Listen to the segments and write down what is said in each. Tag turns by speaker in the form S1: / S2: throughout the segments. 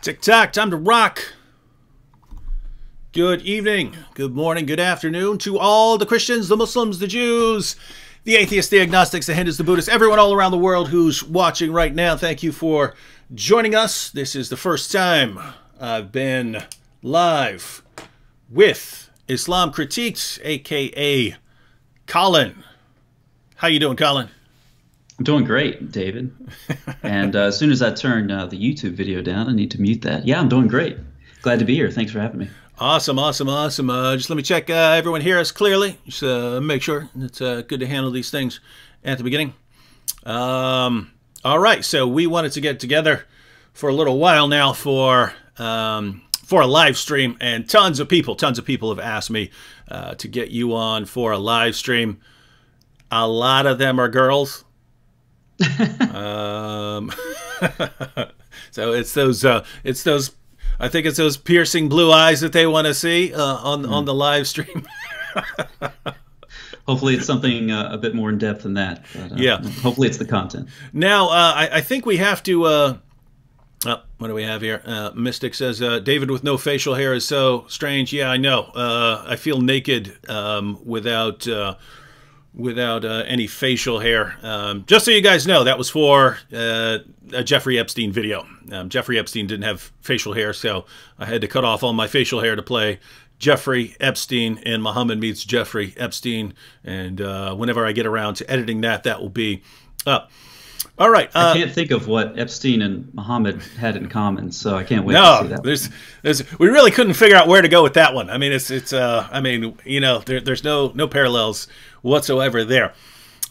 S1: Tick-tock, time to rock. Good evening, good morning, good afternoon to all the Christians, the Muslims, the Jews, the atheists, the agnostics, the Hindus, the Buddhists, everyone all around the world who's watching right now. Thank you for joining us. This is the first time I've been live with Islam Critiqued, aka Colin. How you doing, Colin?
S2: I'm doing great, David. And as soon as I turn the YouTube video down, I need to mute that. Yeah, I'm doing great. Glad to be here. Thanks for having me.
S1: Awesome, awesome, awesome. Just let me check everyone hear us clearly. Just make sure. It's good to handle these things at the beginning. All right, so we wanted to get together for a little while now for a live stream, and tons of people have asked me to get you on for a live stream. A lot of them are girls. So it's those I think it's those piercing blue eyes that they want to see on the live stream.
S2: Hopefully it's something a bit more in depth than that, but,
S1: yeah,
S2: hopefully it's the content.
S1: Now I think we have to what do we have here? Mystic says David with no facial hair is so strange. Yeah, I know. I feel naked without any facial hair. Just so you guys know, that was for a Jeffrey Epstein video. Jeffrey Epstein didn't have facial hair, so I had to cut off all my facial hair to play Jeffrey Epstein and Muhammad meets Jeffrey Epstein. And whenever I get around to editing that, that will be up. All right.
S2: I can't think of what Epstein and Muhammad had in common, so I can't wait to see that.
S1: We really couldn't figure out where to go with that one. I mean, I mean, you know, there's no parallels whatsoever there.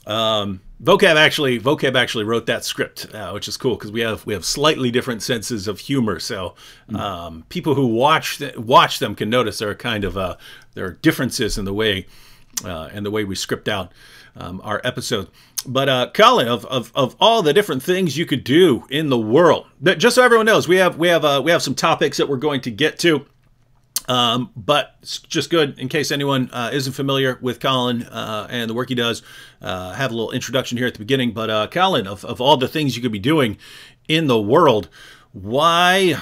S1: Vocab actually wrote that script, which is cool because we have slightly different senses of humor. So people who watch them can notice there are kind of there are differences in the way we script out our episode. But Colin, of all the different things you could do in the world, just so everyone knows, we have some topics that we're going to get to. But it's just good in case anyone isn't familiar with Colin and the work he does. Have a little introduction here at the beginning. But Colin, of all the things you could be doing in the world, why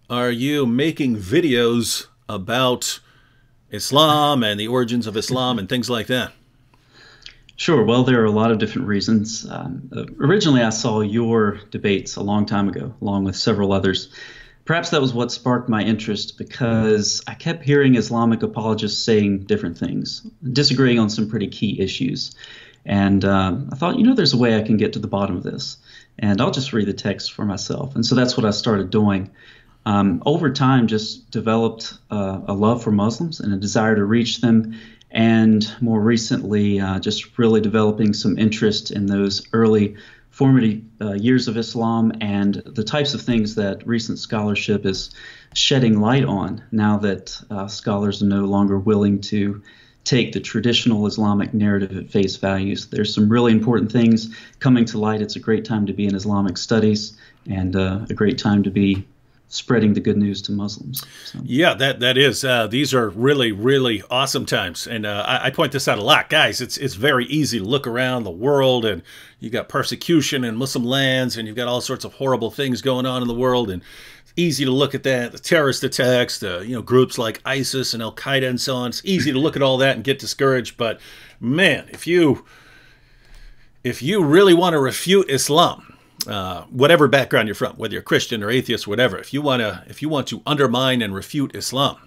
S1: are you making videos about Islam and the origins of Islam and things like that?
S2: Sure. Well, there are a lot of different reasons. Originally, I saw your debates a long time ago, along with several others. Perhaps that was what sparked my interest because I kept hearing Islamic apologists saying different things, disagreeing on some pretty key issues. And I thought, you know, there's a way I can get to the bottom of this. And I'll just read the text for myself. And so that's what I started doing. Over time, just developed a love for Muslims and a desire to reach them. And more recently, just really developing some interest in those early formative years of Islam and the types of things that recent scholarship is shedding light on now that scholars are no longer willing to take the traditional Islamic narrative at face value. There's some really important things coming to light. It's a great time to be in Islamic studies and a great time to be spreading the good news to Muslims. So.
S1: Yeah, that is. These are really, really awesome times. And I point this out a lot. Guys, it's very easy to look around the world and you got persecution in Muslim lands and you've got all sorts of horrible things going on in the world. And it's easy to look at that, the terrorist attacks, the groups like ISIS and Al-Qaeda and so on. It's easy to look at all that and get discouraged. But man, if you really want to refute Islam, whatever background you're from, whether you're Christian or atheist or whatever, if you want to undermine and refute Islam,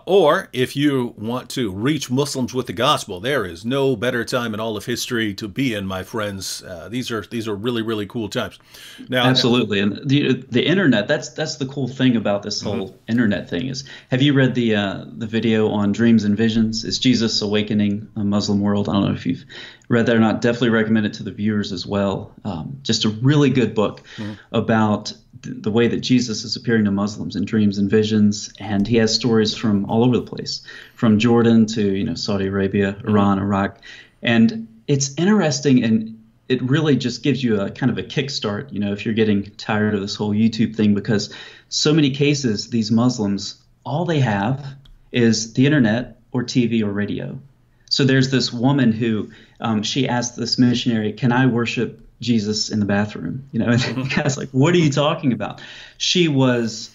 S1: or if you want to reach Muslims with the gospel, there is no better time in all of history to be in, my friends. These are really, really cool times. Now,
S2: absolutely, and the internet. That's the cool thing about this whole internet thing is. Have you read the video on Dreams and Visions? Is Jesus awakening a Muslim world? I don't know if you've read that or not. Definitely recommend it to the viewers as well. Just a really good book about the way that Jesus is appearing to Muslims in dreams and visions, and he has stories from all over the place, from Jordan to Saudi Arabia, Iran, Iraq, and it's interesting, and it really just gives you a kind of a kickstart, if you're getting tired of this whole YouTube thing, because so many cases these Muslims, all they have is the internet or TV or radio. So there's this woman who she asked this missionary, "Can I worship Jesus in the bathroom. And the guy's like, what are you talking about? She was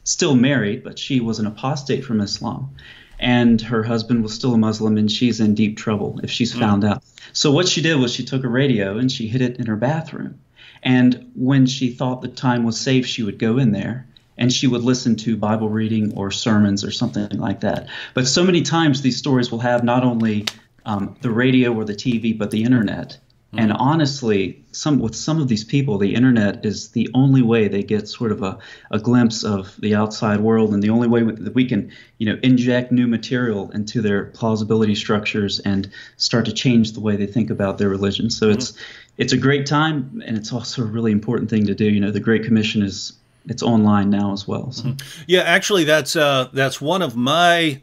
S2: still married, but she was an apostate from Islam. And her husband was still a Muslim, and she's in deep trouble if she's found out. So what she did was she took a radio and she hid it in her bathroom. And when she thought the time was safe, she would go in there and she would listen to Bible reading or sermons or something like that. But so many times these stories will have not only the radio or the TV, but the internet. And honestly, with some of these people, the internet is the only way they get sort of a glimpse of the outside world, and the only way that we can, inject new material into their plausibility structures and start to change the way they think about their religion. So it's a great time, and it's also a really important thing to do. The Great Commission it's online now as well. So.
S1: Yeah, actually, that's one of my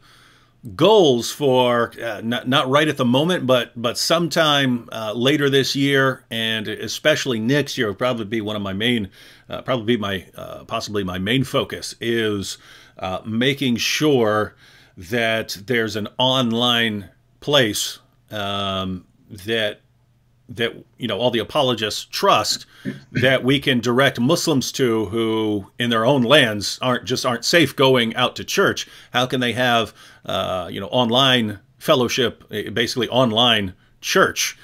S1: goals for not right at the moment, but sometime later this year, and especially next year, will probably be one of my main, possibly my main focus is making sure that there's an online place that all the apologists trust, that we can direct Muslims to who in their own lands aren't safe going out to church. How can they have online fellowship, basically online church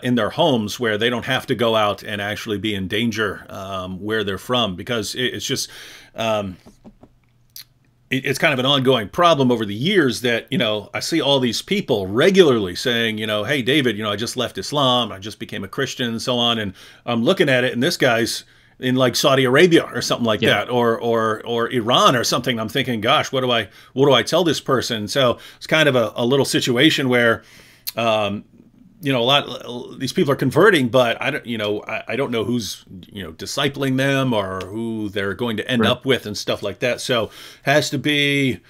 S1: in their homes, where they don't have to go out and actually be in danger where they're from? Because it's just it's kind of an ongoing problem over the years that, I see all these people regularly saying, hey, David, I just left Islam, I just became a Christian and so on. And I'm looking at it, and this guy's in like Saudi Arabia or something like that, or Iran or something. I'm thinking, gosh, what do I tell this person? So it's kind of a little situation where, these people are converting, but I don't know who's, discipling them or who they're going to end up with and stuff like that. So has to be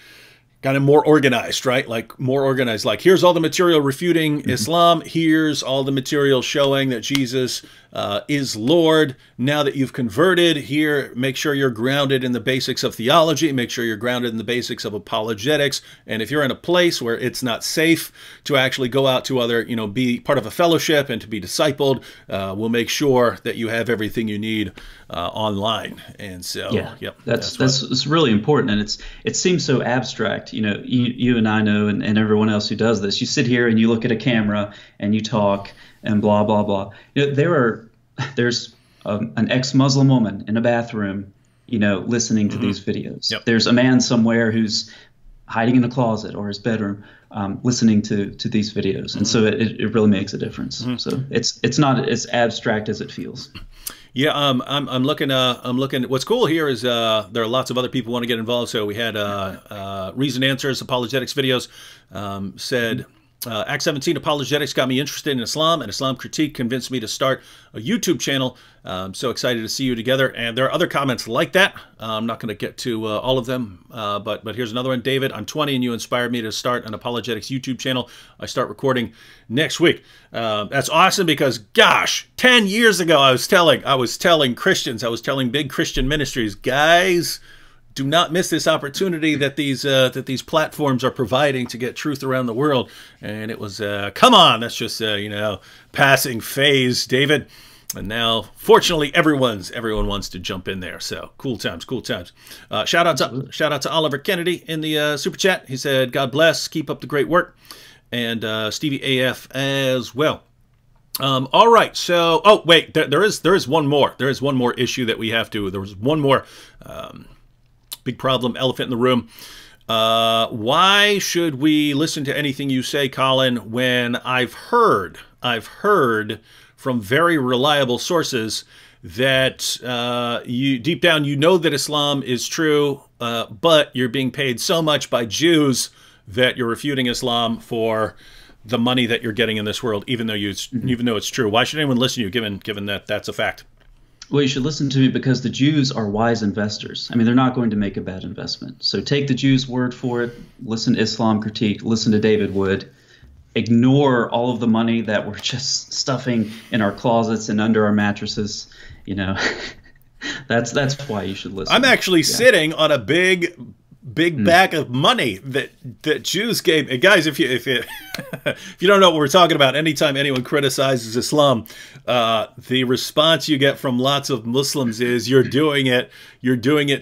S1: kind of more organized, right? Like more organized, like here's all the material refuting Islam. Here's all the material showing that Jesus is Lord. Now that you've converted, here, make sure you're grounded in the basics of theology. Make sure you're grounded in the basics of apologetics. And if you're in a place where it's not safe to actually go out to other, be part of a fellowship and to be discipled, we'll make sure that you have everything you need online. And so,
S2: that's really important. And it seems so abstract. You and I know, and everyone else who does this, you sit here and you look at a camera and you talk and blah, blah, blah. There's an ex-Muslim woman in a bathroom, listening to these videos. Yep. There's a man somewhere who's hiding in a closet or his bedroom, listening to these videos. And so it really makes a difference. So it's not as abstract as it feels.
S1: Yeah, I'm looking. What's cool here is there are lots of other people who want to get involved. So we had Reason Answers, apologetics videos, said, Act 17 apologetics got me interested in Islam, and Islam critique convinced me to start a YouTube channel. I'm so excited to see you together. And there are other comments like that. I'm not going to get to all of them, but here's another one. David, I'm 20 and you inspired me to start an apologetics YouTube channel. I start recording next week. That's awesome because, gosh, 10 years ago I was telling Christians, I was telling big Christian ministries, guys, do not miss this opportunity that these platforms are providing to get truth around the world. And it was, come on, that's just passing phase, David. And now, fortunately, everyone wants to jump in there. So cool times, cool times. Shout out to Oliver Kennedy in the super chat. He said, "God bless, keep up the great work," and Stevie AF as well. All right. So, oh wait, there is one more. There is one more issue that we have to. There was one more. Big problem, elephant in the room. Why should we listen to anything you say, Colin, when I've heard from very reliable sources that you deep down you know that Islam is true, but you're being paid so much by Jews that you're refuting Islam for the money that you're getting in this world, even though it's true. Why should anyone listen to you, given that that's a fact?
S2: Well, you should listen to me because the Jews are wise investors. I mean, they're not going to make a bad investment. So take the Jews' word for it. Listen to Islam Critique. Listen to David Wood. Ignore all of the money that we're just stuffing in our closets and under our mattresses. That's why you should listen.
S1: I'm actually sitting on a big big bag of money that Jews gave. And guys, if you if you don't know what we're talking about, anytime anyone criticizes Islam, the response you get from lots of Muslims is you're doing it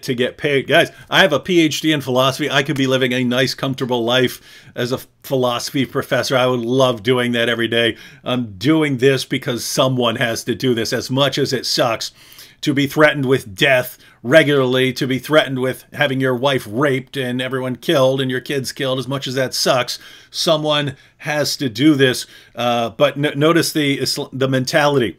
S1: to get paid. Guys, I have a PhD in philosophy. I could be living a nice, comfortable life as a philosophy professor. I would love doing that every day. I'm doing this because someone has to do this, as much as it sucks to be threatened with death regularly, to be threatened with having your wife raped and everyone killed and your kids killed. As much as that sucks, someone has to do this. But notice the mentality.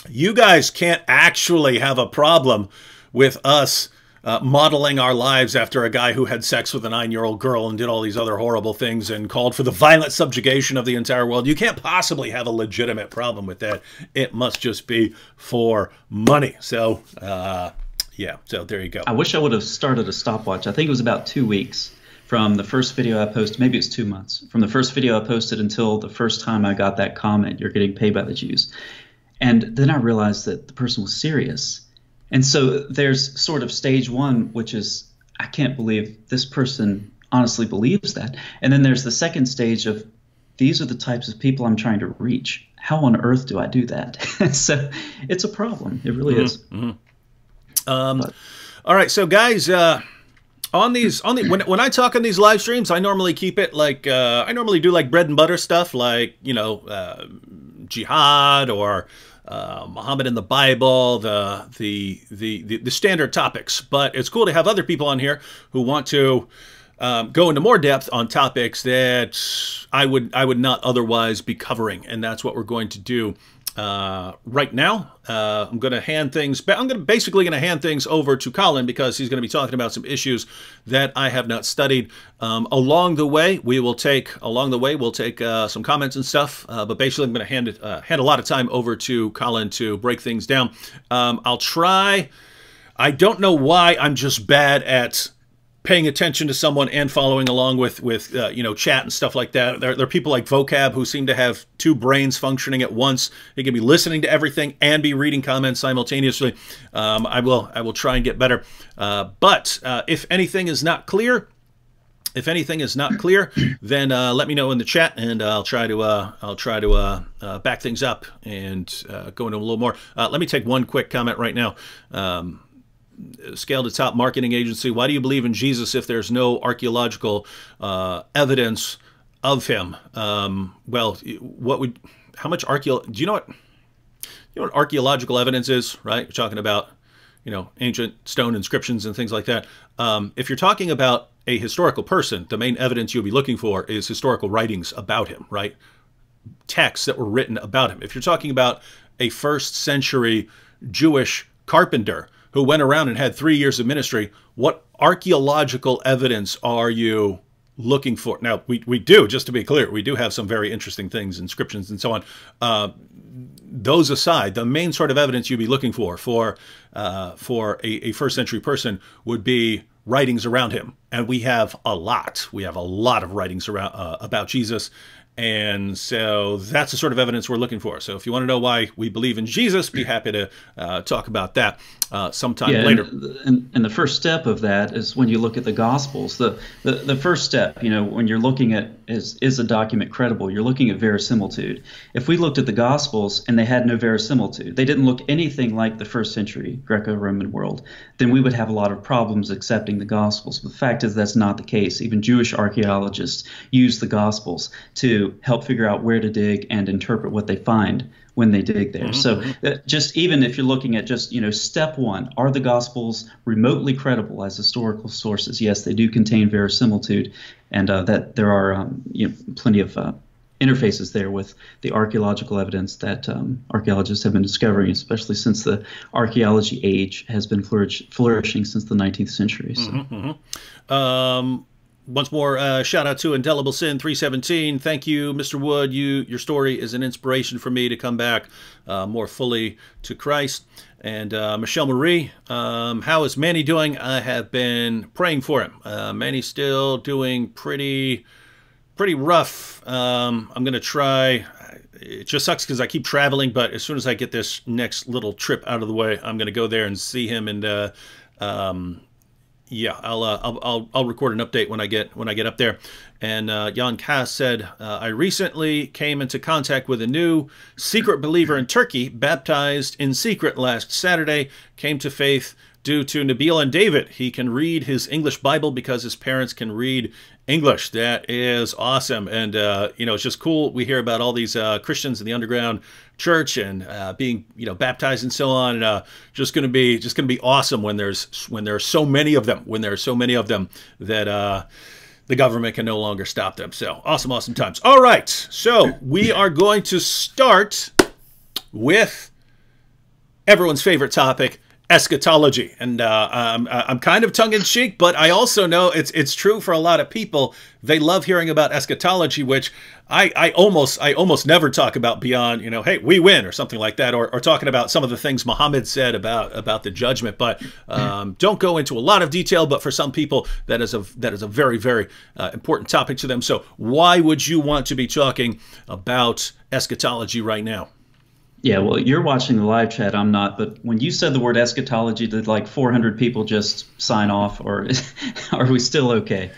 S1: You guys can't actually have a problem with us modeling our lives after a guy who had sex with a 9-year-old girl and did all these other horrible things and called for the violent subjugation of the entire world. You can't possibly have a legitimate problem with that. It must just be for money. So, yeah, so there you go.
S2: I wish I would have started a stopwatch. I think it was about 2 weeks from the first video I posted. Maybe it's 2 months. From the first video I posted until the first time I got that comment, "You're getting paid by the Jews." And then I realized that the person was serious. And so there's sort of stage one, which is, I can't believe this person honestly believes that. And then there's the second stage of, these are the types of people I'm trying to reach. How on earth do I do that? So it's a problem. It really is.
S1: All right, so guys, when I talk on these live streams, I normally keep it like I normally do like bread and butter stuff, like jihad or Muhammad in the Bible, the standard topics. But it's cool to have other people on here who want to go into more depth on topics that I would not otherwise be covering, and that's what we're going to do right now. I'm going to hand things back. I'm basically going to hand things over to Colin, because he's going to be talking about some issues that I have not studied. Along the way, we'll take some comments and stuff. But basically, I'm going to hand a lot of time over to Colin to break things down. I'll try. I don't know why I'm just bad at paying attention to someone and following along with chat and stuff like that. There are people like Vocab who seem to have two brains functioning at once. They can be listening to everything and be reading comments simultaneously. I will try and get better. But if anything is not clear, then let me know in the chat, and I'll try to back things up and go into a little more. Let me take one quick comment right now. Scale to Top Marketing Agency. Why do you believe in Jesus if there's no archaeological evidence of him? Well, how much do you know what archaeological evidence is, right? We're talking about, ancient stone inscriptions and things like that. If you're talking about a historical person, the main evidence you'll be looking for is historical writings about him, right? Texts that were written about him. If you're talking about a first century Jewish carpenter who went around and had 3 years of ministry, what archaeological evidence are you looking for? Now, we do, just to be clear, we do have some very interesting things, inscriptions and so on. Those aside, the main sort of evidence you'd be looking for a first century person would be writings around him. And we have a lot. We have a lot of writings around about Jesus. And so that's the sort of evidence we're looking for. So if you want to know why we believe in Jesus, be happy to talk about that sometime later.
S2: And the first step of that is when you look at the Gospels. The first step, when you're looking at is a document credible, you're looking at verisimilitude. If we looked at the Gospels and they had no verisimilitude, they didn't look anything like the first century Greco-Roman world, then we would have a lot of problems accepting the Gospels. But the fact is that's not the case. Even Jewish archaeologists use the Gospels to help figure out where to dig and interpret what they find when they dig there. So just even if you're looking at just, step one, are the Gospels remotely credible as historical sources? Yes, they do contain verisimilitude, and that there are plenty of interfaces there with the archaeological evidence that archaeologists have been discovering, especially since the archaeology age has been flourishing since the 19th century. So.
S1: Once more, shout out to Indelible Sin 317. Thank you, Mr. Wood. Your story is an inspiration for me to come back more fully to Christ. And Michelle Marie, how is Manny doing? I have been praying for him. Manny's still doing pretty rough. I'm going to try. It just sucks because I keep traveling, but as soon as I get this next little trip out of the way, I'm going to go there and see him and Yeah, I'll record an update when I get up there. And Jan Kass said, I recently came into contact with a new secret believer in Turkey, baptized in secret last Saturday, came to faith due to Nabil and David. He can read his English Bible because his parents can read English. That is awesome. And, it's just cool. We hear about all these Christians in the underground church and being, baptized and so on. Just going to be awesome when there are so many of them, that the government can no longer stop them. So awesome times. All right. So we are going to start with everyone's favorite topic, eschatology. And I'm kind of tongue-in-cheek, but I also know it's true for a lot of people. They love hearing about eschatology, which I almost never talk about beyond, hey, we win or something like that, or talking about some of the things Muhammad said about the judgment. But don't go into a lot of detail. But for some people, that is a very, very important topic to them. So why would you want to be talking about eschatology right now?
S2: Yeah, well, you're watching the live chat. I'm not. But when you said the word eschatology, did like 400 people just sign off, or are we still okay?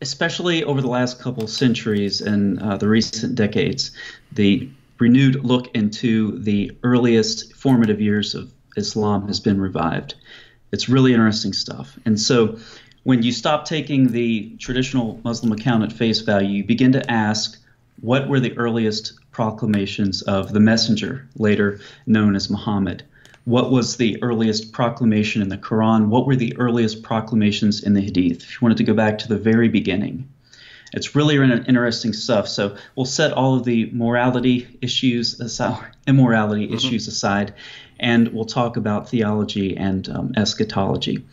S2: Especially over the last couple centuries and the recent decades, the renewed look into the earliest formative years of Islam has been revived. It's really interesting stuff. And so when you stop taking the traditional Muslim account at face value, you begin to ask, what were the earliest proclamations of the messenger, later known as Muhammad? What was the earliest proclamation in the Quran? What were the earliest proclamations in the Hadith? If you wanted to go back to the very beginning. It's really interesting stuff. So we'll set all of the morality issues aside, immorality issues aside, and we'll talk about theology and eschatology.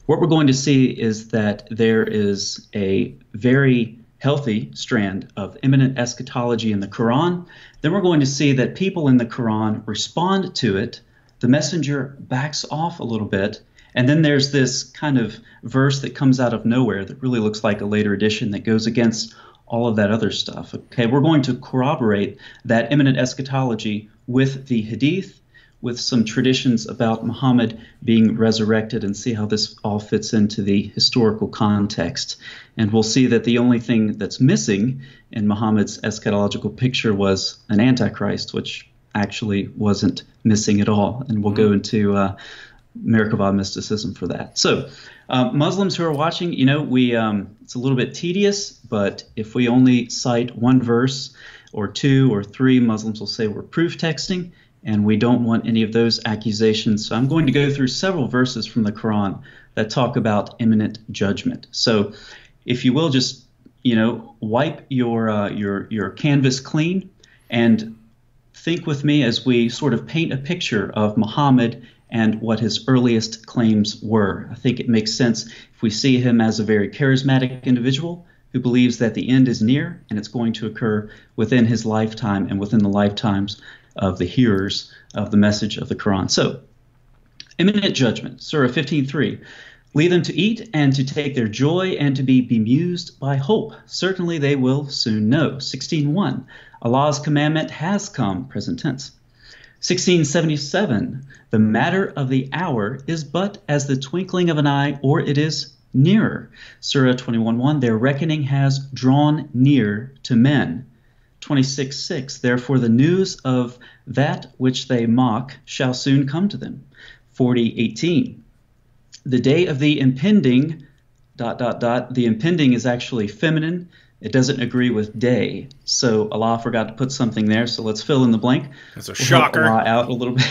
S2: What we're going to see is that there is a very healthy strand of imminent eschatology in the Quran. Then we're going to see that people in the Quran respond to it. The messenger backs off a little bit. And then there's this kind of verse that comes out of nowhere that really looks like a later edition that goes against all of that other stuff. Okay, we're going to corroborate that imminent eschatology with the Hadith, with some traditions about Muhammad being resurrected, and see how this all fits into the historical context. And we'll see that the only thing that's missing in Muhammad's eschatological picture was an antichrist, which actually wasn't missing at all. And we'll go into Merkabah mysticism for that. So Muslims who are watching, it's a little bit tedious, but if we only cite one verse or two or three, Muslims will say we're proof texting. And we don't want any of those accusations. So I'm going to go through several verses from the Quran that talk about imminent judgment. So if you will, just, wipe your canvas clean and think with me as we sort of paint a picture of Muhammad and what his earliest claims were. I think it makes sense if we see him as a very charismatic individual who believes that the end is near and it's going to occur within his lifetime and within the lifetimes of the hearers of the message of the Quran. So, imminent judgment, Surah 15:3. Lead them to eat and to take their joy and to be bemused by hope. Certainly they will soon know. 16:1. Allah's commandment has come, present tense. 16:77. The matter of the hour is but as the twinkling of an eye, or it is nearer. Surah 21:1. Their reckoning has drawn near to men. 26:6. Therefore the news of that which they mock shall soon come to them. 40:18. The day of the impending ... The impending is actually feminine. It doesn't agree with day. So Allah forgot to put something there. So let's fill in the blank.
S1: That's a shocker.
S2: We'll help Allah out a little bit.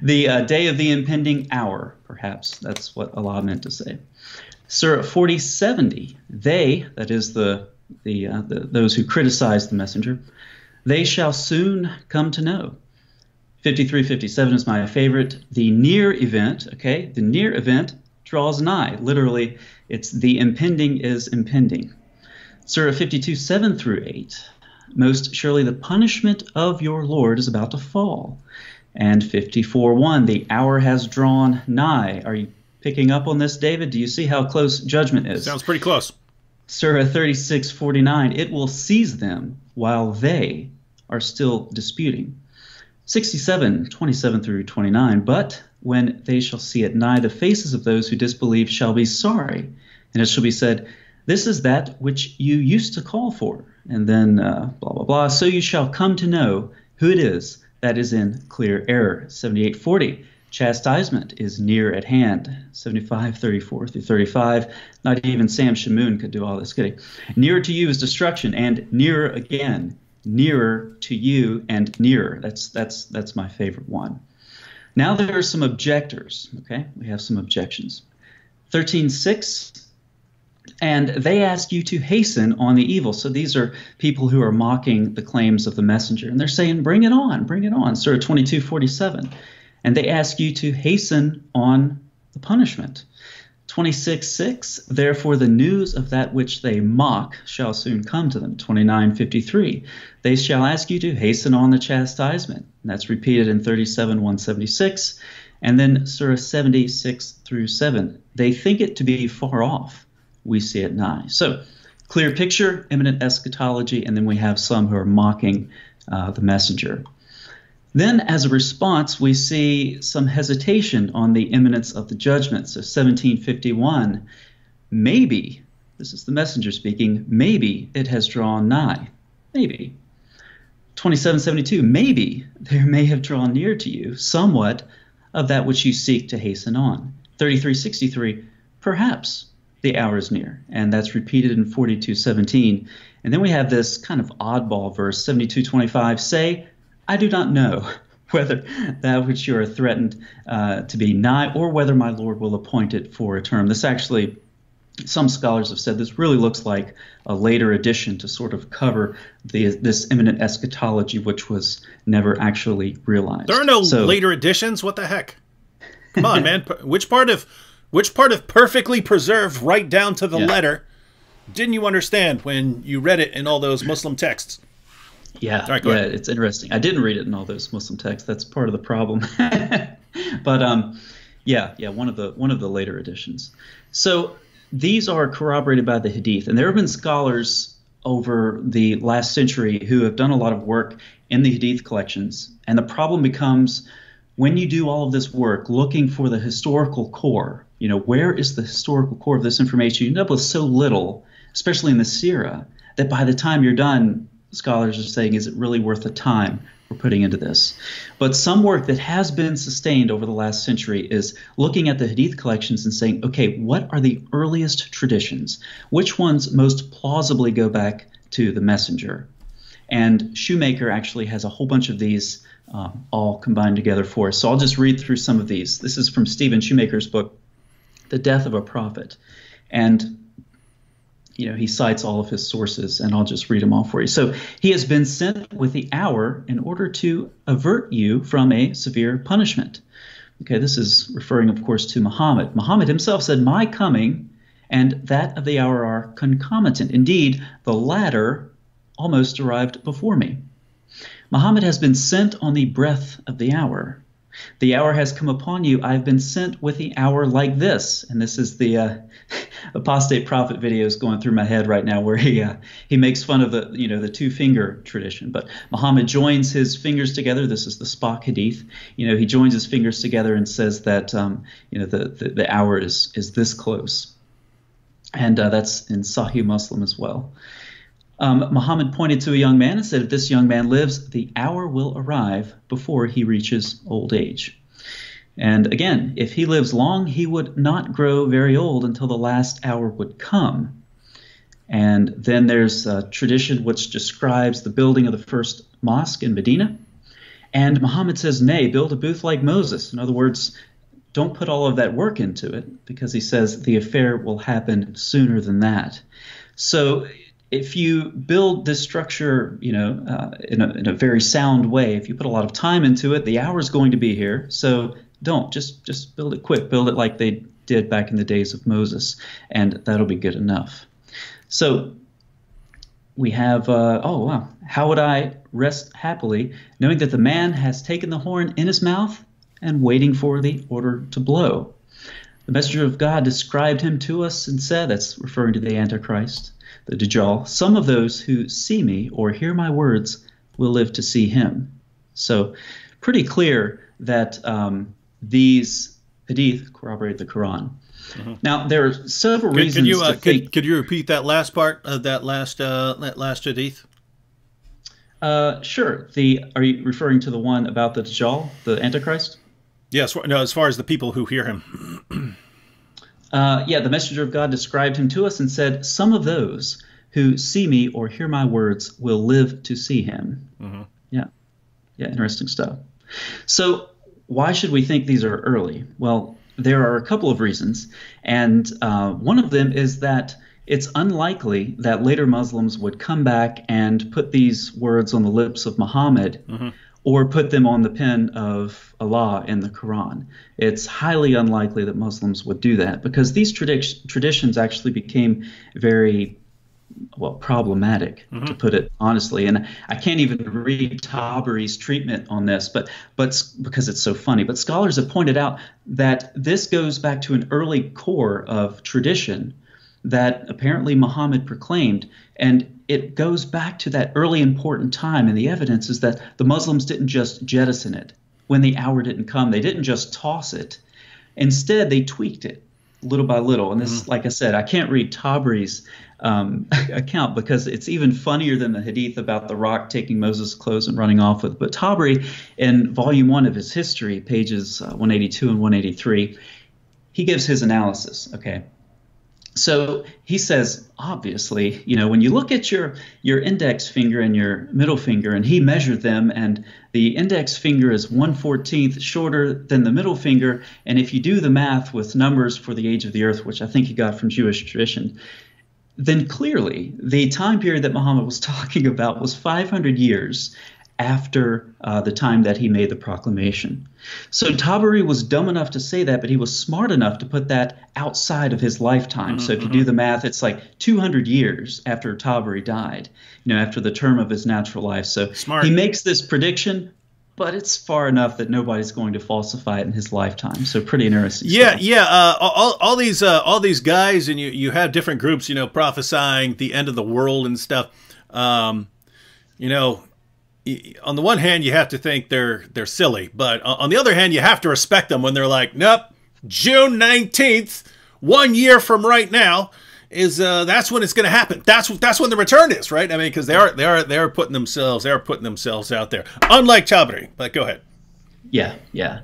S2: The day of the impending hour, perhaps. That's what Allah meant to say. Surah 40:70. They, that is those who criticize the messenger, they shall soon come to know. 53:57 is my favorite. The near event, okay, the near event draws nigh. Literally, it's the impending is impending. Surah 52:7-8. Most surely the punishment of your Lord is about to fall. And 54:1, the hour has drawn nigh. Are you picking up on this, David? Do you see how close judgment is?
S1: Sounds pretty close.
S2: Surah 36:49, it will seize them while they are still disputing. 67:27-29, but when they shall see it nigh, the faces of those who disbelieve shall be sorry. And it shall be said, this is that which you used to call for. And then blah, blah, blah. So you shall come to know who it is that is in clear error. 78:40. Chastisement is near at hand. 75:34 through 35. Not even Sam Shamoon could do all this, could he? Nearer to you is destruction, and nearer again. Nearer to you and nearer. That's my favorite one. Now there are some objectors. Okay, we have some objections. 13:6. And they ask you to hasten on the evil. So these are people who are mocking the claims of the messenger. And they're saying, bring it on, bring it on. Surah 22:47. And they ask you to hasten on the punishment. 26:6. Therefore the news of that which they mock shall soon come to them. 29:53. They shall ask you to hasten on the chastisement. And that's repeated in 37:176. And then Surah 76 through 7. They think it to be far off. We see it nigh. So, clear picture, imminent eschatology, and then we have some who are mocking the messenger. Then, as a response, we see some hesitation on the imminence of the judgment. So, 17:51, maybe, this is the messenger speaking, maybe it has drawn nigh. Maybe. 27:72, maybe there may have drawn near to you somewhat of that which you seek to hasten on. 33:63, perhaps the hour is near, and that's repeated in 42:17. And then we have this kind of oddball verse, 72:25, say, I do not know whether that which you are threatened to be nigh, or whether my Lord will appoint it for a term. This actually, some scholars have said this really looks like a later addition to sort of cover this imminent eschatology, which was never actually realized.
S1: There are no later additions? What the heck? Come on, man. Which part of perfectly preserved right down to the letter didn't you understand when you read it in all those Muslim texts?
S2: Yeah,
S1: all right, go ahead.
S2: It's interesting. I didn't read it in all those Muslim texts. That's part of the problem. But one of the later editions. So these are corroborated by the Hadith, and there have been scholars over the last century who have done a lot of work in the Hadith collections, and the problem becomes when you do all of this work looking for the historical core. Where is the historical core of this information? You end up with so little, especially in the Sirah, that by the time you're done, scholars are saying, is it really worth the time we're putting into this? But some work that has been sustained over the last century is looking at the Hadith collections and saying, okay, what are the earliest traditions? Which ones most plausibly go back to the messenger? And Shoemaker actually has a whole bunch of these all combined together for us. So I'll just read through some of these. This is from Stephen Shoemaker's book, The Death of a Prophet. And he cites all of his sources, and I'll just read them all for you. So he has been sent with the hour in order to avert you from a severe punishment. Okay, this is referring, of course, to Muhammad. Muhammad himself said, my coming and that of the hour are concomitant. Indeed, the latter almost arrived before me. Muhammad has been sent on the breath of the hour. The hour has come upon you. I've been sent with the hour like this. And this is the apostate prophet videos going through my head right now, where he makes fun of the two-finger tradition. But Muhammad joins his fingers together. This is the Spock Hadith. He joins his fingers together and says that the hour is this close. And that's in Sahih Muslim as well. Muhammad pointed to a young man and said, if this young man lives, the hour will arrive before he reaches old age. And again, if he lives long, he would not grow very old until the last hour would come. And then there's a tradition which describes the building of the first mosque in Medina. And Muhammad says, nay, build a booth like Moses. In other words, don't put all of that work into it, because he says the affair will happen sooner than that. So if you build this structure, in a very sound way, if you put a lot of time into it, the hour is going to be here. So don't just build it quick. Build it like they did back in the days of Moses, and that'll be good enough. So we have, how would I rest happily, knowing that the man has taken the horn in his mouth and waiting for the order to blow. The messenger of God described him to us and said, that's referring to the Antichrist, the Dajjal, some of those who see me or hear my words will live to see him. So pretty clear that these hadith corroborate the Quran. Now, there are several reasons
S1: could you
S2: to think.
S1: could you repeat that last part of that last hadith?
S2: Sure. Are you referring to the one about the Dajjal, the Antichrist?
S1: Yes. No, as far as the people who hear him.
S2: Yeah, the messenger of God described him to us and said, "Some of those who see me or hear my words will live to see him." Yeah, interesting stuff. So why should we think these are early? Well, there are a couple of reasons, and one of them is that it's unlikely that later Muslims would come back and put these words on the lips of Muhammad or put them on the pen of Allah in the Quran. It's highly unlikely that Muslims would do that because these traditions actually became very problematic, to put it honestly. And I can't even read Tabari's treatment on this, but because it's so funny. But scholars have pointed out that this goes back to an early core of tradition that apparently Muhammad proclaimed, and it goes back to that early important time. And the evidence is that the Muslims didn't just jettison it when the hour didn't come. They didn't just toss it. Instead, they tweaked it little by little. And this, like I said, I can't read Tabari's account because it's even funnier than the hadith about the rock taking Moses' clothes and running off with. But Tabari, in volume 1 of his history, pages 182 and 183, he gives his analysis. Okay. So he says, obviously, when you look at your index finger and your middle finger, and he measured them, and the index finger is 1/14 shorter than the middle finger, and if you do the math with numbers for the age of the earth, which I think he got from Jewish tradition, then clearly the time period that Muhammad was talking about was 500 years after the time that he made the proclamation. So Tabari was dumb enough to say that, but he was smart enough to put that outside of his lifetime. So if you do the math, it's like 200 years after Tabari died, after the term of his natural life. So smart. He makes this prediction, but it's far enough that nobody's going to falsify it in his lifetime. So pretty interesting stuff.
S1: All these guys, and you have different groups, prophesying the end of the world and stuff. On the one hand, you have to think they're silly, but on the other hand, you have to respect them when they're like, nope, June 19th, 1 year from right now, is that's when it's going to happen. That's when the return is, right? I mean, because they are putting themselves out there. Unlike Tabari, but go ahead.
S2: Yeah.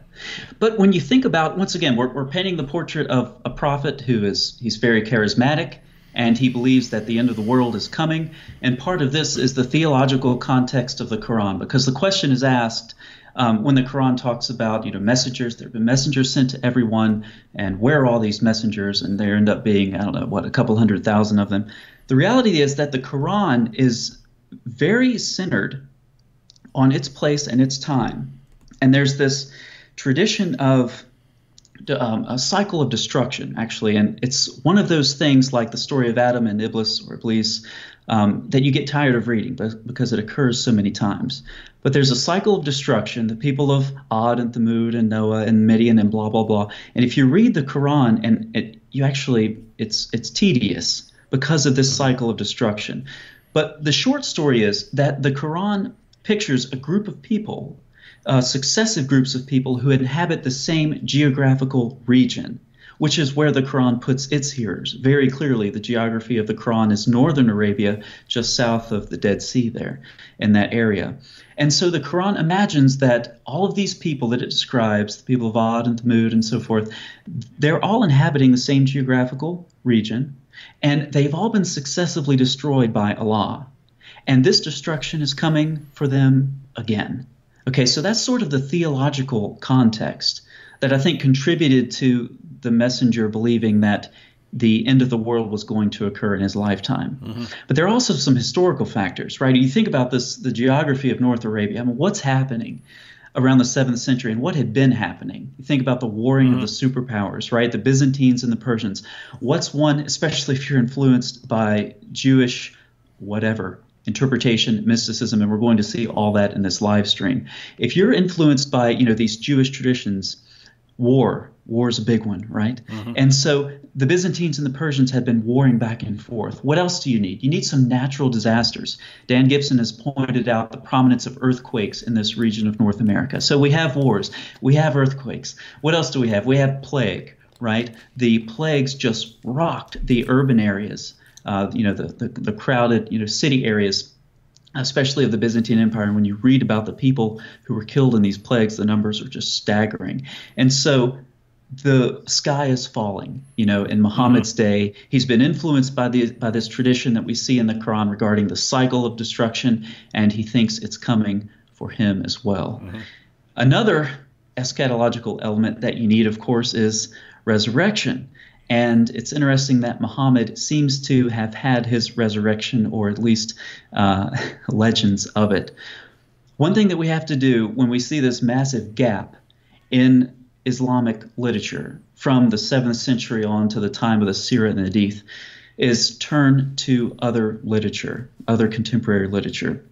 S2: But when you think about, once again, we're painting the portrait of a prophet he's very charismatic, and he believes that the end of the world is coming. And part of this is the theological context of the Quran, because the question is asked when the Quran talks about messengers. There have been messengers sent to everyone, and where are all these messengers? And there end up being, a couple 100,000 of them. The reality is that the Quran is very centered on its place and its time. And there's this tradition of a cycle of destruction, actually, and it's one of those things like the story of Adam and Iblis that you get tired of reading because it occurs so many times. But there's a cycle of destruction, the people of Ad and Thamud and Noah and Midian and blah blah blah. And if you read the Quran, and it's tedious because of this cycle of destruction. But the short story is that the Quran pictures a group of people, successive groups of people who inhabit the same geographical region, which is where the Quran puts its hearers. Very clearly, the geography of the Quran is northern Arabia, just south of the Dead Sea there, in that area. And so the Quran imagines that all of these people that it describes, the people of Ad and Thamud and so forth, they're all inhabiting the same geographical region, and they've all been successively destroyed by Allah. And this destruction is coming for them again. Okay, so that's sort of the theological context that I think contributed to the messenger believing that the end of the world was going to occur in his lifetime. But there are also some historical factors, right? You think about this, the geography of North Arabia. I mean, what's happening around the 7th century and what had been happening? You think about the warring of the superpowers, right? The Byzantines and the Persians. What's one, especially if you're influenced by Jewish whatever, interpretation, mysticism, and we're going to see all that in this live stream. If you're influenced by, these Jewish traditions, war, War is a big one, right? And so the Byzantines and the Persians had been warring back and forth. What else do you need? You need some natural disasters. Dan Gibson has pointed out the prominence of earthquakes in this region of North America. So we have wars, we have earthquakes. What else do we have? We have plague, right? The plagues just rocked the urban areas, the crowded, city areas, especially of the Byzantine Empire. And when you read about the people who were killed in these plagues, the numbers are just staggering. And so the sky is falling. In Muhammad's day, he's been influenced by this tradition that we see in the Quran regarding the cycle of destruction, and he thinks it's coming for him as well. Another eschatological element that you need, of course, is resurrection. And it's interesting that Muhammad seems to have had his resurrection, or at least legends of it. One thing that we have to do when we see this massive gap in Islamic literature from the 7th century on to the time of the Sirah and the Hadith is turn to other literature, other contemporary literature.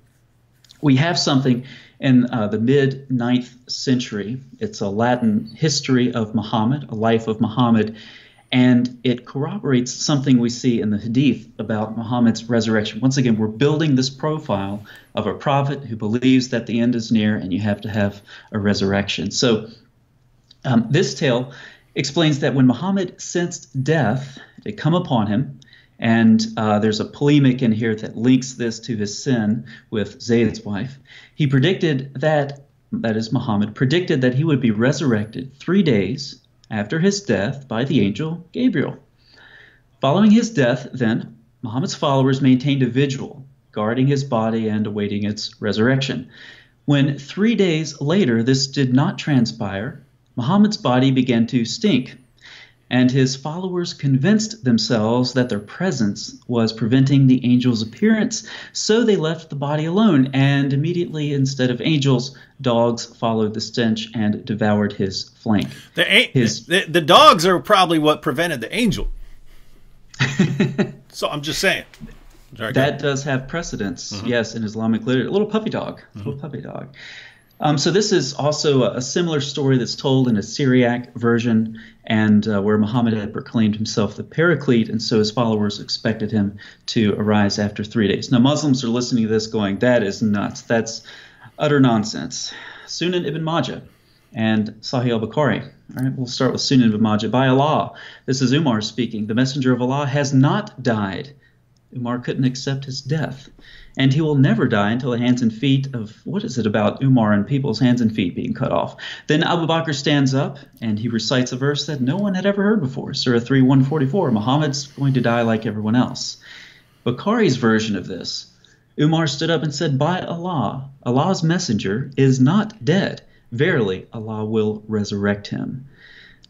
S2: We have something in the mid-9th century. It's a Latin history of Muhammad, a life of Muhammad, and it corroborates something we see in the Hadith about Muhammad's resurrection. Once again, we're building this profile of a prophet who believes that the end is near and you have to have a resurrection. So this tale explains that when Muhammad sensed death, it had come upon him, and there's a polemic in here that links this to his sin with Zayd's wife. He predicted that is Muhammad, predicted that he would be resurrected 3 days after his death by the angel Gabriel. Following his death, then, Muhammad's followers maintained a vigil, guarding his body and awaiting its resurrection. When 3 days later this did not transpire, Muhammad's body began to stink, and his followers convinced themselves that their presence was preventing the angel's appearance, so they left the body alone, and immediately, instead of angels, dogs followed the stench and devoured his flank.
S1: The dogs are probably what prevented the angel. So I'm just saying. Sorry,
S2: that does have precedence, yes, in Islamic literature. A little puppy dog. So this is also a similar story that's told in a Syriac version, and where Muhammad had proclaimed himself the Paraclete, and so his followers expected him to arise after 3 days. Now, Muslims are listening to this going, that is nuts. That's utter nonsense. Sunan ibn Majah and Sahih al-Bukhari. All right, we'll start with Sunan ibn Majah. By Allah, this is Umar speaking. The messenger of Allah has not died. Umar couldn't accept his death. And he will never die until the hands and feet of, what is it about Umar and people's hands and feet being cut off? Then Abu Bakr stands up and he recites a verse that no one had ever heard before, Surah 3:144. Muhammad's going to die like everyone else. Bukhari's version of this, Umar stood up and said, by Allah, Allah's messenger is not dead. Verily, Allah will resurrect him.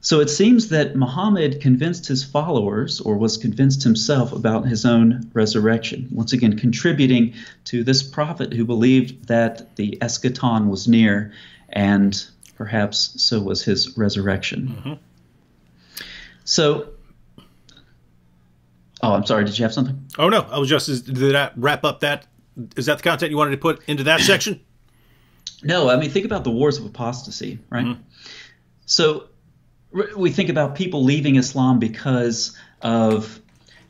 S2: So it seems that Muhammad convinced his followers, or was convinced himself, about his own resurrection, once again contributing to this prophet who believed that the eschaton was near, and perhaps so was his resurrection. So, I'm sorry, did you have something?
S1: Oh, no, I was just, did that wrap up that? Is that the content you wanted to put into that section?
S2: No, I mean, think about the wars of apostasy, right? So we think about people leaving Islam because of,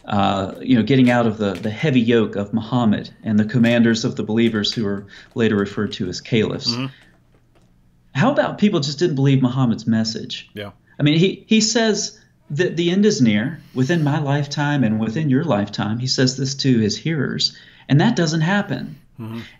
S2: getting out of the heavy yoke of Muhammad and the commanders of the believers who are later referred to as caliphs. How about people just didn't believe Muhammad's message?
S1: Yeah.
S2: I mean, he says that the end is near, within my lifetime and within your lifetime. He says this to his hearers, and that doesn't happen.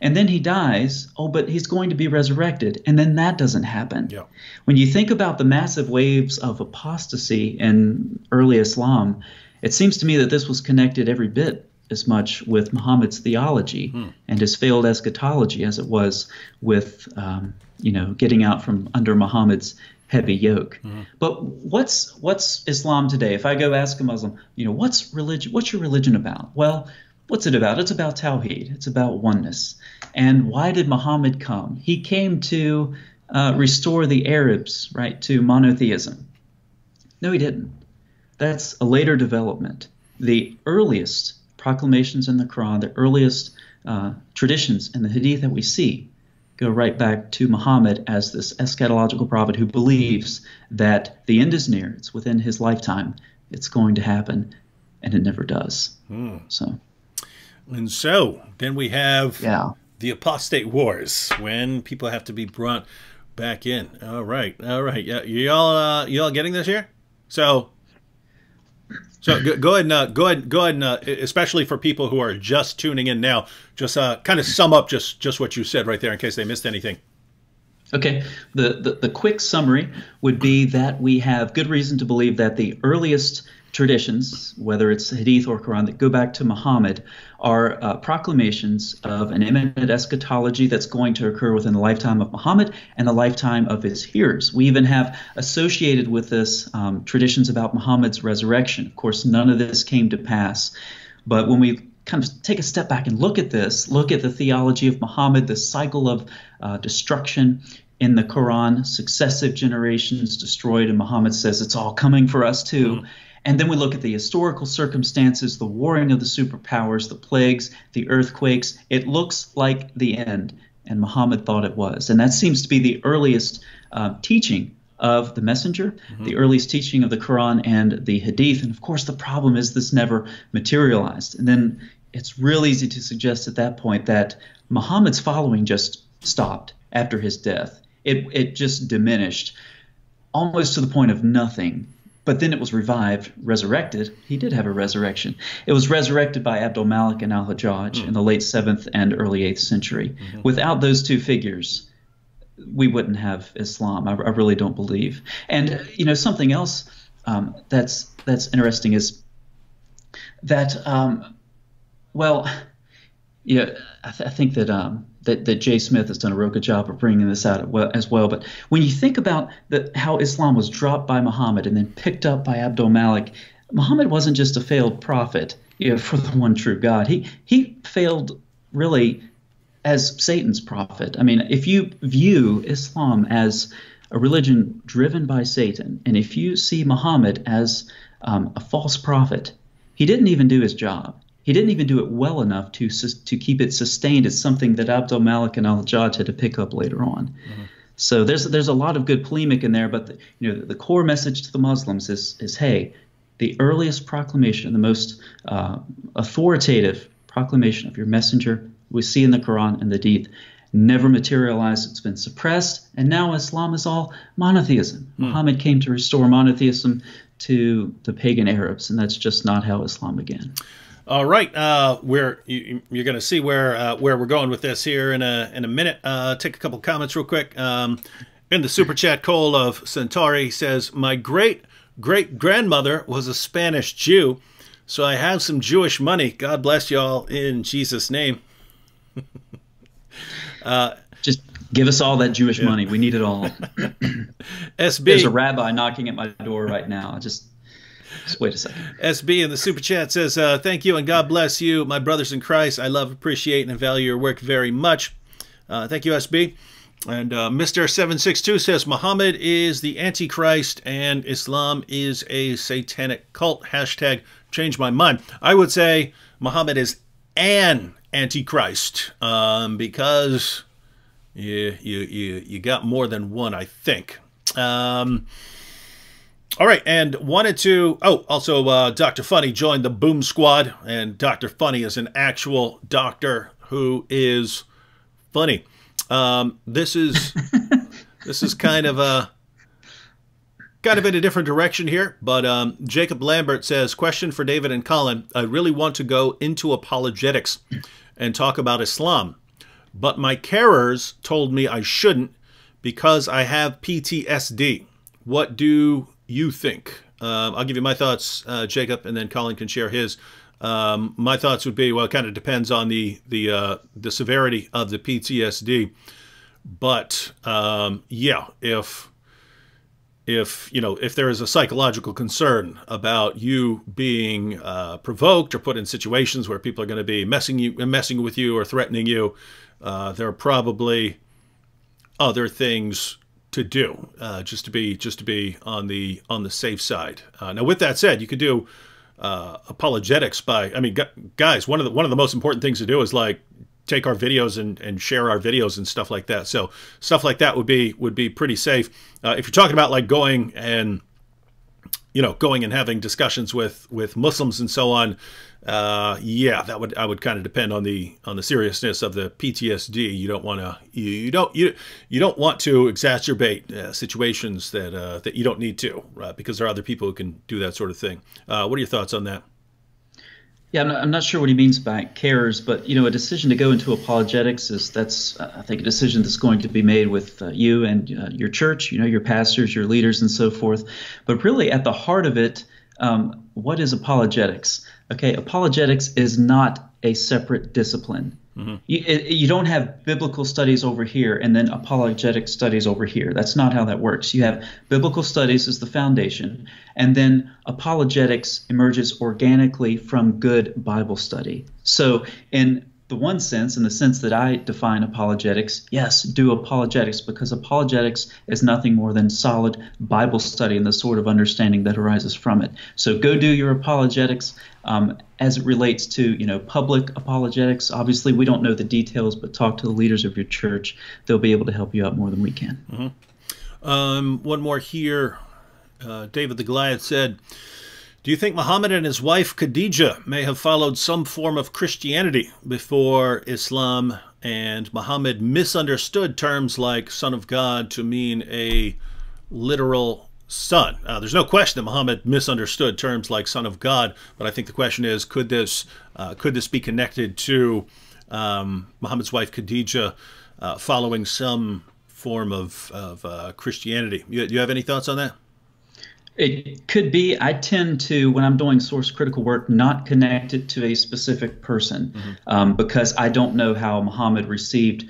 S2: And then he dies, but he's going to be resurrected, and then that doesn't happen.
S1: Yeah.
S2: When you think about the massive waves of apostasy in early Islam, it seems to me that this was connected every bit as much with Muhammad's theology and his failed eschatology as it was with, getting out from under Muhammad's heavy yoke. But what's Islam today? If I go ask a Muslim, what's religion? What's your religion about? Well, what's it about? It's about Tawheed. It's about oneness. And why did Muhammad come? He came to restore the Arabs, right, to monotheism. No, he didn't. That's a later development. The earliest proclamations in the Quran, the earliest traditions in the Hadith that we see go right back to Muhammad as this eschatological prophet who believes that the end is near. It's within his lifetime. It's going to happen, and it never does. So,
S1: and so then we have
S2: yeah.
S1: the apostate wars, when people have to be brought back in. All right. Yeah, y'all getting this here? So go ahead, and especially for people who are just tuning in now, just kind of sum up just what you said right there in case they missed anything.
S2: Okay. The quick summary would be that we have good reason to believe that the earliest traditions, whether it's Hadith or Quran, that go back to Muhammad are proclamations of an imminent eschatology that's going to occur within the lifetime of Muhammad and the lifetime of his hearers. We even have associated with this traditions about Muhammad's resurrection. Of course, none of this came to pass. But when we kind of take a step back and look at this, look at the theology of Muhammad, the cycle of destruction in the Quran, successive generations destroyed, and Muhammad says it's all coming for us too. And then we look at the historical circumstances, the warring of the superpowers, the plagues, the earthquakes. It looks like the end, and Muhammad thought it was. And that seems to be the earliest teaching of the messenger, the earliest teaching of the Quran and the Hadith. And of course, the problem is this never materialized. And then it's real easy to suggest at that point that Muhammad's following just stopped after his death. It just diminished almost to the point of nothing. But then it was revived, resurrected. He did have a resurrection. It was resurrected by Abdul Malik and al-Hajjaj in the late 7th and early 8th century. Without those two figures, we wouldn't have Islam. I really don't believe. And something else that's interesting is that I think that Jay Smith has done a real good job of bringing this out as well. But when you think about how Islam was dropped by Muhammad and then picked up by Abdul Malik, Muhammad wasn't just a failed prophet for the one true God. He failed really as Satan's prophet. I mean, if you view Islam as a religion driven by Satan, and if you see Muhammad as a false prophet, he didn't even do his job. He didn't even do it well enough to keep it sustained as something that Abdul Malik and al-Hajjaj had to pick up later on. So there's a lot of good polemic in there, but the core message to the Muslims is hey, the earliest proclamation, the most authoritative proclamation of your messenger we see in the Quran and the Hadith never materialized. It's been suppressed, and now Islam is all monotheism. Muhammad came to restore monotheism to the pagan Arabs, and that's just not how Islam began.
S1: All right, you're going to see where we're going with this here in a minute. Take a couple comments real quick. In the super chat, Cole of Centauri says, "My great grandmother was a Spanish Jew, so I have some Jewish money. God bless y'all in Jesus' name."
S2: Just give us all that Jewish money. We need it all.
S1: SB,
S2: there's a rabbi knocking at my door right now. Just wait a second.
S1: SB in the super chat says, "Thank you and God bless you, my brothers in Christ. I love, appreciate, and value your work very much." Thank you, SB. And Mr. 762 says, "Muhammad is the Antichrist and Islam is a satanic cult. Hashtag change my mind." I would say Muhammad is an Antichrist because you got more than one, I think. All right, and wanted to, also Dr. Funny joined the Boom Squad, and Dr. Funny is an actual doctor who is funny. This is kind of in a different direction here, but Jacob Lambert says, "Question for David and Colin. I really want to go into apologetics and talk about Islam, but my carers told me I shouldn't because I have PTSD. What do you think?" I'll give you my thoughts, Jacob, and then Colin can share his. My thoughts would be, well, it kind of depends on the severity of the PTSD, but yeah, if there is a psychological concern about you being provoked or put in situations where people are going to be messing with you or threatening you, there are probably other things to do, just to be on the safe side. Now, with that said, you could do apologetics by, I mean, guys, one of the most important things to do is like take our videos and share our videos and stuff like that. So stuff like that would be pretty safe. If you're talking about like going and having discussions with Muslims and so on, yeah, I would kind of depend on the seriousness of the PTSD. You don't want to exacerbate situations that you don't need to, because there are other people who can do that sort of thing. What are your thoughts on that?
S2: Yeah, I'm not sure what he means by cares, but a decision to go into apologetics that's I think a decision that's going to be made with you and your church, your pastors, your leaders, and so forth. But really, at the heart of it, what is apologetics? Okay, apologetics is not a separate discipline. Mm-hmm. You don't have biblical studies over here and then apologetic studies over here. That's not how that works. You have biblical studies as the foundation, and then apologetics emerges organically from good Bible study. So in the one sense, in the sense that I define apologetics, yes, do apologetics, because apologetics is nothing more than solid Bible study and the sort of understanding that arises from it. So go do your apologetics. As it relates to, public apologetics, obviously we don't know the details, but talk to the leaders of your church. They'll be able to help you out more than we can.
S1: Mm-hmm. One more here. David the Goliath said, do you think Muhammad and his wife Khadijah may have followed some form of Christianity before Islam, and Muhammad misunderstood terms like son of God to mean a literal son? There's no question that Muhammad misunderstood terms like son of God, but I think the question is, could this be connected to Muhammad's wife Khadijah following some form of Christianity? Do you have any thoughts on that?
S2: It could be. I tend to, when I'm doing source critical work, not connect it to a specific person, because I don't know how Muhammad received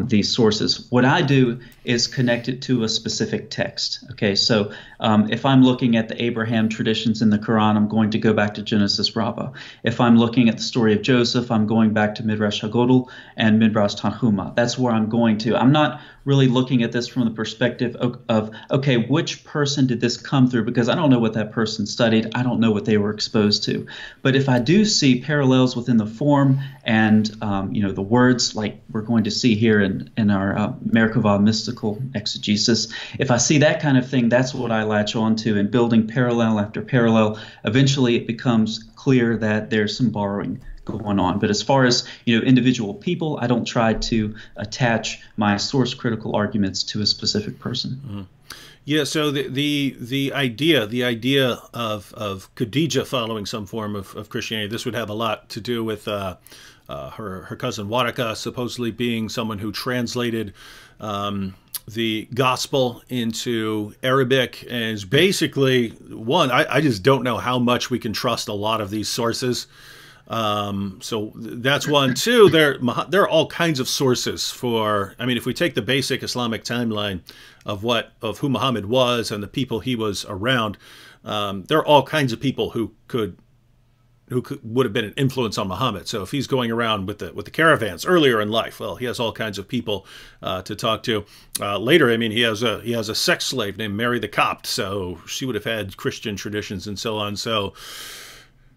S2: these sources. What I do is connect it to a specific text. Okay, so if I'm looking at the Abraham traditions in the Quran, I'm going to go back to Genesis Rabbah. If I'm looking at the story of Joseph, I'm going back to Midrash Hagodol and Midrash Tanhuma. That's where I'm going to. I'm not really looking at this from the perspective of okay, which person did this come through? Because I don't know what that person studied. I don't know what they were exposed to. But if I do see parallels within the form and the words, like we're going to see here in our Merkabah mystical exegesis, if I see that kind of thing, that's what I latch on to. And building parallel after parallel, eventually it becomes clear that there's some borrowing going on. But as far as individual people, I don't try to attach my source critical arguments to a specific person.
S1: Mm-hmm. Yeah, so the idea of Khadijah following some form of Christianity, this would have a lot to do with her cousin Waraka supposedly being someone who translated the gospel into Arabic, and is basically one. I just don't know how much we can trust a lot of these sources. So that's one. Two, there are all kinds of sources for, if we take the basic Islamic timeline of who Muhammad was and the people he was around, there are all kinds of people who would have been an influence on Muhammad. So if he's going around with the caravans earlier in life, well, he has all kinds of people to talk to. Later, he has a sex slave named Mary the Copt, so she would have had Christian traditions and so on. So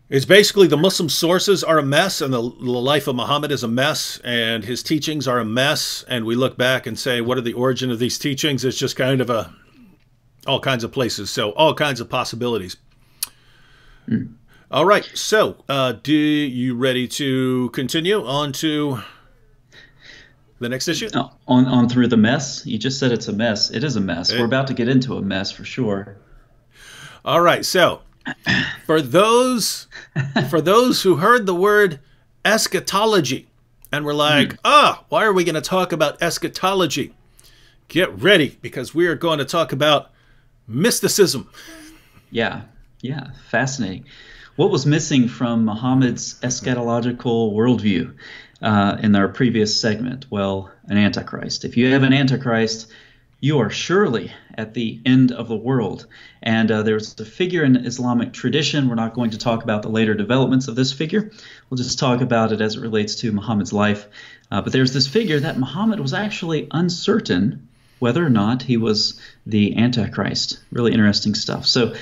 S1: it's basically the Muslim sources are a mess, and the life of Muhammad is a mess, and his teachings are a mess. And we look back and say, what are the origin of these teachings? It's just kind of all kinds of places, so all kinds of possibilities. All right, so do you ready to continue on to the next issue?
S2: On through the mess? You just said it's a mess. It is a mess. We're about to get into a mess for sure.
S1: All right, so for those who heard the word eschatology and were like, why are we going to talk about eschatology? Get ready, because we are going to talk about mysticism.
S2: Yeah, fascinating. What was missing from Muhammad's eschatological worldview in our previous segment? Well, an antichrist. If you have an antichrist, you are surely at the end of the world. And there's a figure in Islamic tradition. We're not going to talk about the later developments of this figure. We'll just talk about it as it relates to Muhammad's life. But there's this figure that Muhammad was actually uncertain whether or not he was the Antichrist. Really interesting stuff. So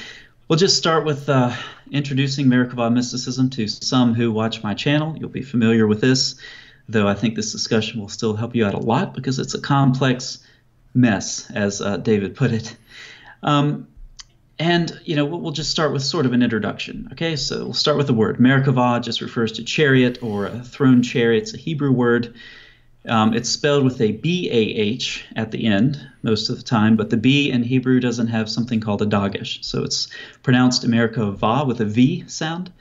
S2: we'll just start with introducing Merkabah mysticism to some who watch my channel. You'll be familiar with this. though I think this discussion will still help you out a lot because it's a complex mess, as David put it. And, we'll just start with sort of an introduction. Okay, so we'll start with the word. Merkabah just refers to chariot or a thrown chariot. It's a Hebrew word. It's spelled with a B-A-H at the end most of the time, but the B in Hebrew doesn't have something called a dagesh. So it's pronounced Merkabah with a V sound.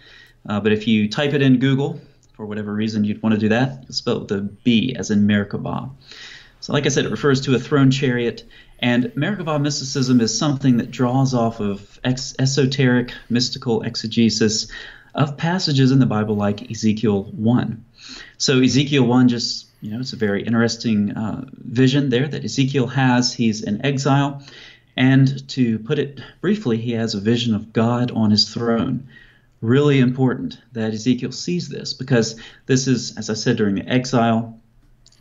S2: But if you type it in Google, for whatever reason you'd want to do that, you'll spell it with a B as in Merkabah. So like I said, it refers to a thrown chariot. And Merkabah mysticism is something that draws off of esoteric, mystical exegesis of passages in the Bible like Ezekiel 1. So Ezekiel 1 just, it's a very interesting vision there that Ezekiel has. He's in exile. And to put it briefly, he has a vision of God on his throne. Really important that Ezekiel sees this because this is, as I said, during the exile.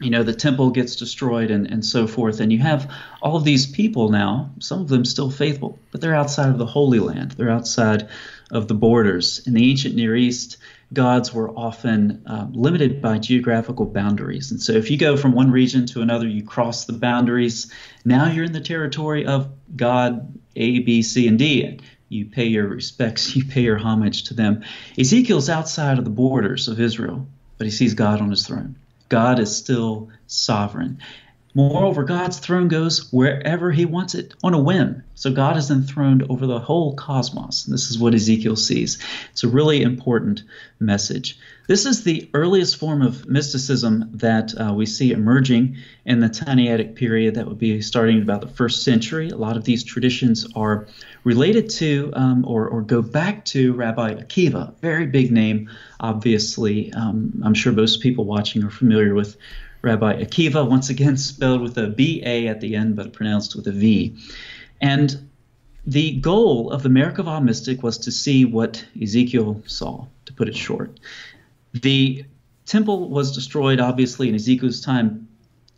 S2: The temple gets destroyed and so forth. And you have all of these people now, some of them still faithful, but they're outside of the Holy Land. They're outside of the borders. In the ancient Near East, gods were often limited by geographical boundaries. And so if you go from one region to another, you cross the boundaries. Now you're in the territory of God A, B, C, and D. And you pay your respects, you pay your homage to them. Ezekiel's outside of the borders of Israel, but he sees God on his throne. God is still sovereign. Moreover, God's throne goes wherever he wants it on a whim. So God is enthroned over the whole cosmos. And this is what Ezekiel sees. It's a really important message. This is the earliest form of mysticism that we see emerging in the Tannaitic period. That would be starting about the 1st century. A lot of these traditions are related to or go back to Rabbi Akiva, very big name, obviously. I'm sure most people watching are familiar with Rabbi Akiva, once again spelled with a B-A at the end, but pronounced with a V. And the goal of the Merkabah mystic was to see what Ezekiel saw, to put it short. The temple was destroyed, obviously, in Ezekiel's time.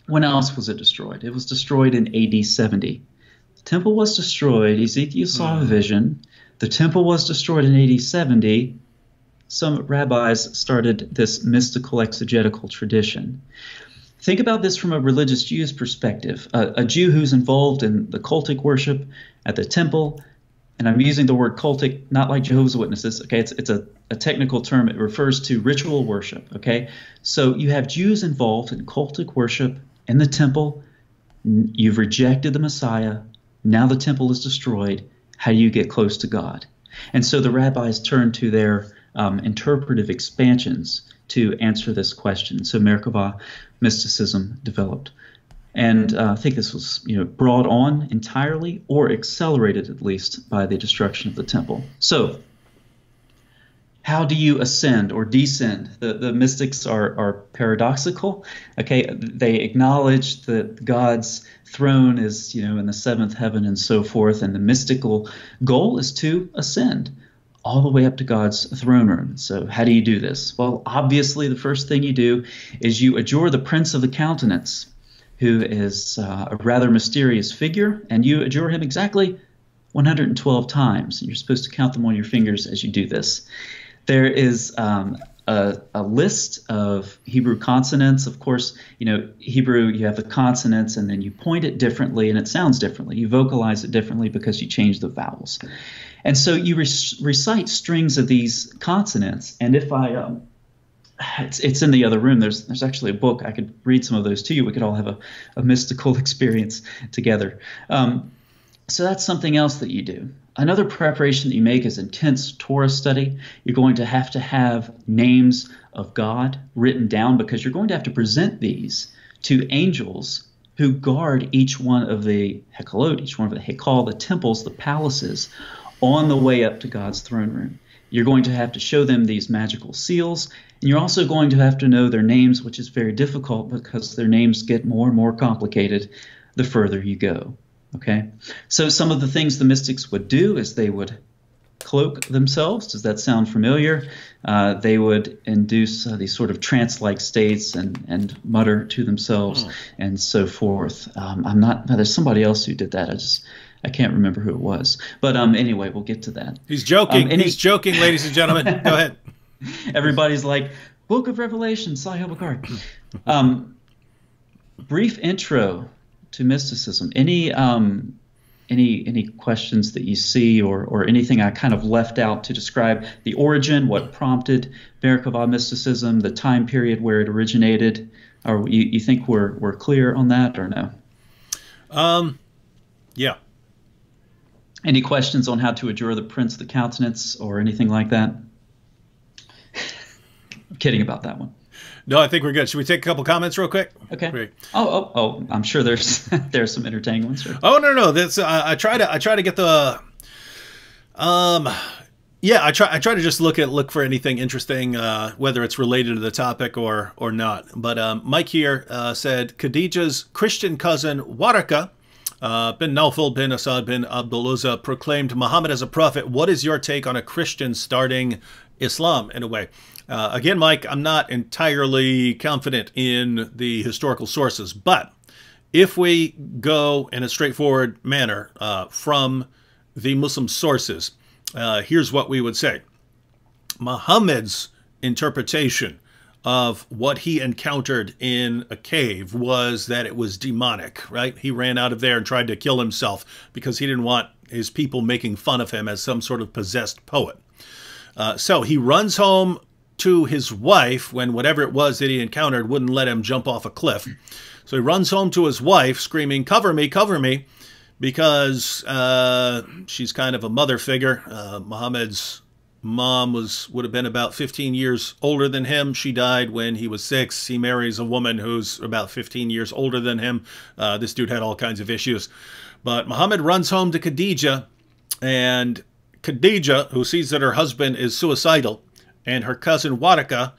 S2: When else was it destroyed? It was destroyed in AD 70. The temple was destroyed. Ezekiel saw a vision. The temple was destroyed in AD 70. Some rabbis started this mystical exegetical tradition. Think about this from a religious Jew's perspective. A Jew who's involved in the cultic worship at the temple, and I'm using the word cultic not like Jehovah's Witnesses, okay? It's a technical term. It refers to ritual worship, okay? So you have Jews involved in cultic worship in the temple. You've rejected the Messiah. Now the temple is destroyed. How do you get close to God? And so the rabbis turn to their interpretive expansions to answer this question. So Merkabah mysticism developed. And I think this was brought on entirely or accelerated at least by the destruction of the temple. So how do you ascend or descend? The mystics are paradoxical. Okay, they acknowledge that God's throne is in the 7th heaven and so forth, and the mystical goal is to ascend all the way up to God's throne room. So how do you do this? Well, obviously the first thing you do is you adjure the Prince of the Countenance, who is a rather mysterious figure, and you adjure him exactly 112 times. And you're supposed to count them on your fingers as you do this. There is a list of Hebrew consonants. Of course, Hebrew, you have the consonants, and then you point it differently, and it sounds differently. You vocalize it differently because you change the vowels. And so you recite strings of these consonants. And if it's in the other room. There's actually a book. I could read some of those to you. We could all have a mystical experience together. So that's something else that you do. Another preparation that you make is intense Torah study. You're going to have names of God written down because you're going to have to present these to angels who guard each one of the Hekalot, each one of the Hekal, the temples, the palaces, on the way up to God's throne room. You're going to have to show them these magical seals, and you're also going to have to know their names, which is very difficult because their names get more and more complicated the further you go. Okay, so some of the things the mystics would do is they would cloak themselves. Does that sound familiar? They would induce these sort of trance-like states and mutter to themselves and so forth. There's somebody else who did that. I can't remember who it was. But anyway, we'll get to that.
S1: He's joking. He's joking, ladies and gentlemen. Go ahead.
S2: Everybody's like, Book of Revelation, Sahih Bukhari. Brief intro to mysticism. Any questions that you see, or anything I kind of left out to describe the origin, what prompted Merkabah mysticism, the time period where it originated? Or you think we're clear on that, or no?
S1: Yeah.
S2: Any questions on how to adjure the prince of the countenance or anything like that? I'm kidding about that one.
S1: No, I think we're good. Should we take a couple comments real quick?
S2: Okay.
S1: Great.
S2: Oh! I'm sure there's some entertaining ones. Sure.
S1: Oh no. That's I try to get the yeah, I try to just look for anything interesting, whether it's related to the topic or not. But Mike here said Khadijah's Christian cousin Waraka bin Nawfal bin Asad bin Abdul-Uzza proclaimed Muhammad as a prophet. What is your take on a Christian starting Islam in a way? Again, Mike, I'm not entirely confident in the historical sources, but if we go in a straightforward manner from the Muslim sources, here's what we would say. Muhammad's interpretation of what he encountered in a cave was that it was demonic, right? He ran out of there and tried to kill himself because he didn't want his people making fun of him as some sort of possessed poet. So he runs home to his wife when whatever it was that he encountered wouldn't let him jump off a cliff. So he runs home to his wife screaming, cover me, because she's kind of a mother figure. Muhammad's mom would have been about 15 years older than him. She died when he was 6. He marries a woman who's about 15 years older than him. This dude had all kinds of issues. But Muhammad runs home to Khadijah, and Khadijah, who sees that her husband is suicidal, and her cousin Waraka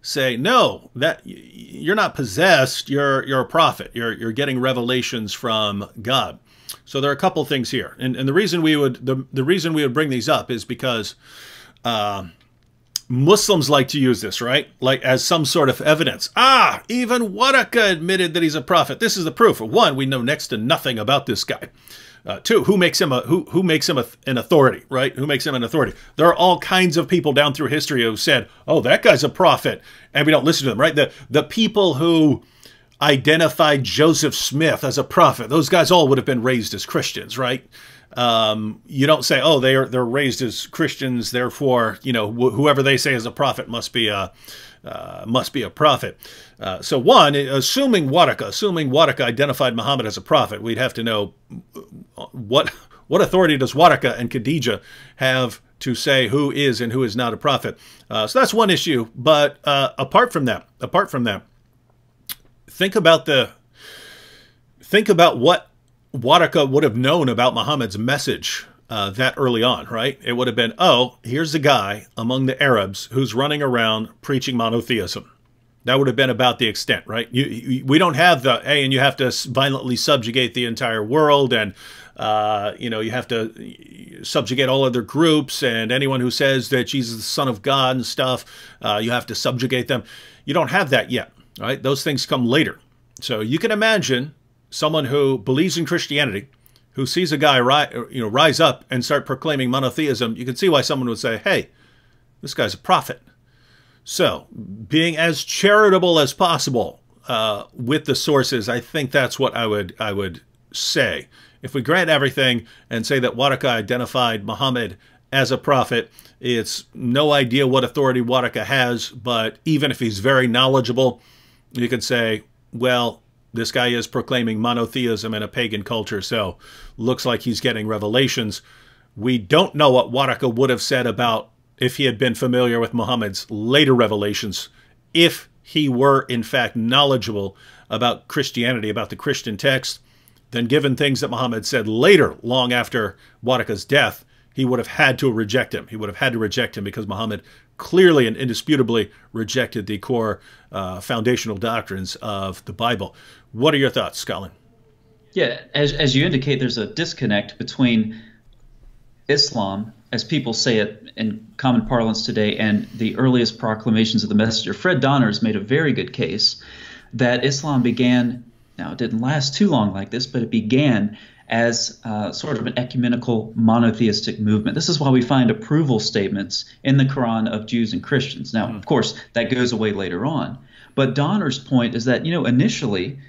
S1: say, no, that you're not possessed, you're a prophet. You're getting revelations from God. So there are a couple things here. And the reason we would the reason we would bring these up is because Muslims like to use this, right? Like as some sort of evidence. Even Waraka admitted that he's a prophet. This is the proof. One, we know next to nothing about this guy. Two, who makes him an authority, right? Who makes him an authority? There are all kinds of people down through history who said, "Oh, that guy's a prophet," and we don't listen to them, right? The people who identified Joseph Smith as a prophet, those guys all would have been raised as Christians, right? You don't say, "Oh, they're raised as Christians, therefore, you know, whoever they say is a prophet must be a prophet." So one, assuming Waraka identified Muhammad as a prophet, we'd have to know what authority does Waraka and Khadijah have to say who is and who is not a prophet. So that's one issue. But apart from that, think about what Waraka would have known about Muhammad's message that early on, right? It would have been, oh, here's a guy among the Arabs who's running around preaching monotheism. That would have been about the extent, right? We don't have the, hey, and you have to violently subjugate the entire world, and you have to subjugate all other groups, and anyone who says that Jesus is the Son of God and stuff, you have to subjugate them. You don't have that yet, right? Those things come later. So you can imagine someone who believes in Christianity, who sees a guy rise up and start proclaiming monotheism. You can see why someone would say, hey, this guy's a prophet. So being as charitable as possible with the sources, I think that's what I would say. If we grant everything and say that Waraka identified Muhammad as a prophet, it's no idea what authority Waraka has, but even if he's very knowledgeable, you could say, well, this guy is proclaiming monotheism in a pagan culture, so looks like he's getting revelations. We don't know what Waraka would have said about if he had been familiar with Muhammad's later revelations, if he were in fact knowledgeable about Christianity, about the Christian text, then given things that Muhammad said later, long after Waraka's death, he would have had to reject him. He would have had to reject him because Muhammad clearly and indisputably rejected the core foundational doctrines of the Bible. What are your thoughts, Colin?
S2: Yeah, as you indicate, there's a disconnect between Islam, as people say it in common parlance today, and the earliest proclamations of the messenger. Fred Donner's made a very good case that Islam began, now it didn't last too long like this, but it began as sort of an ecumenical monotheistic movement. This is why we find approval statements in the Quran of Jews and Christians. Now, of course, that goes away later on. But Donner's point is that, initially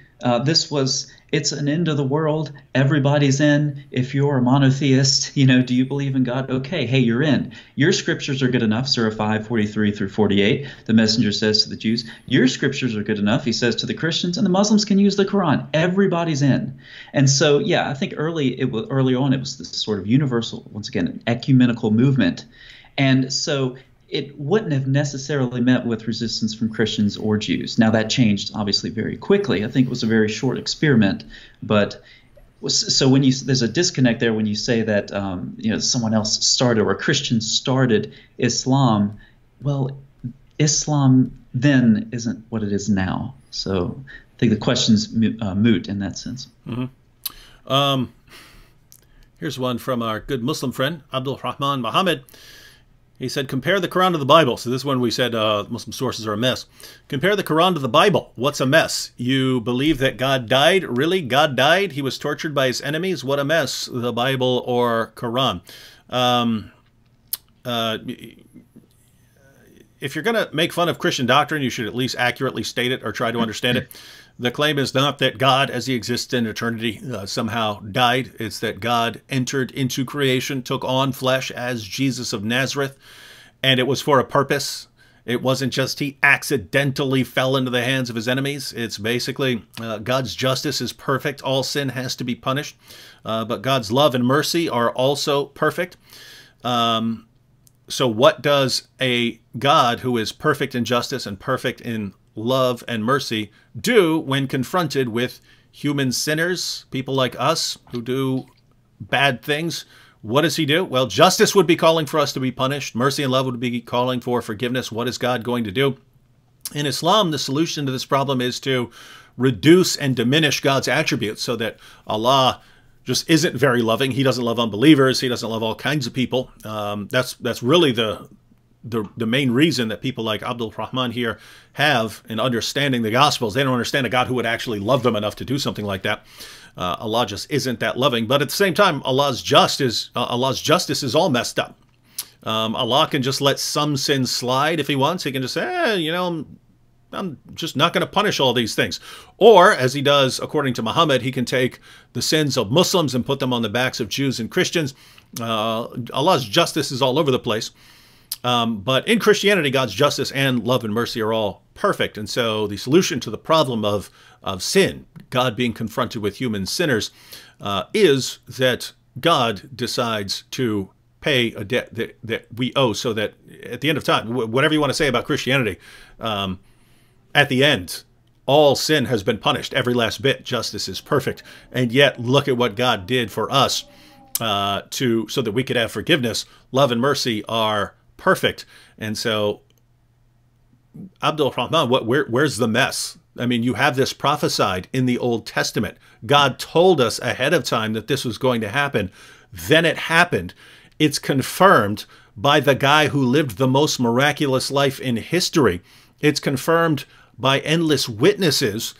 S2: it's an end of the world. Everybody's in. If you're a monotheist, do you believe in God? Okay, hey, you're in. Your scriptures are good enough, Surah 5:43 through 48. The messenger says to the Jews, your scriptures are good enough, he says to the Christians, and the Muslims can use the Quran. Everybody's in. And so, yeah, I think early on it was this sort of universal, once again, an ecumenical movement. And so it wouldn't have necessarily met with resistance from Christians or Jews. Now, that changed, obviously, very quickly. I think it was a very short experiment. But so there's a disconnect there when you say that someone else started or a Christian started Islam. Well, Islam then isn't what it is now. So I think the question's moot in that sense.
S1: Mm-hmm. Here's one from our good Muslim friend, Abdul Rahman Muhammad. He said, compare the Quran to the Bible. So this is when we said Muslim sources are a mess. Compare the Quran to the Bible. What's a mess? You believe that God died? Really? God died? He was tortured by his enemies? What a mess, the Bible or Quran. If you're going to make fun of Christian doctrine, you should at least accurately state it or try to understand it. The claim is not that God, as he exists in eternity, somehow died. It's that God entered into creation, took on flesh as Jesus of Nazareth, and it was for a purpose. It wasn't just he accidentally fell into the hands of his enemies. It's basically God's justice is perfect. All sin has to be punished, but God's love and mercy are also perfect. So what does a God who is perfect in justice and perfect in love and mercy do when confronted with human sinners, people like us who do bad things? What does he do? Well, justice would be calling for us to be punished. Mercy and love would be calling for forgiveness. What is God going to do? In Islam, the solution to this problem is to reduce and diminish God's attributes so that Allah just isn't very loving. He doesn't love unbelievers. He doesn't love all kinds of people. That's really the main reason that people like Abdul Rahman here have in understanding the Gospels. They don't understand a God who would actually love them enough to do something like that. Allah just isn't that loving. But at the same time, Allah's justice is all messed up. Allah can just let some sins slide if he wants. He can just say, I'm just not going to punish all these things. Or, as he does according to Muhammad, he can take the sins of Muslims and put them on the backs of Jews and Christians. Allah's justice is all over the place. But in Christianity, God's justice and love and mercy are all perfect. And so the solution to the problem of sin, God being confronted with human sinners, is that God decides to pay a debt that we owe, so that at the end of time, whatever you want to say about Christianity, at the end, all sin has been punished, every last bit. Justice is perfect. And yet, look at what God did for us so that we could have forgiveness. Love and mercy are perfect. And so, Abdul Rahman, where's the mess? I mean, you have this prophesied in the Old Testament. God told us ahead of time that this was going to happen. Then it happened. It's confirmed by the guy who lived the most miraculous life in history. It's confirmed by endless witnesses.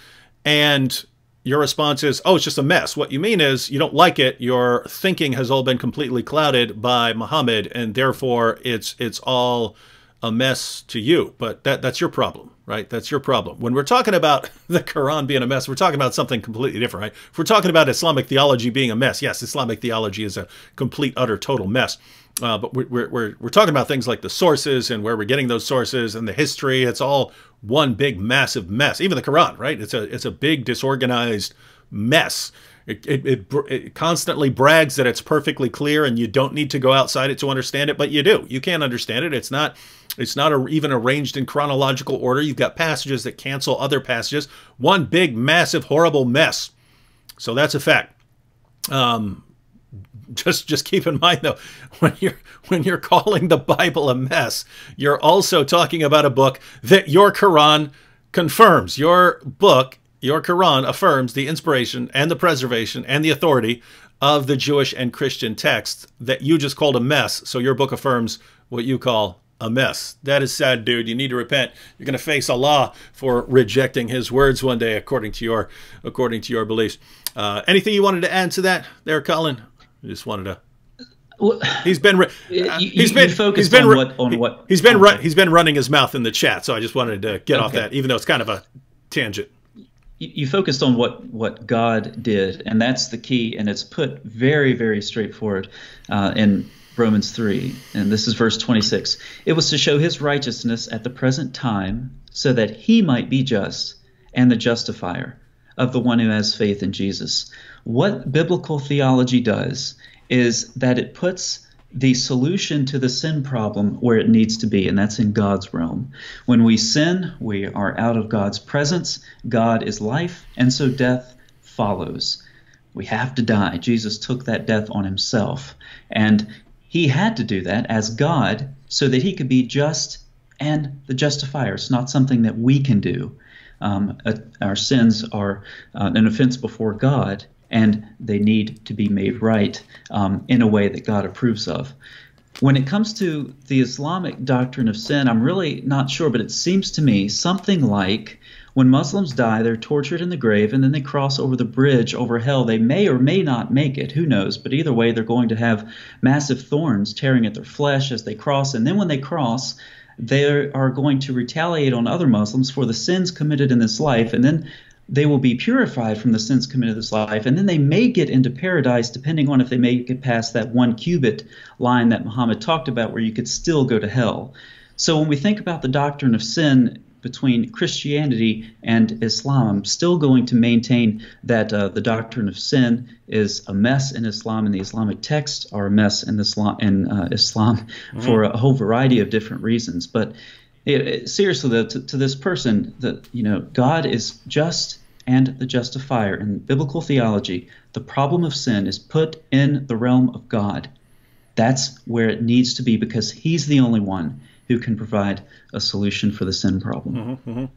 S1: And your response is, oh, it's just a mess. What you mean is you don't like it. Your thinking has all been completely clouded by Muhammad, and therefore it's all a mess to you. But that's your problem, right? That's your problem. When we're talking about the Quran being a mess, we're talking about something completely different, right? If we're talking about Islamic theology being a mess, yes, Islamic theology is a complete, utter, total mess. But we're talking about things like the sources and where we're getting those sources and the history. It's all one big, massive mess. Even the Quran, right? It's a big, disorganized mess. It constantly brags that it's perfectly clear and you don't need to go outside it to understand it, but you do. You can't understand it. It's not even arranged in chronological order. You've got passages that cancel other passages. One big, massive, horrible mess. So that's a fact. Just keep in mind, though, when you're calling the Bible a mess, you're also talking about a book that your Quran confirms. Your book, your Quran, affirms the inspiration and the preservation and the authority of the Jewish and Christian texts that you just called a mess. So your book affirms what you call a mess. That is sad, dude. You need to repent. You're going to face Allah for rejecting his words one day, according to your beliefs. Anything you wanted to add to that there, Colin? I just wanted to.
S2: Well,
S1: he's been running his mouth in the chat, so I just wanted to get off that, even though it's kind of a tangent.
S2: You focused on what God did, and that's the key, and it's put very, very straightforward in Romans 3, and this is verse 26. It was to show his righteousness at the present time, so that he might be just and the justifier of the one who has faith in Jesus. What biblical theology does is that it puts the solution to the sin problem where it needs to be, and that's in God's realm. When we sin, we are out of God's presence. God is life, and so death follows. We have to die. Jesus took that death on himself, and he had to do that as God so that he could be just and the justifier. It's not something that we can do. Our sins are an offense before God, and they need to be made right in a way that God approves of. When it comes to the Islamic doctrine of sin, I'm really not sure, but it seems to me something like when Muslims die, they're tortured in the grave, and then they cross over the bridge over hell. They may or may not make it, who knows, but either way, they're going to have massive thorns tearing at their flesh as they cross, and then when they cross, they are going to retaliate on other Muslims for the sins committed in this life, and then they will be purified from the sins committed in this life, and then they may get into paradise depending on if they make it past that 1 cubit line that Muhammad talked about where you could still go to hell. So when we think about the doctrine of sin between Christianity and Islam, I'm still going to maintain that the doctrine of sin is a mess in Islam, and the Islamic texts are a mess in Islam for a whole variety of different reasons. But seriously, though, to this person, God is just and the justifier. In biblical theology, the problem of sin is put in the realm of God. That's where it needs to be, because he's the only one who can provide a solution for the sin problem.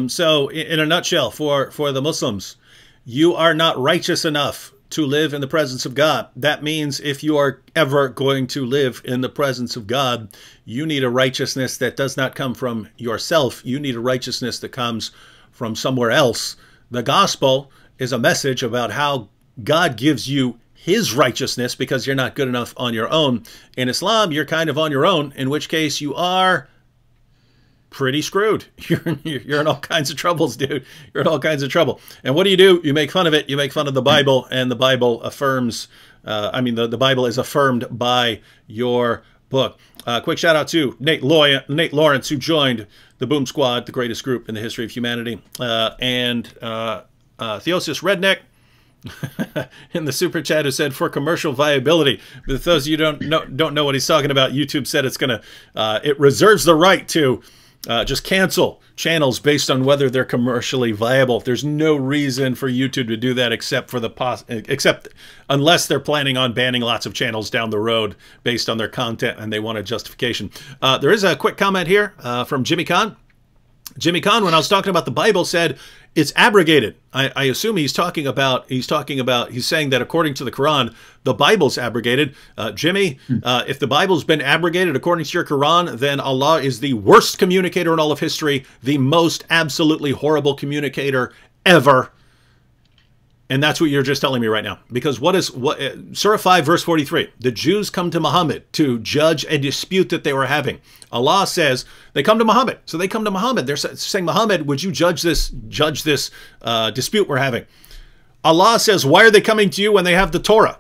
S1: So in a nutshell, for the Muslims, you are not righteous enough to live in the presence of God. That means if you are ever going to live in the presence of God, you need a righteousness that does not come from yourself. You need a righteousness that comes from somewhere else. The gospel is a message about how God gives you his righteousness because you're not good enough on your own. In Islam, you're kind of on your own, in which case you are pretty screwed. You're in all kinds of troubles, dude. You're in all kinds of trouble. And what do? You make fun of it. You make fun of the Bible, and the Bible affirms, the Bible is affirmed by your book. Quick shout out to Nate Lawrence, who joined the Boom Squad, the greatest group in the history of humanity, and Theosis Redneck in the super chat, who said, for commercial viability. But those of you who don't know what he's talking about, YouTube said it reserves the right to just cancel channels based on whether they're commercially viable. There's no reason for YouTube to do that except unless they're planning on banning lots of channels down the road based on their content and they want a justification. There is a quick comment here from Jimmy Kahn. Jimmy Kahn, when I was talking about the Bible, said it's abrogated. I assume he's saying that according to the Quran, the Bible's abrogated. Jimmy, if the Bible's been abrogated according to your Quran, then Allah is the worst communicator in all of history, the most absolutely horrible communicator ever. And that's what you're just telling me right now. Because Surah 5, verse 43, the Jews come to Muhammad to judge a dispute that they were having. Allah says they come to Muhammad. So they come to Muhammad. They're saying, Muhammad, would you judge this dispute we're having? Allah says, why are they coming to you when they have the Torah?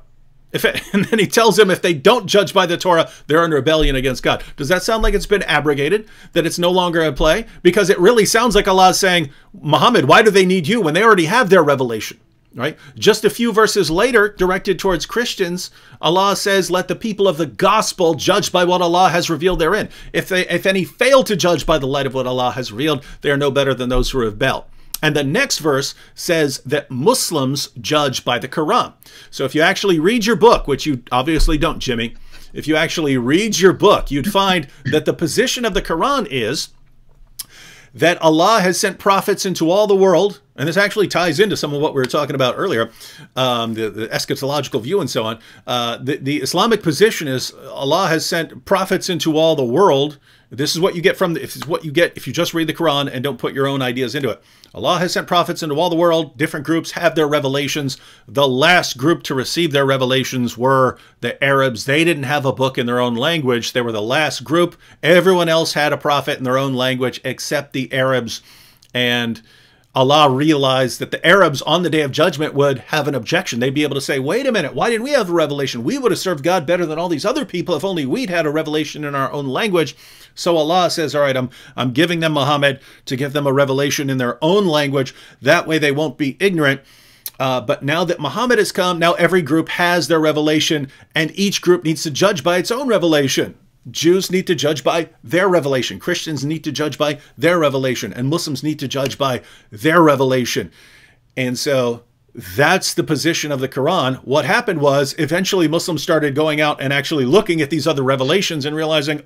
S1: And then he tells them if they don't judge by the Torah, they're in rebellion against God. Does that sound like it's been abrogated, that it's no longer in play? Because it really sounds like Allah is saying, Muhammad, why do they need you when they already have their revelation? Right? Just a few verses later, directed towards Christians, Allah says, let the people of the gospel judge by what Allah has revealed therein. If any fail to judge by the light of what Allah has revealed, they are no better than those who rebel. And the next verse says that Muslims judge by the Quran. So if you actually read your book, which you obviously don't, Jimmy, if you actually read your book, you'd find that the position of the Quran is that Allah has sent prophets into all the world, And this actually ties into some of what we were talking about earlier, the eschatological view and so on. The Islamic position is Allah has sent prophets into all the world. This is what you get if you just read the Quran and don't put your own ideas into it. Allah has sent prophets into all the world. Different groups have their revelations. The last group to receive their revelations were the Arabs. They didn't have a book in their own language. They were the last group. Everyone else had a prophet in their own language except the Arabs. And Allah realized that the Arabs on the Day of Judgment would have an objection. They'd be able to say, wait a minute, why didn't we have a revelation? We would have served God better than all these other people if only we'd had a revelation in our own language. So Allah says, all right, I'm giving them Muhammad to give them a revelation in their own language. That way they won't be ignorant. But now that Muhammad has come, now every group has their revelation, and each group needs to judge by its own revelation. Jews need to judge by their revelation. Christians need to judge by their revelation. And Muslims need to judge by their revelation. And so that's the position of the Quran. What happened was eventually Muslims started going out and actually looking at these other revelations and realizing,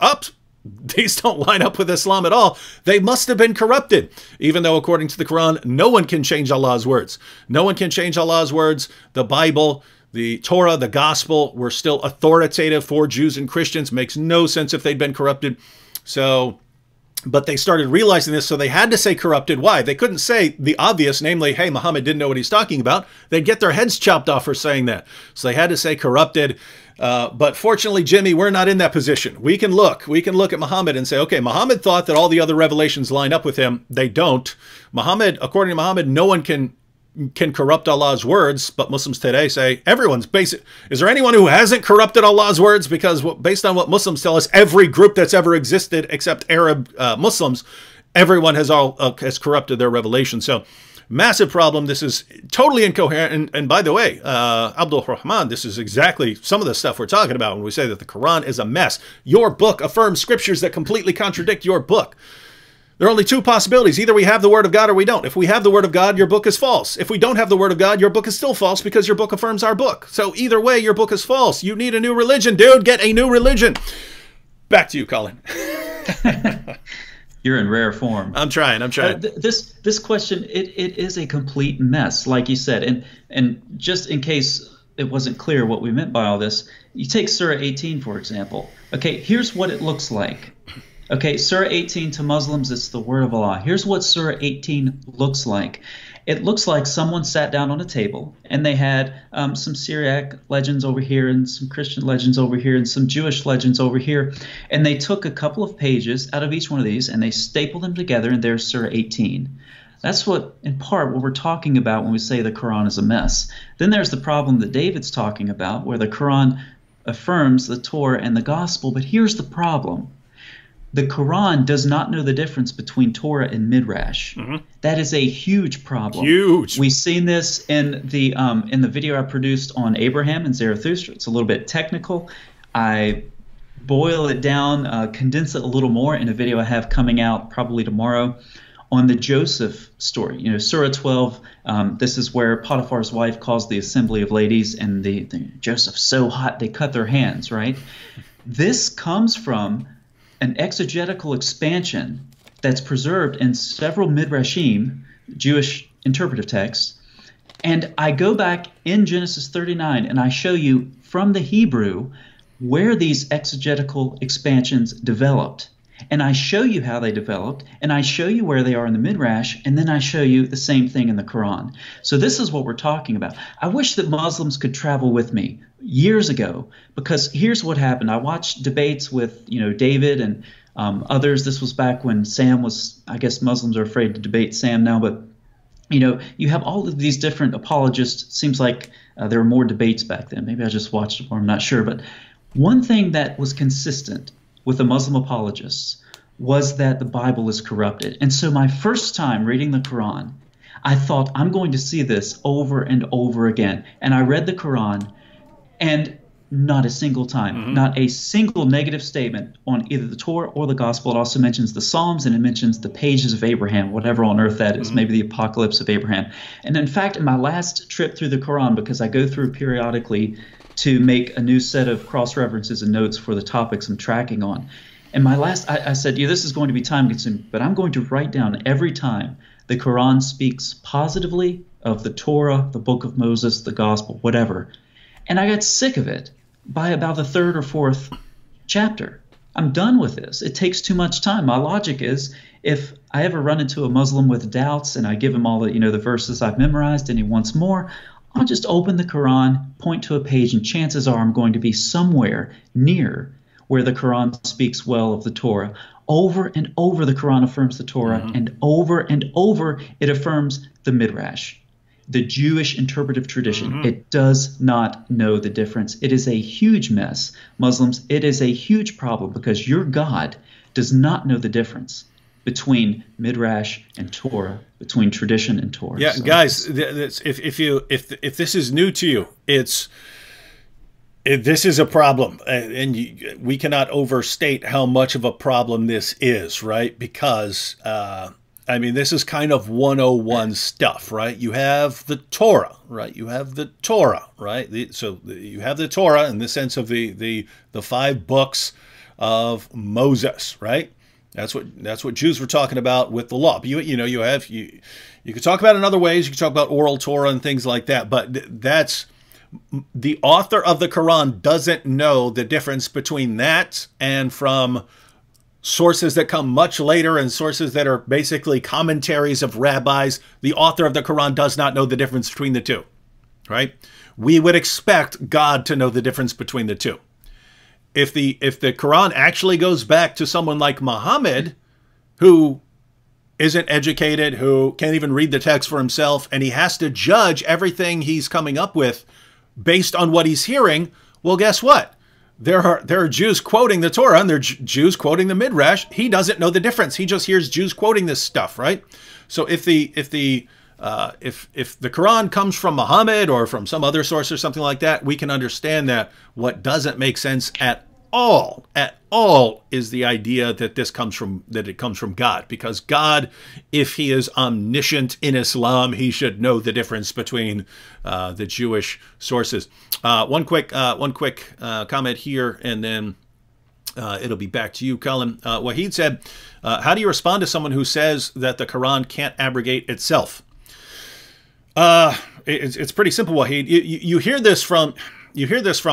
S1: these don't line up with Islam at all. They must have been corrupted. Even though according to the Quran, no one can change Allah's words. No one can change Allah's words. The Bible, the Torah, the gospel were still authoritative for Jews and Christians. Makes no sense if they'd been corrupted. But they started realizing this, so they had to say corrupted. Why? They couldn't say the obvious, namely, hey, Muhammad didn't know what he's talking about. They'd get their heads chopped off for saying that. So they had to say corrupted. But fortunately, Jimmy, we're not in that position. We can look at Muhammad and say, okay, Muhammad thought that all the other revelations line up with him. They don't. According to Muhammad, no one can corrupt Allah's words, but Muslims today say everyone's basic. Is there anyone who hasn't corrupted Allah's words? Because based on what Muslims tell us, every group that's ever existed except Arab Muslims, everyone has corrupted their revelation. So massive problem. This is totally incoherent. And by the way, Abdul Rahman, this is exactly some of the stuff we're talking about when we say that the Quran is a mess. Your book affirms scriptures that completely contradict your book. There are only two possibilities. Either we have the Word of God or we don't. If we have the Word of God, your book is false. If we don't have the Word of God, your book is still false because your book affirms our book. So either way, your book is false. You need a new religion, dude. Get a new religion. Back to you, Colin.
S2: You're in rare form.
S1: I'm trying.
S2: This question, it is a complete mess, like you said. And just in case it wasn't clear what we meant by all this, you take Surah 18, for example. Okay, here's what it looks like. Okay, Surah 18 to Muslims, it's the word of Allah. Here's what Surah 18 looks like. It looks like someone sat down on a table and they had some Syriac legends over here and some Christian legends over here and some Jewish legends over here. And they took a couple of pages out of each one of these and they stapled them together, and there's Surah 18. That's in part, what we're talking about when we say the Quran is a mess. Then there's the problem that David's talking about, where the Quran affirms the Torah and the gospel. But here's the problem. The Quran does not know the difference between Torah and Midrash. Mm-hmm. That is a huge problem.
S1: Huge.
S2: We've seen this in the video I produced on Abraham and Zarathustra. It's a little bit technical. I boil it down, condense it a little more in a video I have coming out probably tomorrow on the Joseph story. You know, Surah 12, this is where Potiphar's wife calls the assembly of ladies, and the Joseph's so hot they cut their hands, right? This comes from an exegetical expansion that's preserved in several midrashim, Jewish interpretive texts. And I go back in Genesis 39 and I show you from the Hebrew where these exegetical expansions developed. And I show you how they developed, and I show you where they are in the Midrash, and then I show you the same thing in the Quran. So this is what we're talking about. I wish that Muslims could travel with me years ago, because here's what happened. I watched debates with, David and others. This was back when Sam was, I guess Muslims are afraid to debate Sam now, but you have all of these different apologists. Seems like there were more debates back then. Maybe I just watched it more, I'm not sure. But one thing that was consistent with the Muslim apologists was that the Bible is corrupted. And so my first time reading the Quran, I thought, I'm going to see this over and over again. And I read the Quran, and not a single time, not a single negative statement on either the Torah or the Gospel. It also mentions the Psalms, and it mentions the pages of Abraham, whatever on earth that is, maybe the Apocalypse of Abraham. And in fact, in my last trip through the Quran, because I go through periodically to make a new set of cross-references and notes for the topics I'm tracking on. And I said, this is going to be time-consuming, but I'm going to write down every time The Quran speaks positively of the Torah, the Book of Moses, the Gospel, whatever. And I got sick of it by about the third or fourth chapter. I'm done with this. It takes too much time. My logic is, if I ever run into a Muslim with doubts and I give him all the, the verses I've memorized and he wants more, I'll just open the Quran, point to a page, and chances are I'm going to be somewhere near where the Quran speaks well of the Torah. Over and over the Quran affirms the Torah, and over it affirms the Midrash, the Jewish interpretive tradition. It does not know the difference. It is a huge mess. Muslims, it is a huge problem because your God does not know the difference between Midrash and Torah, between tradition and Torah.
S1: Yeah,
S2: so,
S1: guys, if this is new to you, this is a problem, and we cannot overstate how much of a problem this is, right? Because I mean, this is kind of 101 stuff, right? You have the Torah, right? You have the Torah, right? So you have the Torah in the sense of the 5 books of Moses, right? That's what Jews were talking about with the law. But you could talk about it in other ways. You could talk about oral Torah and things like that. But that's the author of the Quran doesn't know the difference between that and from sources that come much later and sources that are basically commentaries of rabbis. The author of the Quran does not know the difference between the two, right? We would expect God to know the difference between the two. If the Quran actually goes back to someone like Muhammad, who isn't educated, who can't even read the text for himself, and he has to judge everything he's coming up with based on what he's hearing, well, guess what? There are Jews quoting the Torah and there are Jews quoting the Midrash. He doesn't know the difference. He just hears Jews quoting this stuff, right? So if the Quran comes from Muhammad or from some other source or something like that, we can understand that. What doesn't make sense at all is the idea that it comes from God, because God, if he is omniscient in Islam, he should know the difference between the Jewish sources. One quick comment here, and then it'll be back to you, Colin. Wahid said, how do you respond to someone who says that the Quran can't abrogate itself? It's pretty simple, Wahid. You hear this from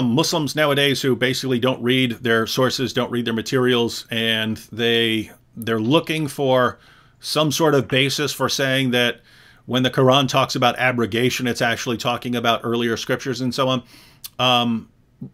S1: Muslims nowadays who basically don't read their sources, don't read their materials, and they're looking for some sort of basis for saying that when the Quran talks about abrogation, it's actually talking about earlier scriptures and so on.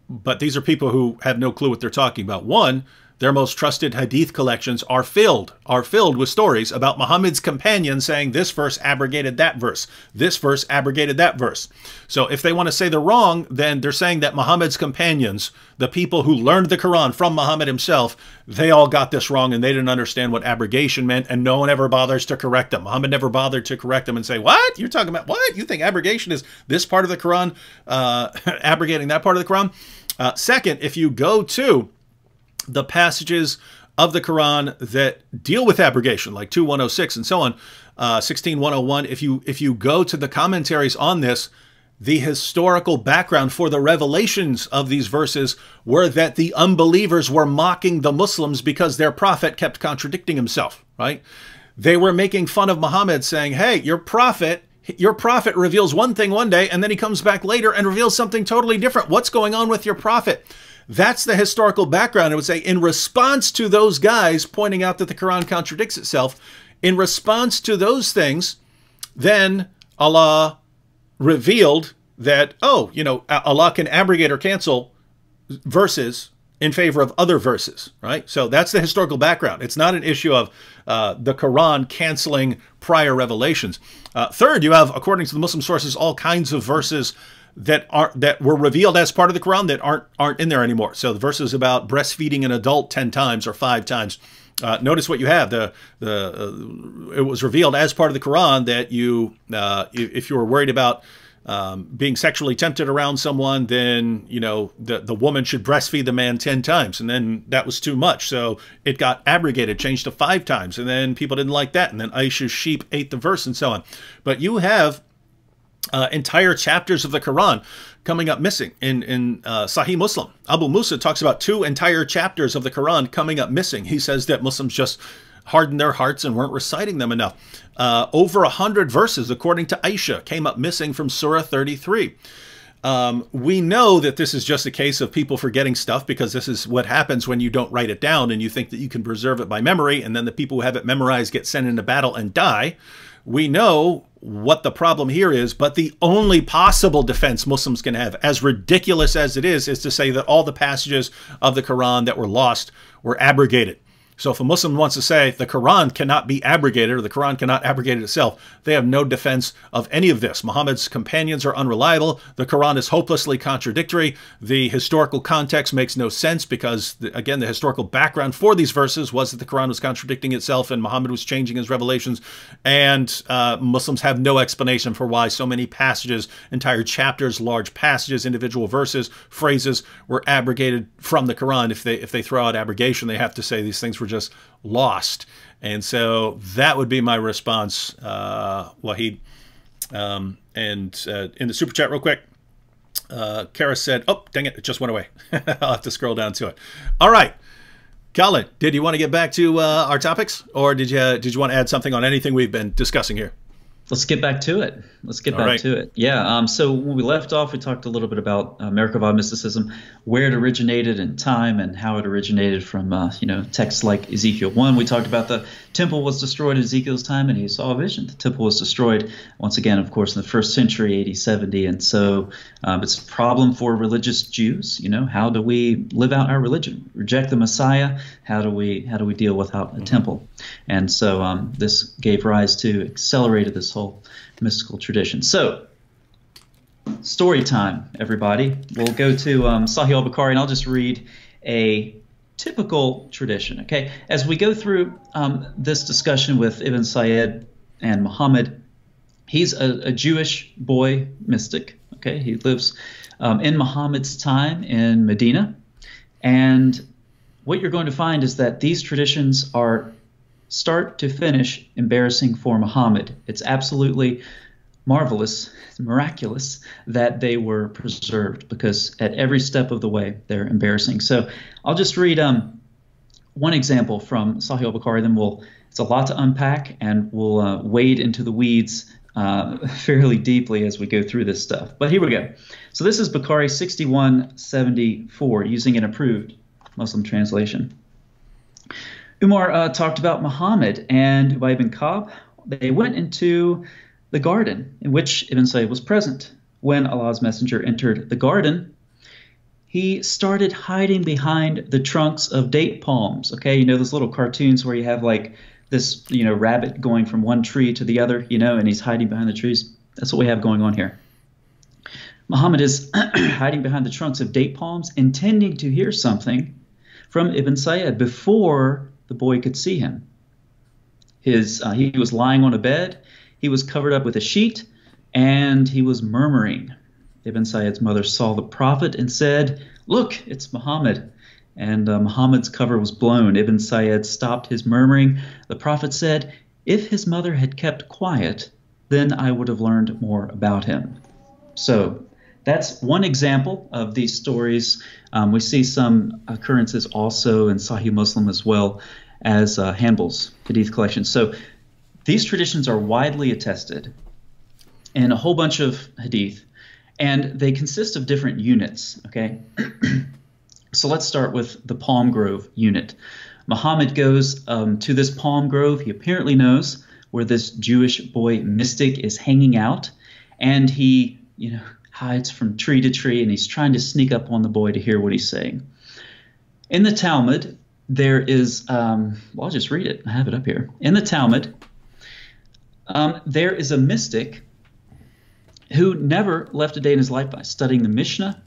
S1: But these are people who have no clue what they're talking about. One, their most trusted hadith collections are filled with stories about Muhammad's companions saying this verse abrogated that verse. This verse abrogated that verse. So if they want to say they're wrong, then they're saying that Muhammad's companions, the people who learned the Quran from Muhammad himself, they all got this wrong and they didn't understand what abrogation meant, and no one ever bothers to correct them. Muhammad never bothered to correct them and say, what? You're talking about what? You think abrogation is this part of the Quran abrogating that part of the Quran? Second, if you go to the passages of the Quran that deal with abrogation, like 2:106 and so on, 16:101, if you go to the commentaries on this, the historical background for the revelations of these verses were that the unbelievers were mocking the Muslims because their prophet kept contradicting himself, right? They were making fun of Muhammad, saying, hey, your prophet reveals one thing one day, and then he comes back later and reveals something totally different. What's going on with your prophet? That's the historical background. I would say in response to those guys pointing out that the Quran contradicts itself, in response to those things, then Allah revealed that, oh, Allah can abrogate or cancel verses in favor of other verses, right? So that's the historical background. It's not an issue of the Quran canceling prior revelations. Third, you have, according to the Muslim sources, all kinds of verses that were revealed as part of the Quran that aren't in there anymore. So the verses about breastfeeding an adult 10 times or 5 times. Notice what you have. It was revealed as part of the Quran that if you were worried about being sexually tempted around someone, then the woman should breastfeed the man 10 times, and then that was too much, so it got abrogated, changed to 5 times, and then people didn't like that, and then Aisha's sheep ate the verse, and so on. But you have entire chapters of the Quran coming up missing. In Sahih Muslim, Abu Musa talks about 2 entire chapters of the Quran coming up missing. He says that Muslims just hardened their hearts and weren't reciting them enough. Over 100 verses, according to Aisha, came up missing from Surah 33. We know that this is just a case of people forgetting stuff, because this is what happens when you don't write it down and you think that you can preserve it by memory, and then the people who have it memorized get sent into battle and die. We know what the problem here is, but the only possible defense Muslims can have, as ridiculous as it is to say that all the passages of the Quran that were lost were abrogated. So if a Muslim wants to say the Quran cannot be abrogated, or the Quran cannot abrogate itself, they have no defense of any of this. Muhammad's companions are unreliable. The Quran is hopelessly contradictory. The historical context makes no sense, because, again, the historical background for these verses was that the Quran was contradicting itself and Muhammad was changing his revelations. And Muslims have no explanation for why so many passages, entire chapters, large passages, individual verses, phrases were abrogated from the Quran. If they throw out abrogation, they have to say these things were just lost. And so that would be my response, Wahid. And in the super chat real quick, Kara said, oh, dang it just went away. I'll have to scroll down to it. All right, Colin, did you want to get back to our topics, or did you want to add something on anything we've been discussing here?
S2: Let's get back to it. Yeah. So when we left off, we talked a little bit about Merkabah mysticism, where it originated in time, and how it originated from texts like Ezekiel 1. We talked about the temple was destroyed in Ezekiel's time, and he saw a vision. The temple was destroyed once again, of course, in the first century, AD 70. And so it's a problem for religious Jews. How do we live out our religion? Reject the Messiah? How do we deal without a temple? And so this gave rise to, accelerated this whole mystical tradition. So, story time, everybody. We'll go to Sahih al-Bukhari, and I'll just read a typical tradition, okay? As we go through this discussion with Ibn Sayyid and Muhammad, he's a Jewish boy mystic, okay? He lives in Muhammad's time in Medina, and what you're going to find is that these traditions are start to finish embarrassing for Muhammad. It's absolutely marvelous, it's miraculous that they were preserved, because at every step of the way they're embarrassing. So I'll just read one example from Sahih al-Bukhari, then it's a lot to unpack, and we'll wade into the weeds fairly deeply as we go through this stuff. But here we go. So this is Bukhari 6174, using an approved Muslim translation. Umar talked about Muhammad and Ubay ibn Ka'b. They went into the garden in which Ibn Sayyid was present. When Allah's messenger entered the garden, he started hiding behind the trunks of date palms. Okay, those little cartoons where you have like this, rabbit going from one tree to the other, and he's hiding behind the trees. That's what we have going on here. Muhammad is hiding behind the trunks of date palms, intending to hear something from Ibn Sayyid before the boy could see him. He was lying on a bed, he was covered up with a sheet, and he was murmuring. Ibn Sayyid's mother saw the prophet and said, "Look, it's Muhammad." And Muhammad's cover was blown. Ibn Sayyid stopped his murmuring. The prophet said, "If his mother had kept quiet, then I would have learned more about him." So that's one example of these stories. We see some occurrences also in Sahih Muslim as well as Hanbal's Hadith collection. So these traditions are widely attested in a whole bunch of Hadith, and they consist of different units, okay? So let's start with the palm grove unit. Muhammad goes to this palm grove. He apparently knows where this Jewish boy mystic is hanging out, and he, hides from tree to tree, and he's trying to sneak up on the boy to hear what he's saying. In the Talmud, there is, I'll just read it. I have it up here. In the Talmud, there is a mystic who never left a day in his life by studying the Mishnah,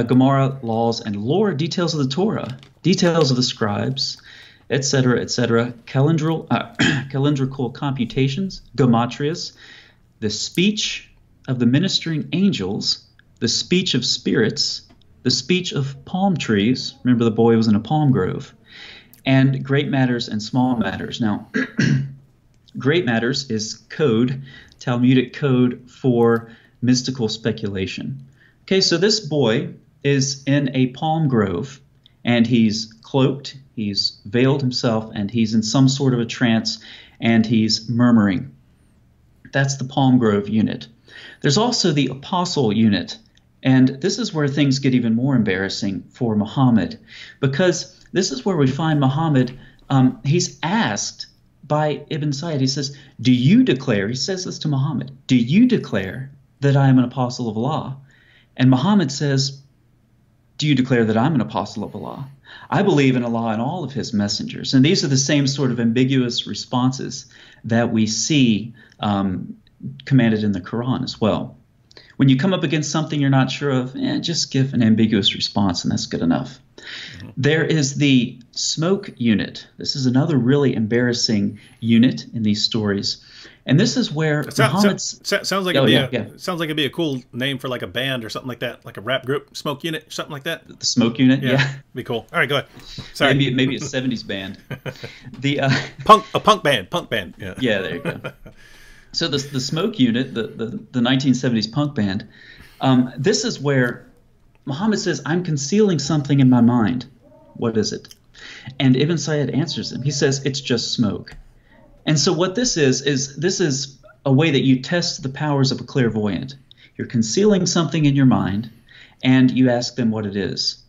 S2: Gemara, laws, and lore, details of the Torah, details of the scribes, etc., calendrical computations, gematrias, the speech of the ministering angels, the speech of spirits, the speech of palm trees. Remember, the boy was in a palm grove. And great matters and small matters. Now, great matters is code, Talmudic code for mystical speculation. Okay, so this boy is in a palm grove, and he's cloaked, he's veiled himself, and he's in some sort of a trance, and he's murmuring. That's the palm grove unit. There's also the apostle unit, and this is where things get even more embarrassing for Muhammad, because this is where we find Muhammad, he's asked by Ibn Sayyid, he says, do you declare, he says this to Muhammad, do you declare that I am an apostle of Allah? And Muhammad says, do you declare that I'm an apostle of Allah? I believe in Allah and all of his messengers. And these are the same sort of ambiguous responses that we see commanded in the Quran as well. When you come up against something you're not sure of, just give an ambiguous response, and that's good enough. Mm-hmm. There is the smoke unit. This is another really embarrassing unit in these stories. And this is where Muhammad's...
S1: Sounds like sounds like it'd be a cool name for like a band or something like that, like a rap group, Smoke Unit, something like that.
S2: The Smoke Unit, yeah.
S1: Be cool. All right, go ahead. Sorry.
S2: Maybe a 70s band.
S1: A punk band. Yeah.
S2: Yeah, there you go. So the Smoke Unit, the 1970s punk band, this is where Muhammad says, I'm concealing something in my mind. What is it? And Ibn Sayyid answers him. He says, it's just smoke. And so what this is a way that you test the powers of a clairvoyant. You're concealing something in your mind, and you ask them what it is.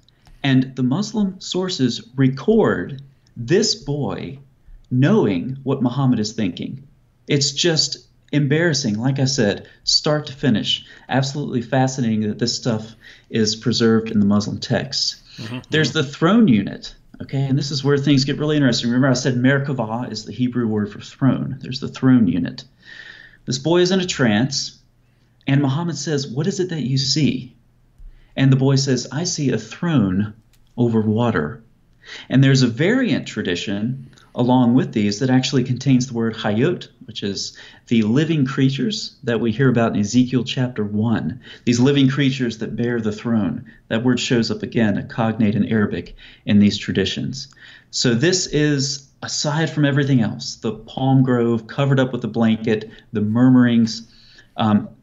S2: And the Muslim sources record this boy knowing what Muhammad is thinking. It's just embarrassing, like I said, start to finish. Absolutely fascinating that this stuff is preserved in the Muslim texts. Mm-hmm. There's the throne unit. Okay, and this is where things get really interesting. Remember I said Merkabah is the Hebrew word for throne. There's the throne unit. This boy is in a trance, and Muhammad says, what is it that you see? And the boy says, I see a throne over water. And there's a variant tradition along with these that actually contains the word hayot, which is the living creatures that we hear about in Ezekiel chapter 1. These living creatures that bear the throne. That word shows up again, a cognate in Arabic, in these traditions. So this is, aside from everything else, the palm grove covered up with a blanket, the murmurings,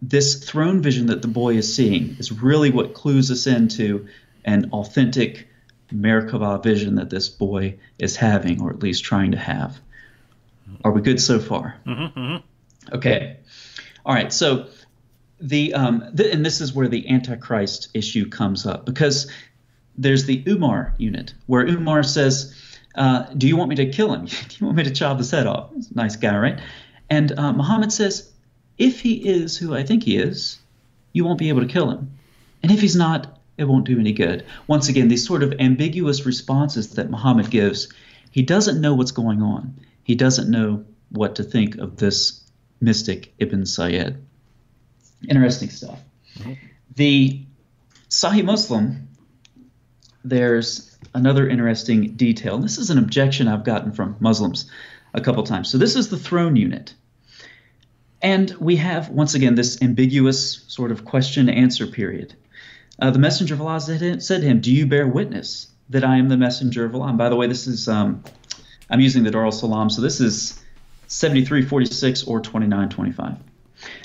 S2: this throne vision that the boy is seeing is really what clues us into an authentic Merkabah vision that this boy is having, or at least trying to have. Are we good so far? Mm-hmm. Okay. All right. So and this is where the Antichrist issue comes up, because there's the Umar unit where Umar says, do you want me to kill him? Do you want me to chop his head off? He's a nice guy, right? And Muhammad says, if he is who I think he is, you won't be able to kill him. And if he's not, it won't do any good. Once again, these sort of ambiguous responses that Muhammad gives, he doesn't know what's going on. He doesn't know what to think of this mystic Ibn Sayyid. Interesting stuff. Mm-hmm. The Sahih Muslim, there's another interesting detail. This is an objection I've gotten from Muslims a couple times. So this is the throne unit. And we have, once again, this ambiguous sort of question-answer period. The messenger of Allah said to him, do you bear witness that I am the messenger of Allah? And by the way, this is, I'm using the Dar al-Salam, so this is 7346 or 2925.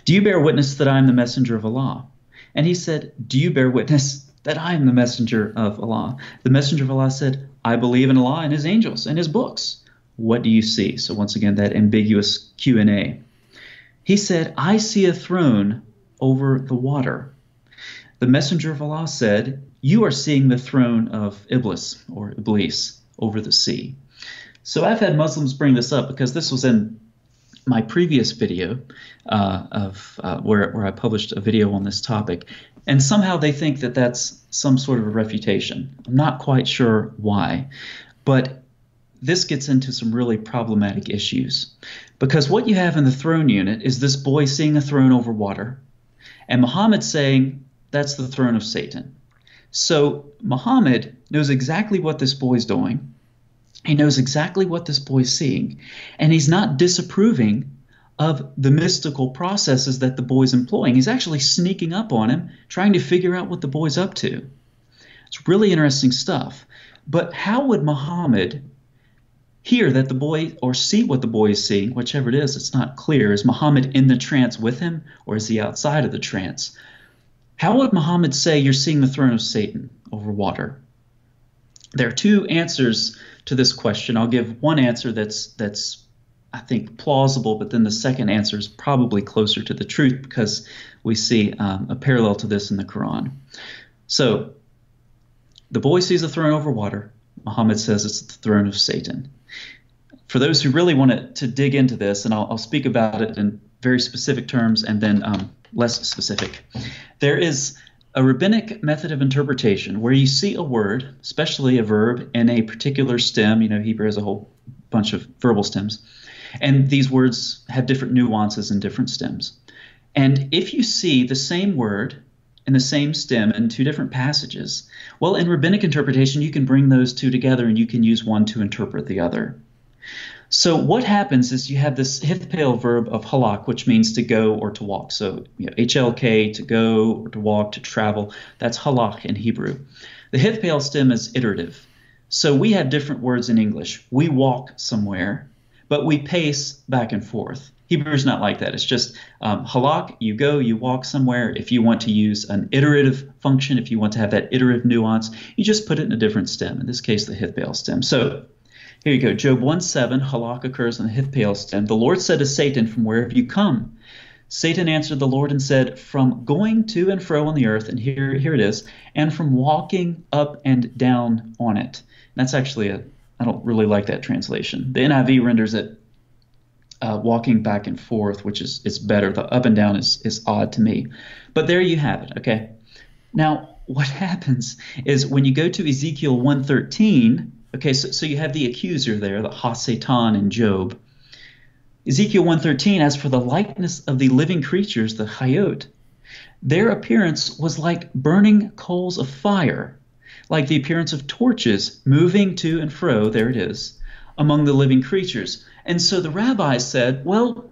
S2: Do you bear witness that I am the messenger of Allah? And he said, do you bear witness that I am the messenger of Allah? The messenger of Allah said, I believe in Allah and his angels and his books. What do you see? So once again, that ambiguous Q&A. He said, I see a throne over the water. The messenger of Allah said, you are seeing the throne of Iblis, or Iblis, over the sea. So I've had Muslims bring this up because this was in my previous video where I published a video on this topic. And somehow they think that that's some sort of a refutation. I'm not quite sure why. But this gets into some really problematic issues. Because what you have in the throne unit is this boy seeing a throne over water, and Muhammad saying, that's the throne of Satan. So Muhammad knows exactly what this boy's doing. He knows exactly what this boy's seeing. And he's not disapproving of the mystical processes that the boy's employing. He's actually sneaking up on him, trying to figure out what the boy's up to. It's really interesting stuff. But how would Muhammad hear that the boy, or see what the boy is seeing, whichever it is, it's not clear. Is Muhammad in the trance with him, or is he outside of the trance? How would Muhammad say you're seeing the throne of Satan over water? There are two answers to this question. I'll give one answer that's I think plausible, but then the second answer is probably closer to the truth because we see a parallel to this in the Quran. So the boy sees a throne over water. Muhammad says it's the throne of Satan. For those who really want to dig into this, and I'll speak about it in very specific terms and then less specific, there is a rabbinic method of interpretation where you see a word, especially a verb, in a particular stem. You know, Hebrew has a whole bunch of verbal stems. And these words have different nuances in different stems. And if you see the same word in the same stem in two different passages, well, in rabbinic interpretation, you can bring those two together and you can use one to interpret the other. So what happens is you have this hithpale verb of halak, which means to go or to walk. So HLK, to go or to walk, to travel. That's halak in Hebrew. The hithpale stem is iterative. So we have different words in English. We walk somewhere, but we pace back and forth. Hebrew's not like that. It's just halak, you go, you walk somewhere. If you want to use an iterative function, if you want to have that iterative nuance, you just put it in a different stem, in this case, the hithpale stem. So here you go. Job 1:7, halak occurs in the hithpale stem. The Lord said to Satan, from where have you come? Satan answered the Lord and said, from going to and fro on the earth, and here it is, and from walking up and down on it. And that's actually I don't really like that translation. The NIV renders it walking back and forth, which is better. The up and down is odd to me. But there you have it, okay? Now, what happens is when you go to Ezekiel 1:13, okay, so you have the accuser there, the Ha-Satan in Job. Ezekiel 1:13, as for the likeness of the living creatures, the Hayot, their appearance was like burning coals of fire, like the appearance of torches moving to and fro, there it is, among the living creatures. And so the rabbis said, well,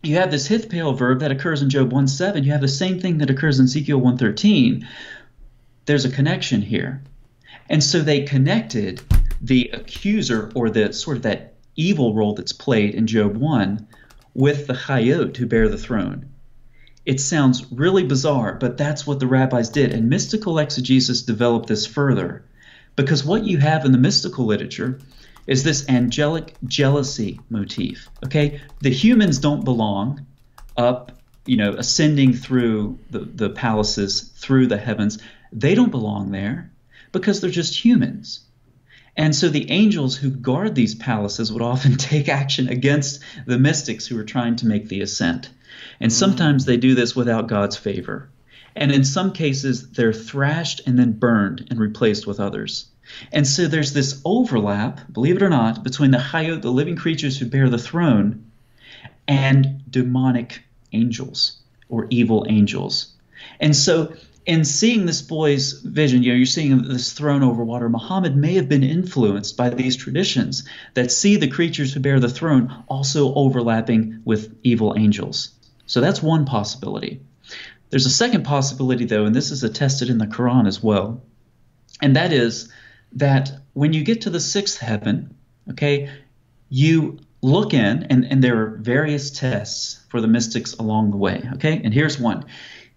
S2: you have this hithpale verb that occurs in Job 1:7. You have the same thing that occurs in Ezekiel 1:13. There's a connection here. And so they connected the accuser, or the sort of that evil role that's played in Job 1, with the Hayot who bear the throne. It sounds really bizarre, but that's what the rabbis did. And mystical exegesis developed this further, because what you have in the mystical literature is this angelic jealousy motif. Okay, the humans don't belong up, ascending through the palaces, through the heavens. They don't belong there because they're just humans. And so the angels who guard these palaces would often take action against the mystics who are trying to make the ascent. And sometimes they do this without God's favor. And in some cases, they're thrashed and then burned and replaced with others. And so there's this overlap, believe it or not, between the Hayot, the living creatures who bear the throne, and demonic angels or evil angels. And so in seeing this boy's vision, you're seeing this throne over water, Muhammad may have been influenced by these traditions that see the creatures who bear the throne also overlapping with evil angels. So that's one possibility. There's a second possibility, though, and this is attested in the Quran as well, and that is that when you get to the sixth heaven, okay, you look in, and there are various tests for the mystics along the way, okay? And here's one.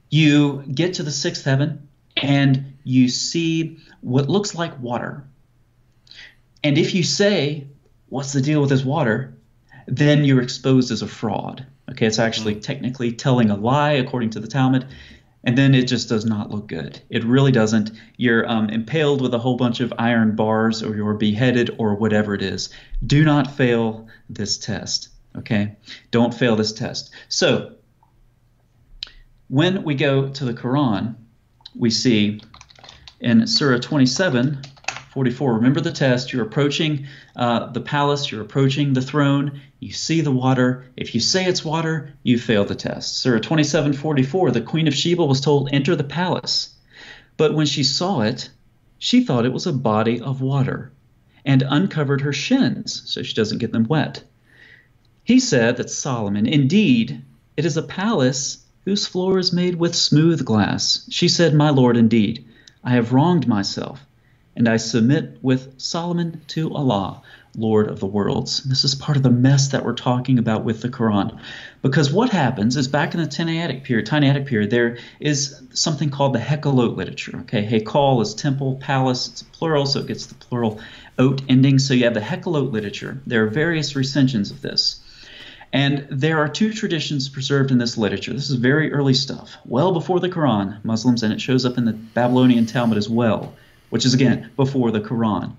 S2: You get to the sixth heaven, and you see what looks like water. And if you say, what's the deal with this water, then you're exposed as a fraud. Okay, it's actually technically telling a lie according to the Talmud, and then it just does not look good. It really doesn't. You're impaled with a whole bunch of iron bars, or you're beheaded, or whatever it is. Do not fail this test, okay? Don't fail this test. So when we go to the Quran, we see in Surah 27:44, remember the test. You're approaching the palace. You're approaching the throne. You see the water. If you say it's water, you fail the test. Surah 27:44, the Queen of Sheba was told, enter the palace. But when she saw it, she thought it was a body of water and uncovered her shins so she doesn't get them wet. He said, that's Solomon, indeed, it is a palace whose floor is made with smooth glass. She said, my lord, indeed, I have wronged myself. and I submit with Solomon to Allah, Lord of the worlds. This is part of the mess that we're talking about with the Quran. Because what happens is back in the Tannaitic period, there is something called the Hekkalot literature. Okay, Hekal is temple, palace, it's plural, so it gets the plural oat ending. So you have the Hekkalot literature. There are various recensions of this. And there are two traditions preserved in this literature. This is very early stuff, well before the Quran, Muslims, and it shows up in the Babylonian Talmud as well, which is, again, before the Quran.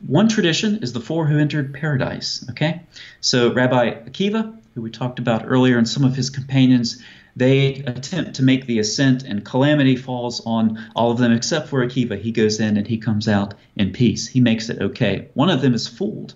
S2: One tradition is the four who entered paradise, okay? So Rabbi Akiva, who we talked about earlier, and some of his companions, they attempt to make the ascent, and calamity falls on all of them except for Akiva. He goes in and he comes out in peace. He makes it okay. One of them is fooled,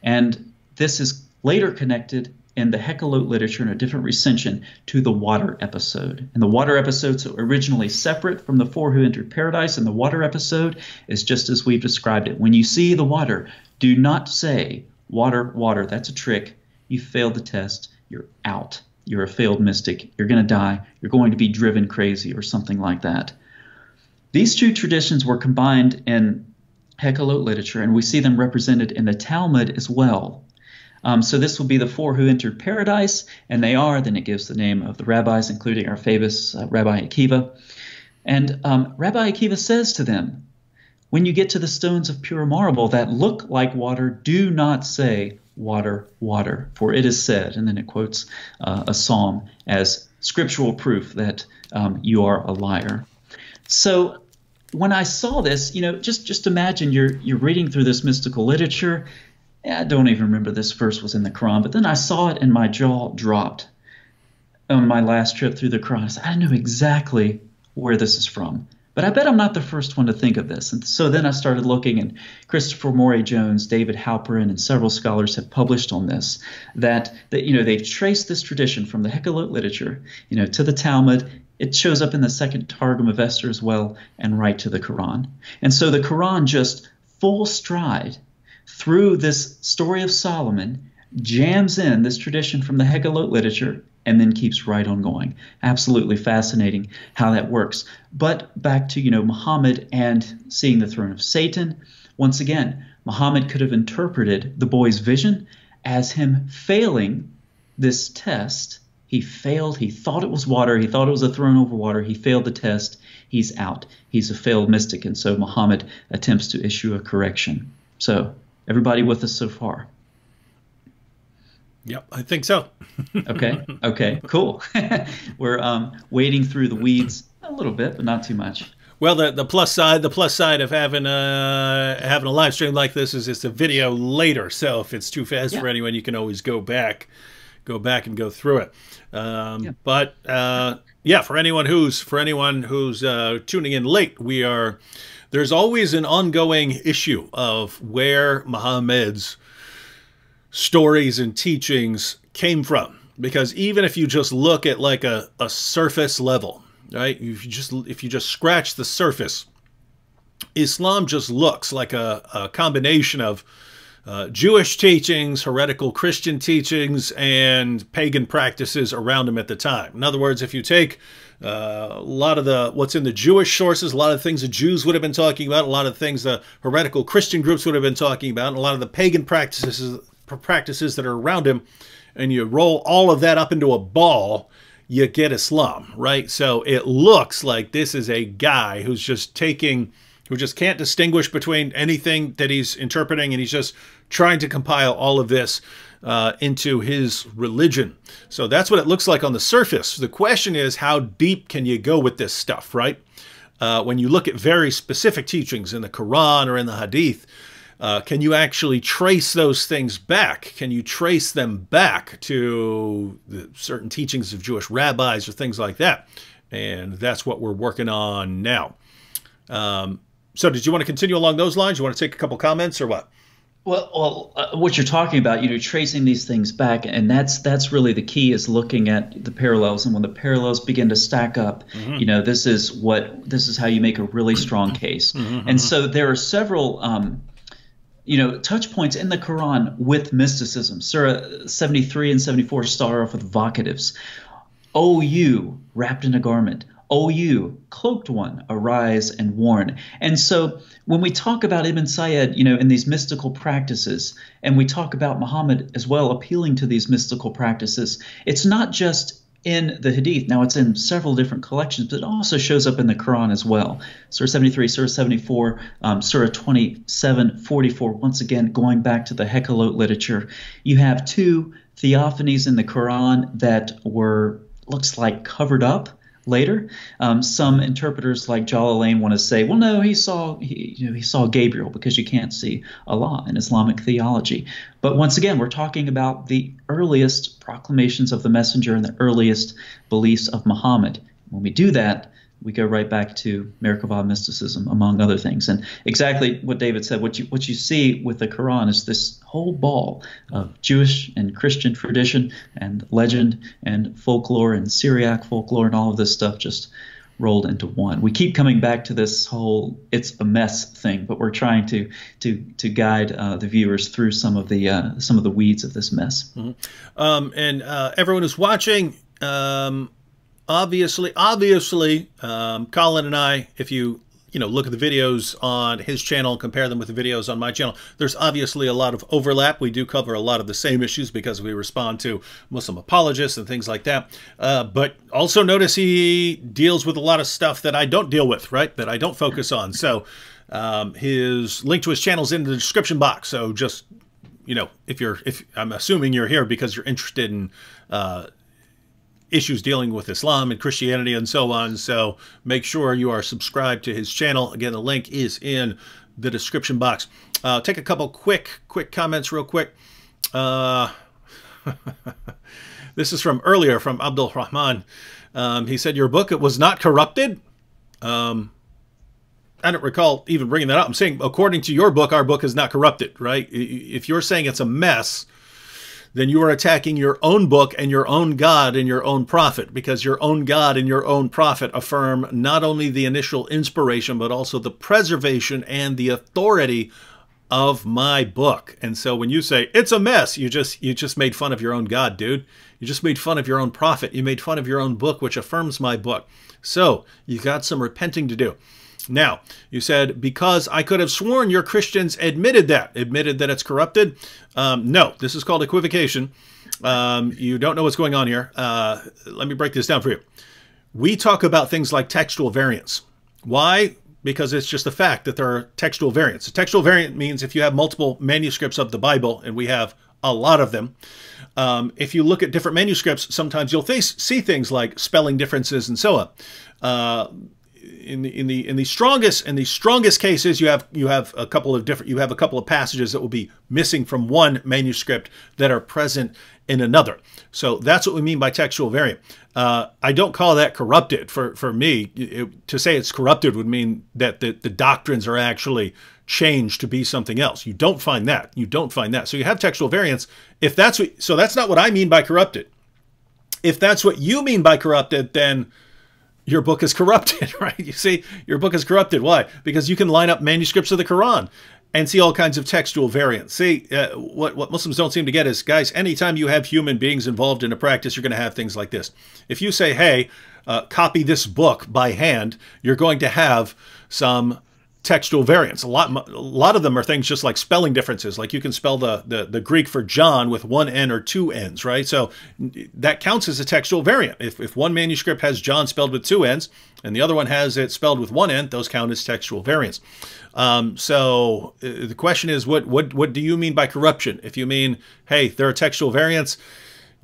S2: and this is later connected in the Hekkalot literature in a different recension to the water episode. And the water episodes are originally separate from the four who entered paradise, and the water episode is just as we've described it. When you see the water, do not say, water, water. That's a trick. You failed the test. You're out. You're a failed mystic. You're going to die. You're going to be driven crazy or something like that. These two traditions were combined in Hekkalot literature, and we see them represented in the Talmud as well. So this will be the four who entered paradise, and they are, then it gives the name of the rabbis, including our famous Rabbi Akiva. And Rabbi Akiva says to them, when you get to the stones of pure marble that look like water, do not say water, water, for it is said, and then it quotes a psalm as scriptural proof that you are a liar. So when I saw this, just imagine you're reading through this mystical literature. I don't even remember this verse was in the Quran, but then I saw it and my jaw dropped on my last trip through the Quran. I said, I know exactly where this is from, but I bet I'm not the first one to think of this. And so then I started looking, and Christopher Morey Jones, David Halperin, and several scholars have published on this, that they've traced this tradition from the Hekkalot literature, to the Talmud. It shows up in the second Targum of Esther as well, and right to the Quran. And so the Quran, just full stride through this story of Solomon, jams in this tradition from the Hekkalot literature and then keeps right on going. Absolutely fascinating how that works. But back to, Muhammad and seeing the throne of Satan. Once again, Muhammad could have interpreted the boy's vision as him failing this test. He failed. He thought it was water. He thought it was a throne over water. He failed the test. He's out. He's a failed mystic. And so Muhammad attempts to issue a correction. So everybody with us so far?
S1: Yep, I think so.
S2: Okay, cool. We're wading through the weeds a little bit, but not too much.
S1: Well, the plus side of having a live stream like this is it's a video later. So if it's too fast for anyone, you can always go back and go through it. But for anyone who's tuning in late, there's always an ongoing issue of where Muhammad's stories and teachings came from. Because even if you just look at like a surface level, right? If you just scratch the surface, Islam just looks like a combination of Jewish teachings, heretical Christian teachings, and pagan practices around them at the time. In other words, if you take a lot of what's in the Jewish sources, a lot of things the Jews would have been talking about, a lot of things the heretical Christian groups would have been talking about, and a lot of the pagan practices that are around him, and you roll all of that up into a ball, you get Islam, right? So it looks like this is a guy who just can't distinguish between anything that he's interpreting, and he's just trying to compile all of this into his religion. So that's what it looks like on the surface. The question is, how deep can you go with this stuff, right? When you look at very specific teachings in the Quran or in the Hadith, can you actually trace those things back? Can you trace them back to certain teachings of Jewish rabbis or things like that? And that's what we're working on now. So did you want to continue along those lines? You want to take a couple comments or what?
S2: Well, what you're talking about, tracing these things back, and that's really the key, is looking at the parallels. And when the parallels begin to stack up, this is how you make a really strong case. And so there are several touch points in the Quran with mysticism. Surah 73 and 74 start off with vocatives. O you, wrapped in a garment. O you, cloaked one, arise and warn. And so when we talk about Ibn Sayyid, in these mystical practices, and we talk about Muhammad as well appealing to these mystical practices, it's not just in the Hadith. Now, it's in several different collections, but it also shows up in the Quran as well. Surah 73, Surah 74, Surah 27, 44, once again, going back to the Hekkalot literature. You have two theophanies in the Quran that were, looks like, covered up later. Some interpreters like Jalalain want to say, well, no, he saw Gabriel, because you can't see Allah in Islamic theology. But once again, we're talking about the earliest proclamations of the messenger and the earliest beliefs of Muhammad. When we do that, we go right back to Merkabah mysticism, among other things. And exactly what David said, what you see with the Quran is this whole ball of Jewish and Christian tradition and legend and folklore and Syriac folklore and all of this stuff just rolled into one. We keep coming back to this whole "it's a mess" thing, but we're trying to guide the viewers through some of the weeds of this mess.
S1: Mm-hmm. And everyone who's watching, obviously, Colin and I, if you look at the videos on his channel and compare them with the videos on my channel, there's obviously a lot of overlap. We do cover a lot of the same issues because we respond to Muslim apologists and things like that. But also notice he deals with a lot of stuff that I don't deal with, right? That I don't focus on. So his link to his channel is in the description box. So just, if I'm assuming you're here because you're interested in issues dealing with Islam and Christianity and so on. So make sure you are subscribed to his channel. Again, the link is in the description box. Take a couple quick comments real quick. This is from earlier from Abdul Rahman. He said, your book, it was not corrupted. I don't recall even bringing that up. I'm saying, according to your book, our book is not corrupted, right? If you're saying it's a mess, then you are attacking your own book and your own God and your own prophet, because your own God and your own prophet affirm not only the initial inspiration, but also the preservation and the authority of my book. And so when you say it's a mess, you just made fun of your own God, dude. You just made fun of your own prophet. You made fun of your own book, which affirms my book. So you got some repenting to do. Now, you said, because I could have sworn your Christians admitted that it's corrupted. No, this is called equivocation. You don't know what's going on here. Let me break this down for you. We talk about things like textual variants. Why? Because it's just a fact that there are textual variants. A textual variant means if you have multiple manuscripts of the Bible, and we have a lot of them, if you look at different manuscripts, sometimes you'll see things like spelling differences and so on. In the strongest cases, you have a couple of passages that will be missing from one manuscript that are present in another. So that's what we mean by textual variant. I don't call that corrupted. For me, to say it's corrupted would mean that the doctrines are actually changed to be something else. You don't find that. You don't find that. So you have textual variants. So that's not what I mean by corrupted. If that's what you mean by corrupted, then your book is corrupted, right? You see, your book is corrupted. Why? Because you can line up manuscripts of the Quran and see all kinds of textual variants. See, what Muslims don't seem to get is, guys, anytime you have human beings involved in a practice, you're going to have things like this. If you say, hey, copy this book by hand, you're going to have some textual variants. A lot of them are things just like spelling differences. Like you can spell the Greek for John with one N or two N's, right? So that counts as a textual variant. If one manuscript has John spelled with two N's and the other one has it spelled with one N, those count as textual variants. So the question is, what do you mean by corruption? If you mean, hey, there are textual variants,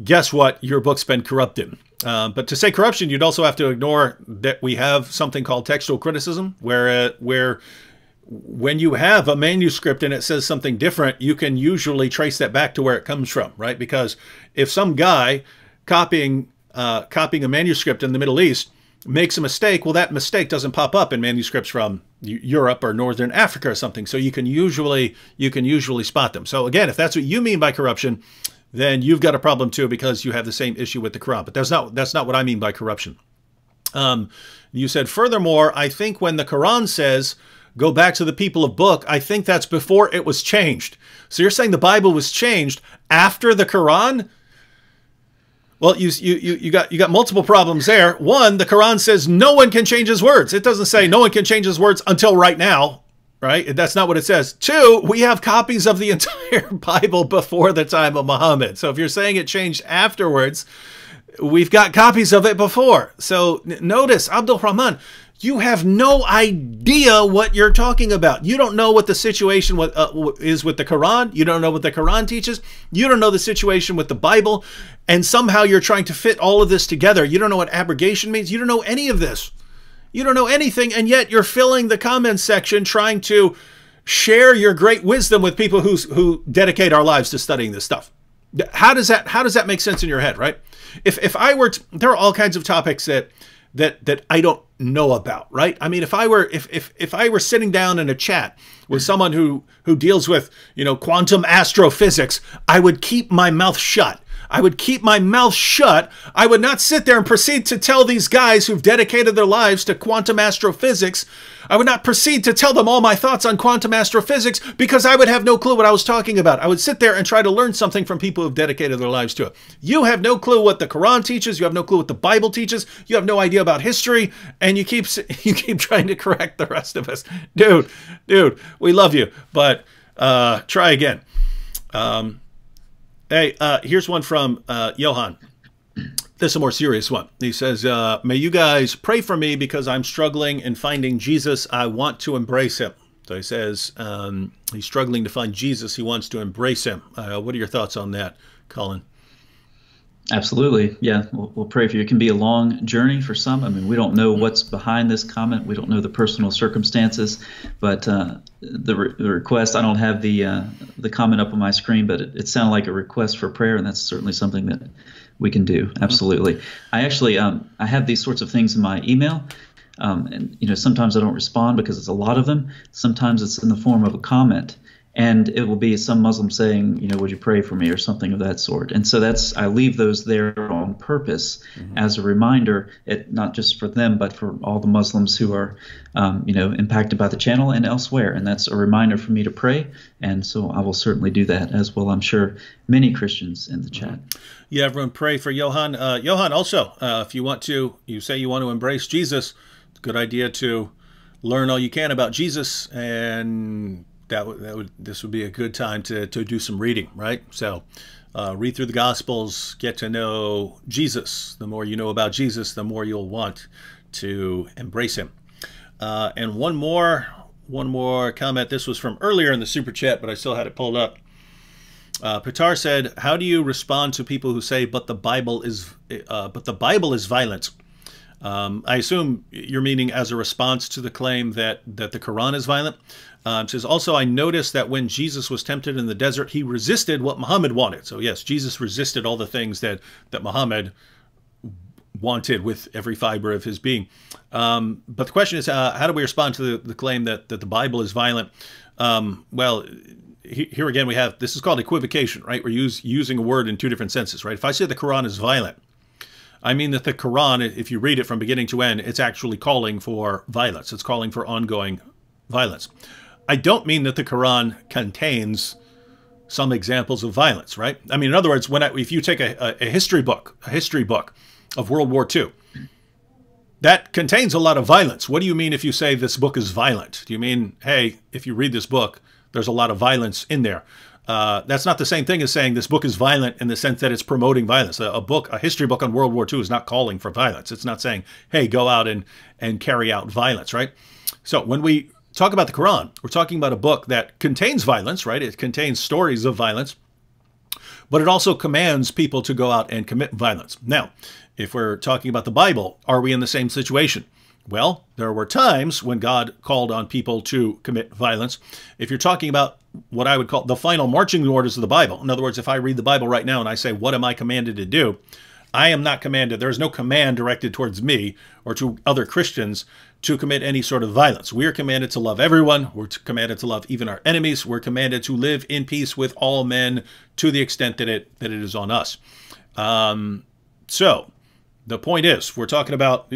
S1: guess what? Your book's been corrupted. But to say corruption, you'd also have to ignore that we have something called textual criticism, where when you have a manuscript and it says something different, you can usually trace that back to where it comes from, right? Because if some guy copying a manuscript in the Middle East makes a mistake, well, that mistake doesn't pop up in manuscripts from Europe or Northern Africa or something. So you can usually spot them. So again, if that's what you mean by corruption, then you've got a problem too, because you have the same issue with the Quran. But that's not what I mean by corruption. You said, furthermore, I think when the Quran says, go back to the people of book, I think that's before it was changed. So you're saying the Bible was changed after the Quran? Well, you got multiple problems there. One, the Quran says no one can change his words. It doesn't say no one can change his words until right now, right? That's not what it says. Two, we have copies of the entire Bible before the time of Muhammad. So if you're saying it changed afterwards, we've got copies of it before. So notice, Abdul Rahman, you have no idea what you're talking about. You don't know what the situation is with the Quran. You don't know what the Quran teaches. You don't know the situation with the Bible. And somehow you're trying to fit all of this together. You don't know what abrogation means. You don't know any of this. You don't know anything. And yet you're filling the comments section trying to share your great wisdom with people who dedicate our lives to studying this stuff. How does that make sense in your head, right? If I were to, there are all kinds of topics that I don't know about, right? I mean, if I were sitting down in a chat with someone who deals with, quantum astrophysics, I would keep my mouth shut. I would keep my mouth shut. I would not sit there and proceed to tell these guys who've dedicated their lives to quantum astrophysics. I would not proceed to tell them all my thoughts on quantum astrophysics because I would have no clue what I was talking about. I would sit there and try to learn something from people who've dedicated their lives to it. You have no clue what the Quran teaches. You have no clue what the Bible teaches. You have no idea about history, and you keep trying to correct the rest of us. Dude, we love you, but try again. Hey, here's one from Johan. This is a more serious one. He says, may you guys pray for me because I'm struggling in finding Jesus. I want to embrace him. So he says he's struggling to find Jesus. He wants to embrace him. What are your thoughts on that, Colin?
S2: Absolutely. Yeah, we'll pray for you. It can be a long journey for some. I mean, we don't know what's behind this comment. We don't know the personal circumstances, but the request, I don't have the comment up on my screen, but it sounded like a request for prayer, and that's certainly something that we can do. Absolutely. I actually, I have these sorts of things in my email, and sometimes I don't respond because it's a lot of them. Sometimes it's in the form of a comment. And it will be some Muslim saying, would you pray for me or something of that sort. And so I leave those there on purpose as a reminder, not just for them, but for all the Muslims who are, impacted by the channel and elsewhere. And that's a reminder for me to pray. And so I will certainly do that, as well, I'm sure, many Christians in the chat.
S1: Yeah, everyone pray for Johan. Johan, also, if you say you want to embrace Jesus, it's a good idea to learn all you can about Jesus, and this would be a good time to do some reading, right? So read through the Gospels, get to know Jesus. The more you know about Jesus, the more you'll want to embrace him. And one more comment. This was from earlier in the super chat, but I still had it pulled up. Pitar said, "How do you respond to people who say, but the Bible is violent?" I assume you're meaning as a response to the claim that the Quran is violent. It says, also, I noticed that when Jesus was tempted in the desert, he resisted what Muhammad wanted. So yes, Jesus resisted all the things that Muhammad wanted with every fiber of his being. But the question is, how do we respond to the claim that the Bible is violent? Well, here again, this is called equivocation, right? We're using a word in two different senses, right? If I say the Quran is violent, I mean that the Quran, if you read it from beginning to end, it's actually calling for violence. It's calling for ongoing violence. I don't mean that the Quran contains some examples of violence, right? I mean, in other words, if you take a history book of World War II, that contains a lot of violence. What do you mean if you say this book is violent? Do you mean, hey, if you read this book, there's a lot of violence in there? That's not the same thing as saying this book is violent in the sense that it's promoting violence. A history book on World War II is not calling for violence. It's not saying, hey, go out and carry out violence, right? So when we talk about the Quran, we're talking about a book that contains violence, right? It contains stories of violence, but it also commands people to go out and commit violence. Now, if we're talking about the Bible, are we in the same situation? Well, there were times when God called on people to commit violence. If you're talking about what I would call the final marching orders of the Bible, in other words, if I read the Bible right now and I say, what am I commanded to do? I am not commanded. There is no command directed towards me or to other Christians to commit any sort of violence. We are commanded to love everyone. We're commanded to love even our enemies. We're commanded to live in peace with all men to the extent that it is on us. So the point is, we're talking about,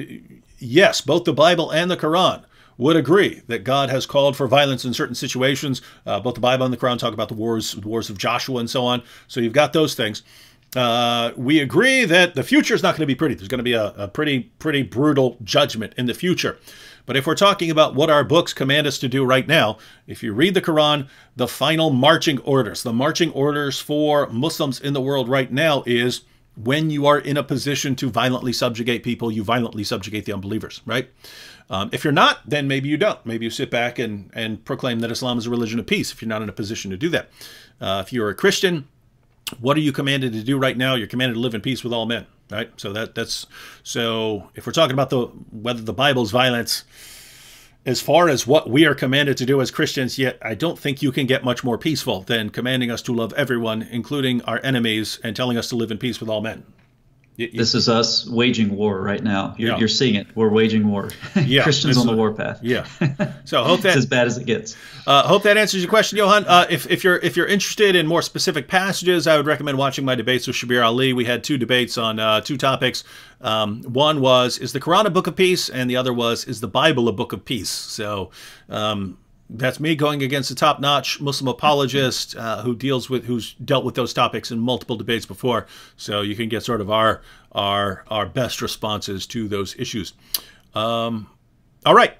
S1: yes, both the Bible and the Quran would agree that God has called for violence in certain situations. Both the Bible and the Quran talk about the wars of Joshua and so on. So you've got those things. We agree that the future is not going to be pretty. There's going to be a pretty brutal judgment in the future. But if we're talking about what our books command us to do right now, if you read the Quran, the final marching orders, the marching orders for Muslims in the world right now is when you are in a position to violently subjugate people, you violently subjugate the unbelievers, right? If you're not, then maybe you don't. Maybe you sit back and proclaim that Islam is a religion of peace if you're not in a position to do that. If you're a Christian, what are you commanded to do right now? You're commanded to live in peace with all men, right? So if we're talking about whether the Bible's violence, as far as what we are commanded to do as Christians, yet I don't think you can get much more peaceful than commanding us to love everyone, including our enemies, and telling us to live in peace with all men.
S2: This is us waging war right now. You're
S1: Yeah.
S2: seeing it. We're waging war.
S1: Yeah,
S2: Christians on the warpath.
S1: Yeah. So hope that
S2: It's as bad as it gets.
S1: hope that answers your question, Johan. If you're interested in more specific passages, I would recommend watching my debates with Shabir Ali. We had two debates on two topics. One was, is the Quran a book of peace? And the other was, is the Bible a book of peace? So that's me going against a top-notch Muslim apologist who's dealt with those topics in multiple debates before. So you can get sort of our best responses to those issues. All right.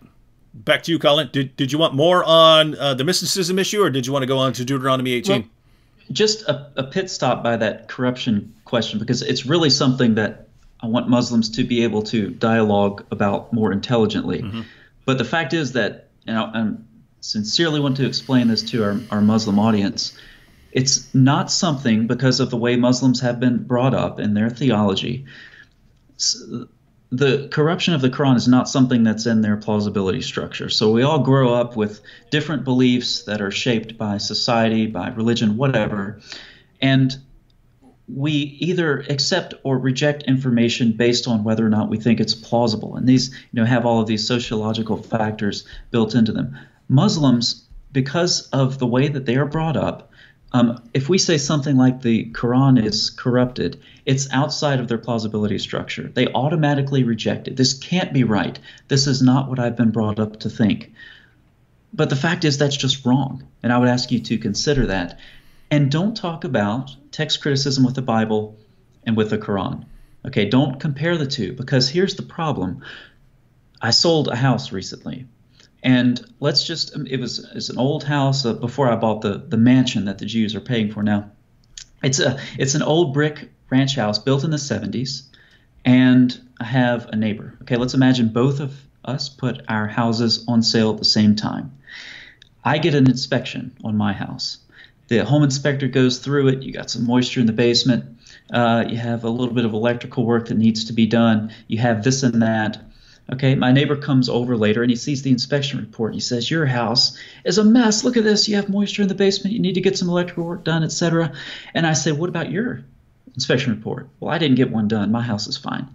S1: Back to you, Colin. Did you want more on the mysticism issue, or did you want to go on to Deuteronomy 18?
S2: Well, just a pit stop by that corruption question, because it's really something that I want Muslims to be able to dialogue about more intelligently.
S1: Mm-hmm.
S2: But the fact is that, and I sincerely want to explain this to our Muslim audience, it's not something, because of the way Muslims have been brought up in their theology, the corruption of the Quran is not something that's in their plausibility structure. So we all grow up with different beliefs that are shaped by society, by religion, whatever, and we either accept or reject information based on whether or not we think it's plausible. And these, have all of these sociological factors built into them. Muslims, because of the way that they are brought up, if we say something like the Quran is corrupted, it's outside of their plausibility structure. They automatically reject it. This can't be right. This is not what I've been brought up to think. But the fact is that's just wrong. And I would ask you to consider that. And don't talk about text criticism with the Bible and with the Quran. Okay, don't compare the two, because here's the problem. I sold a house recently. And it's an old house before I bought the mansion that the Jews are paying for now. It's an old brick ranch house built in the 70s, and I have a neighbor. Okay, let's imagine both of us put our houses on sale at the same time. I get an inspection on my house. The home inspector goes through it. You got some moisture in the basement. You have a little bit of electrical work that needs to be done. You have this and that. Okay, my neighbor comes over later and he sees the inspection report. He says, your house is a mess. Look at this. You have moisture in the basement. You need to get some electrical work done, etc. And I say, what about your inspection report? Well, I didn't get one done. My house is fine.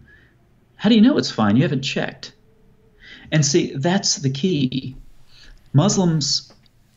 S2: How do you know it's fine? You haven't checked. And see, that's the key. Muslims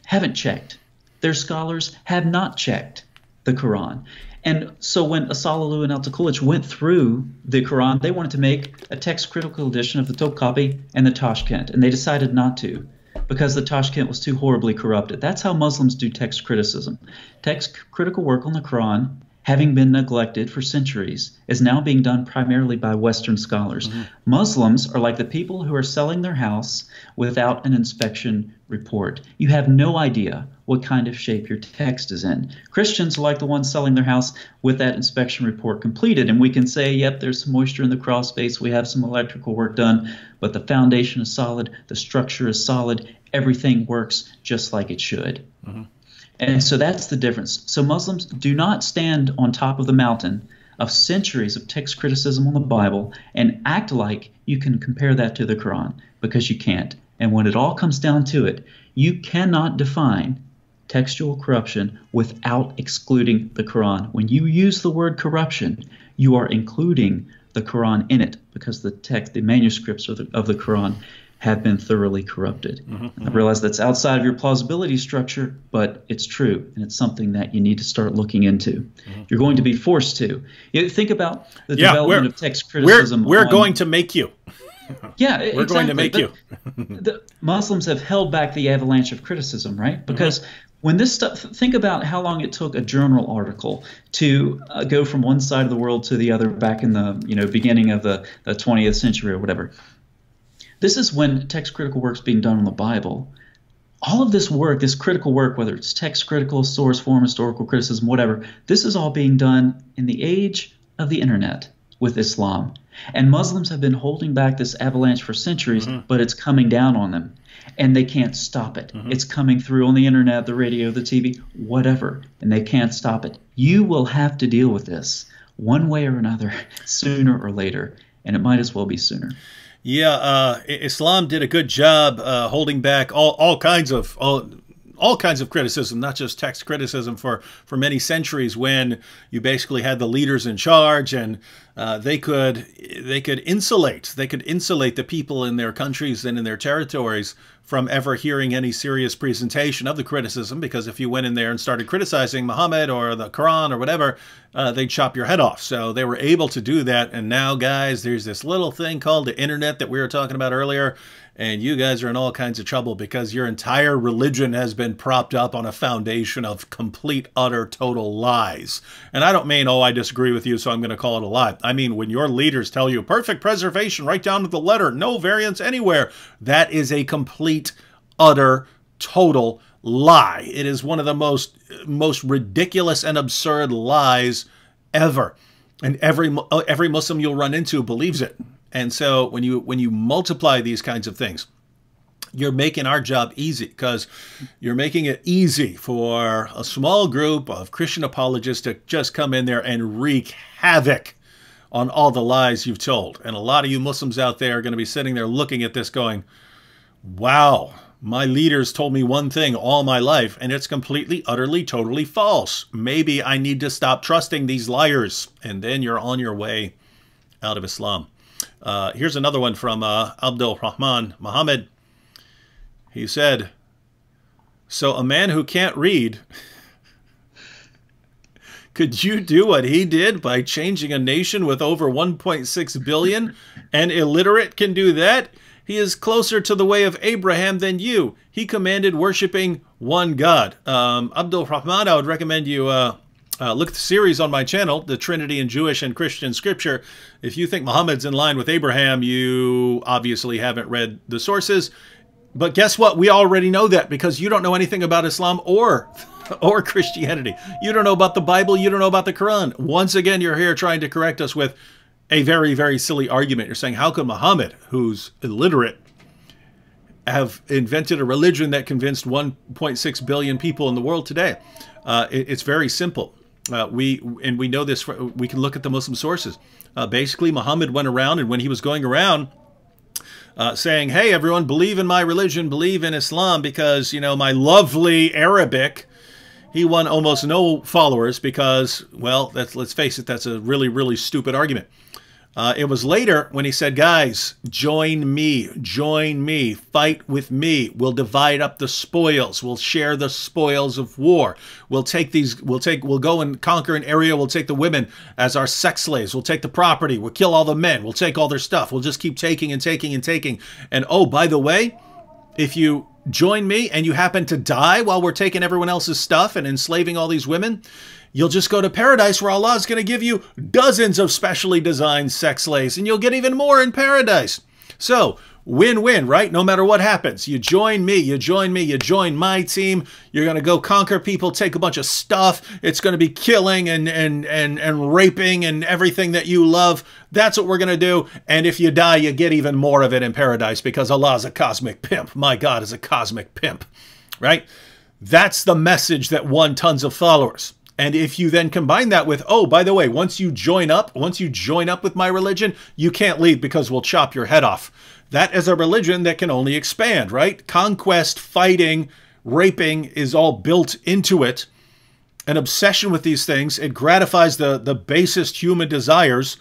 S2: haven't checked. Their scholars have not checked the Quran. And so when Asalalu and Al-Takulich went through the Quran, they wanted to make a text-critical edition of the Topkapi and the Tashkent, and they decided not to because the Tashkent was too horribly corrupted. That's how Muslims do text criticism. Text-critical work on the Quran, having been neglected for centuries, is now being done primarily by Western scholars. Mm-hmm. Muslims are like the people who are selling their house without an inspection report. You have no idea what kind of shape your text is in. Christians are like the ones selling their house with that inspection report completed, and we can say, yep, there's some moisture in the crawl space, we have some electrical work done, but the foundation is solid, the structure is solid, everything works just like it should. Mm-hmm. And so that's the difference. So Muslims do not stand on top of the mountain of centuries of text criticism on the Bible and act like you can compare that to the Quran, because you can't. And when it all comes down to it, you cannot define textual corruption without excluding the Quran. When you use the word corruption, you are including the Quran in it, because the manuscripts of the Quran have been thoroughly corrupted. Mm-hmm. I realize that's outside of your plausibility structure, but it's true, and it's something that you need to start looking into. Mm-hmm. You're going to be forced to. Think about the development of text criticism.
S1: We're going to make you.
S2: Yeah,
S1: we're going to make you.
S2: The Muslims have held back the avalanche of criticism, right? Because When this stuff, think about how long it took a journal article to go from one side of the world to the other back in the beginning of the 20th century or whatever. This is when text critical work's being done on the Bible. All of this work, this critical work, whether it's text critical, source form, historical criticism, whatever, this is all being done in the age of the internet with Islam. And Muslims have been holding back this avalanche for centuries, but it's coming down on them. And they can't stop it. It's coming through on the internet, the radio, the TV, whatever, and they can't stop it. You will have to deal with this one way or another sooner or later, and it might as well be sooner.
S1: Yeah, Islam did a good job holding back all kinds of criticism, not just text criticism, for many centuries, when you basically had the leaders in charge, and they could insulate the people in their countries and in their territories from ever hearing any serious presentation of the criticism, because if you went in there and started criticizing Muhammad or the Quran or whatever, they'd chop your head off. So they were able to do that. And now, guys, there's this little thing called the internet that we were talking about earlier, and you guys are in all kinds of trouble because your entire religion has been propped up on a foundation of complete, utter, total lies. And I don't mean, oh, I disagree with you, so I'm going to call it a lie. I mean, when your leaders tell you perfect preservation right down to the letter, no variance anywhere, that is a complete, utter, total lie. It is one of the most ridiculous and absurd lies ever. And every Muslim you'll run into believes it. And so when you multiply these kinds of things, you're making our job easy, because you're making it easy for a small group of Christian apologists to just come in there and wreak havoc on all the lies you've told. And a lot of you Muslims out there are going to be sitting there looking at this going, wow, my leaders told me one thing all my life, and it's completely, utterly, totally false. Maybe I need to stop trusting these liars. And then you're on your way out of Islam. Here's another one from Abdul Rahman Muhammad. He said, so a man who can't read, could you do what he did by changing a nation with over 1.6 billion? An illiterate can do that? He is closer to the way of Abraham than you. He commanded worshiping one God. Abdul Rahman, I would recommend you look at the series on my channel, The Trinity in Jewish and Christian Scripture. If you think Muhammad's in line with Abraham, you obviously haven't read the sources. But guess what? We already know that, because you don't know anything about Islam or Christianity. You don't know about the Bible. You don't know about the Quran. Once again, you're here trying to correct us with a very, very silly argument. You're saying, how could Muhammad, who's illiterate, have invented a religion that convinced 1.6 billion people in the world today? It's very simple. We know this. We can look at the Muslim sources. Basically, Muhammad went around, and when he was going around saying, hey, everyone, believe in my religion, believe in Islam, because, you know, my lovely Arabic, he won almost no followers because, well, let's face it, that's a really, really stupid argument. It was later when he said, guys, join me, fight with me. We'll divide up the spoils. We'll share the spoils of war. We'll go and conquer an area. We'll take the women as our sex slaves. We'll take the property. We'll kill all the men. We'll take all their stuff. We'll just keep taking and taking and taking. And oh, by the way, if you join me and you happen to die while we're taking everyone else's stuff and enslaving all these women, you'll just go to paradise, where Allah is going to give you dozens of specially designed sex slaves, and you'll get even more in paradise. So, win-win, right? No matter what happens. You join me, you join my team. You're going to go conquer people, take a bunch of stuff. It's going to be killing and raping and everything that you love. That's what we're going to do. And if you die, you get even more of it in paradise, because Allah is a cosmic pimp. My God is a cosmic pimp, right? That's the message that won tons of followers. And if you then combine that with, oh, by the way, once you join up with my religion, you can't leave because we'll chop your head off. That is a religion that can only expand, right? Conquest, fighting, raping is all built into it. An obsession with these things. It gratifies the basest human desires.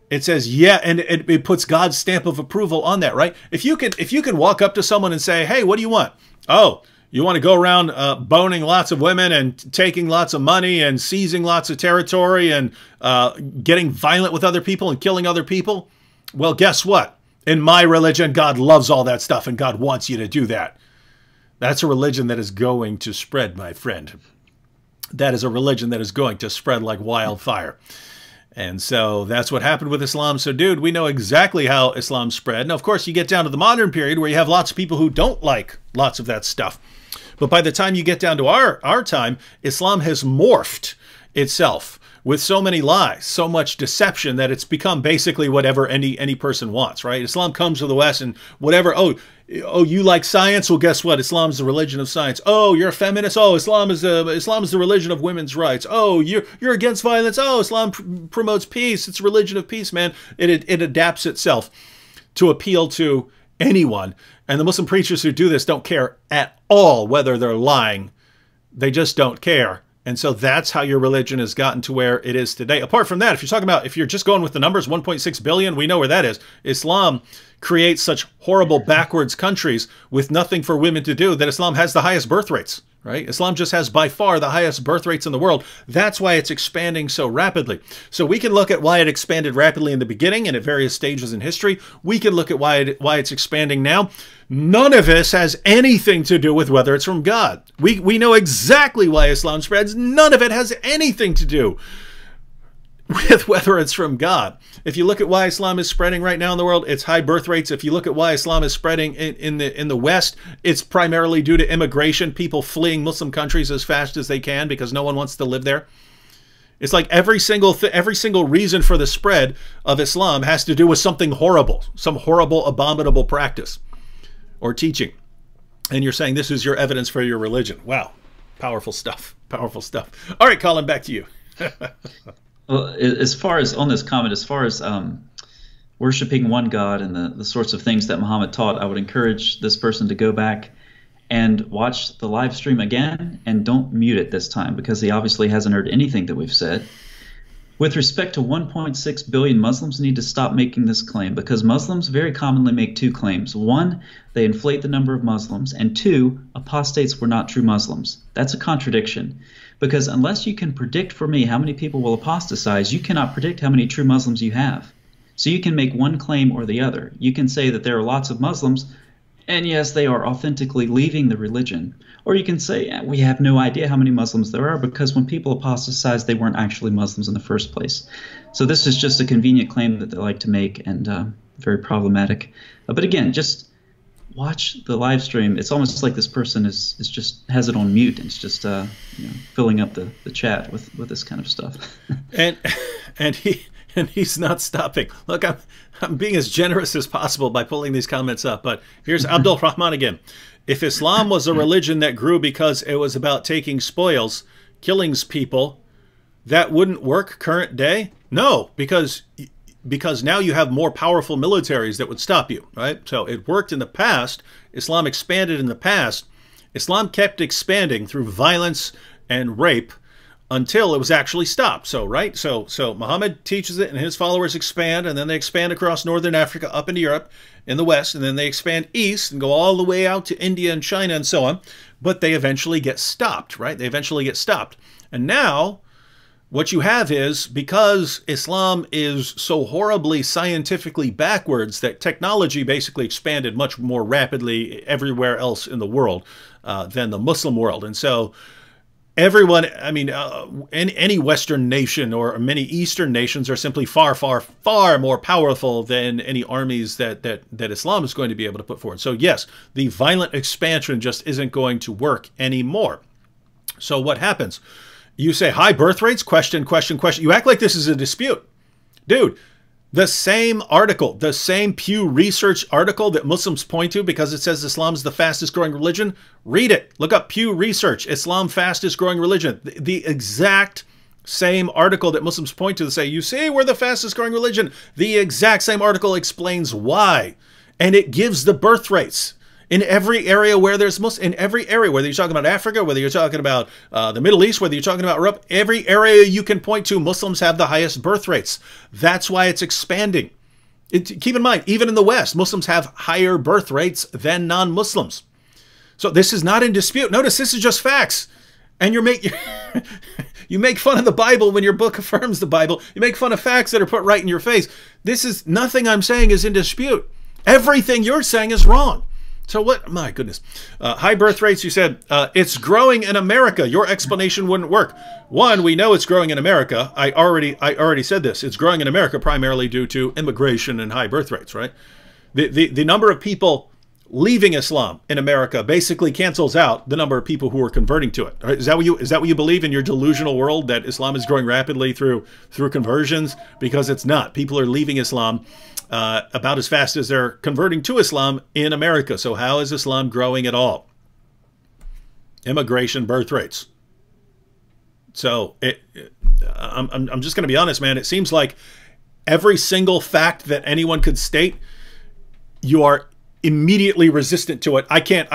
S1: It says, yeah, and it puts God's stamp of approval on that, right? If you can walk up to someone and say, hey, what do you want? Oh, you want to go around boning lots of women and taking lots of money and seizing lots of territory and getting violent with other people and killing other people? Well, guess what? In my religion, God loves all that stuff, and God wants you to do that. That's a religion that is going to spread, my friend. That is a religion that is going to spread like wildfire. And so that's what happened with Islam. So, dude, we know exactly how Islam spread. Now, of course, you get down to the modern period where you have lots of people who don't like lots of that stuff. But by the time you get down to our time, Islam has morphed itself with so many lies, so much deception, that it's become basically whatever any person wants, right? Islam comes to the West and whatever, oh, you like science? Well, guess what? Islam's the religion of science. Oh, you're a feminist? Oh, Islam is the religion of women's rights. Oh, you're against violence? Oh, Islam promotes peace. It's a religion of peace, man. It adapts itself to appeal to anyone. And the Muslim preachers who do this don't care at all whether they're lying. They just don't care. And so that's how your religion has gotten to where it is today. Apart from that, if you're just going with the numbers, 1.6 billion, we know where that is. Islam creates such horrible backwards countries with nothing for women to do that Islam has the highest birth rates, right? Islam just has by far the highest birth rates in the world. That's why it's expanding so rapidly. So we can look at why it expanded rapidly in the beginning and at various stages in history. We can look at why it's expanding now. None of this has anything to do with whether it's from God. We know exactly why Islam spreads. None of it has anything to do with whether it's from God. If you look at why Islam is spreading right now in the world, it's high birth rates. If you look at why Islam is spreading in the West, it's primarily due to immigration, people fleeing Muslim countries as fast as they can because no one wants to live there. It's like every single reason for the spread of Islam has to do with something horrible, some horrible, abominable practice or teaching. And you're saying this is your evidence for your religion. Wow. Powerful stuff. Powerful stuff. All right, Colin, back to you.
S2: Well, as far as on this comment, as far as worshiping one God and the sorts of things that Muhammad taught, I would encourage this person to go back and watch the live stream again, and don't mute it this time because he obviously hasn't heard anything that we've said. With respect to 1.6 billion Muslims, need to stop making this claim because Muslims very commonly make two claims. One, they inflate the number of Muslims, and two, apostates were not true Muslims. That's a contradiction because unless you can predict for me how many people will apostatize, you cannot predict how many true Muslims you have. So you can make one claim or the other. You can say that there are lots of Muslims, and yes, they are authentically leaving the religion. Or you can say, we have no idea how many Muslims there are because when people apostatize, they weren't actually Muslims in the first place. So this is just a convenient claim that they like to make and very problematic. But again, just watch the live stream. It's almost like this person is just has it on mute and it's just filling up the chat with this kind of stuff.
S1: and he's not stopping. Look, I'm being as generous as possible by pulling these comments up, but here's Abdul Rahman again. If Islam was a religion that grew because it was about taking spoils, killing people, that wouldn't work current day? No, because now you have more powerful militaries that would stop you, right? So it worked in the past. Islam expanded in the past. Islam kept expanding through violence and rape until it was actually stopped. So, right? So Muhammad teaches it and his followers expand, and then they expand across northern Africa up into Europe in the West, and then they expand east and go all the way out to India and China and so on. But they eventually get stopped, right? They eventually get stopped. And now what you have is, because Islam is so horribly scientifically backwards that technology basically expanded much more rapidly everywhere else in the world than the Muslim world. And so everyone, I mean, any Western nation or many Eastern nations are simply far, far, far more powerful than any armies that Islam is going to be able to put forward. So yes, the violent expansion just isn't going to work anymore. So what happens? You say high birth rates? Question, question, question. You act like this is a dispute. Dude, the same article, the same Pew Research article that Muslims point to because it says Islam is the fastest growing religion, read it. Look up Pew Research, Islam fastest growing religion. The exact same article that Muslims point to say, you see, we're the fastest growing religion. The exact same article explains why. And it gives the birth rates. In every area where there's Muslims, in every area, whether you're talking about Africa, whether you're talking about the Middle East, whether you're talking about Europe, every area you can point to, Muslims have the highest birth rates. That's why it's expanding. Keep in mind, even in the West, Muslims have higher birth rates than non-Muslims. So this is not in dispute. Notice this is just facts. And you make fun of the Bible when your book affirms the Bible. You make fun of facts that are put right in your face. This is nothing I'm saying is in dispute. Everything you're saying is wrong. So what? My goodness. High birth rates, you said, it's growing in America. Your explanation wouldn't work. One, we know it's growing in America. I already said this. It's growing in America primarily due to immigration and high birth rates, right? The number of people leaving Islam in America basically cancels out the number of people who are converting to it. Is that what you believe in your delusional world, that Islam is growing rapidly through conversions? Because it's not. People are leaving Islam about as fast as they're converting to Islam in America. So how is Islam growing at all? Immigration, birth rates. So I'm just going to be honest, man. It seems like every single fact that anyone could state, you are immediately resistant to it. I can't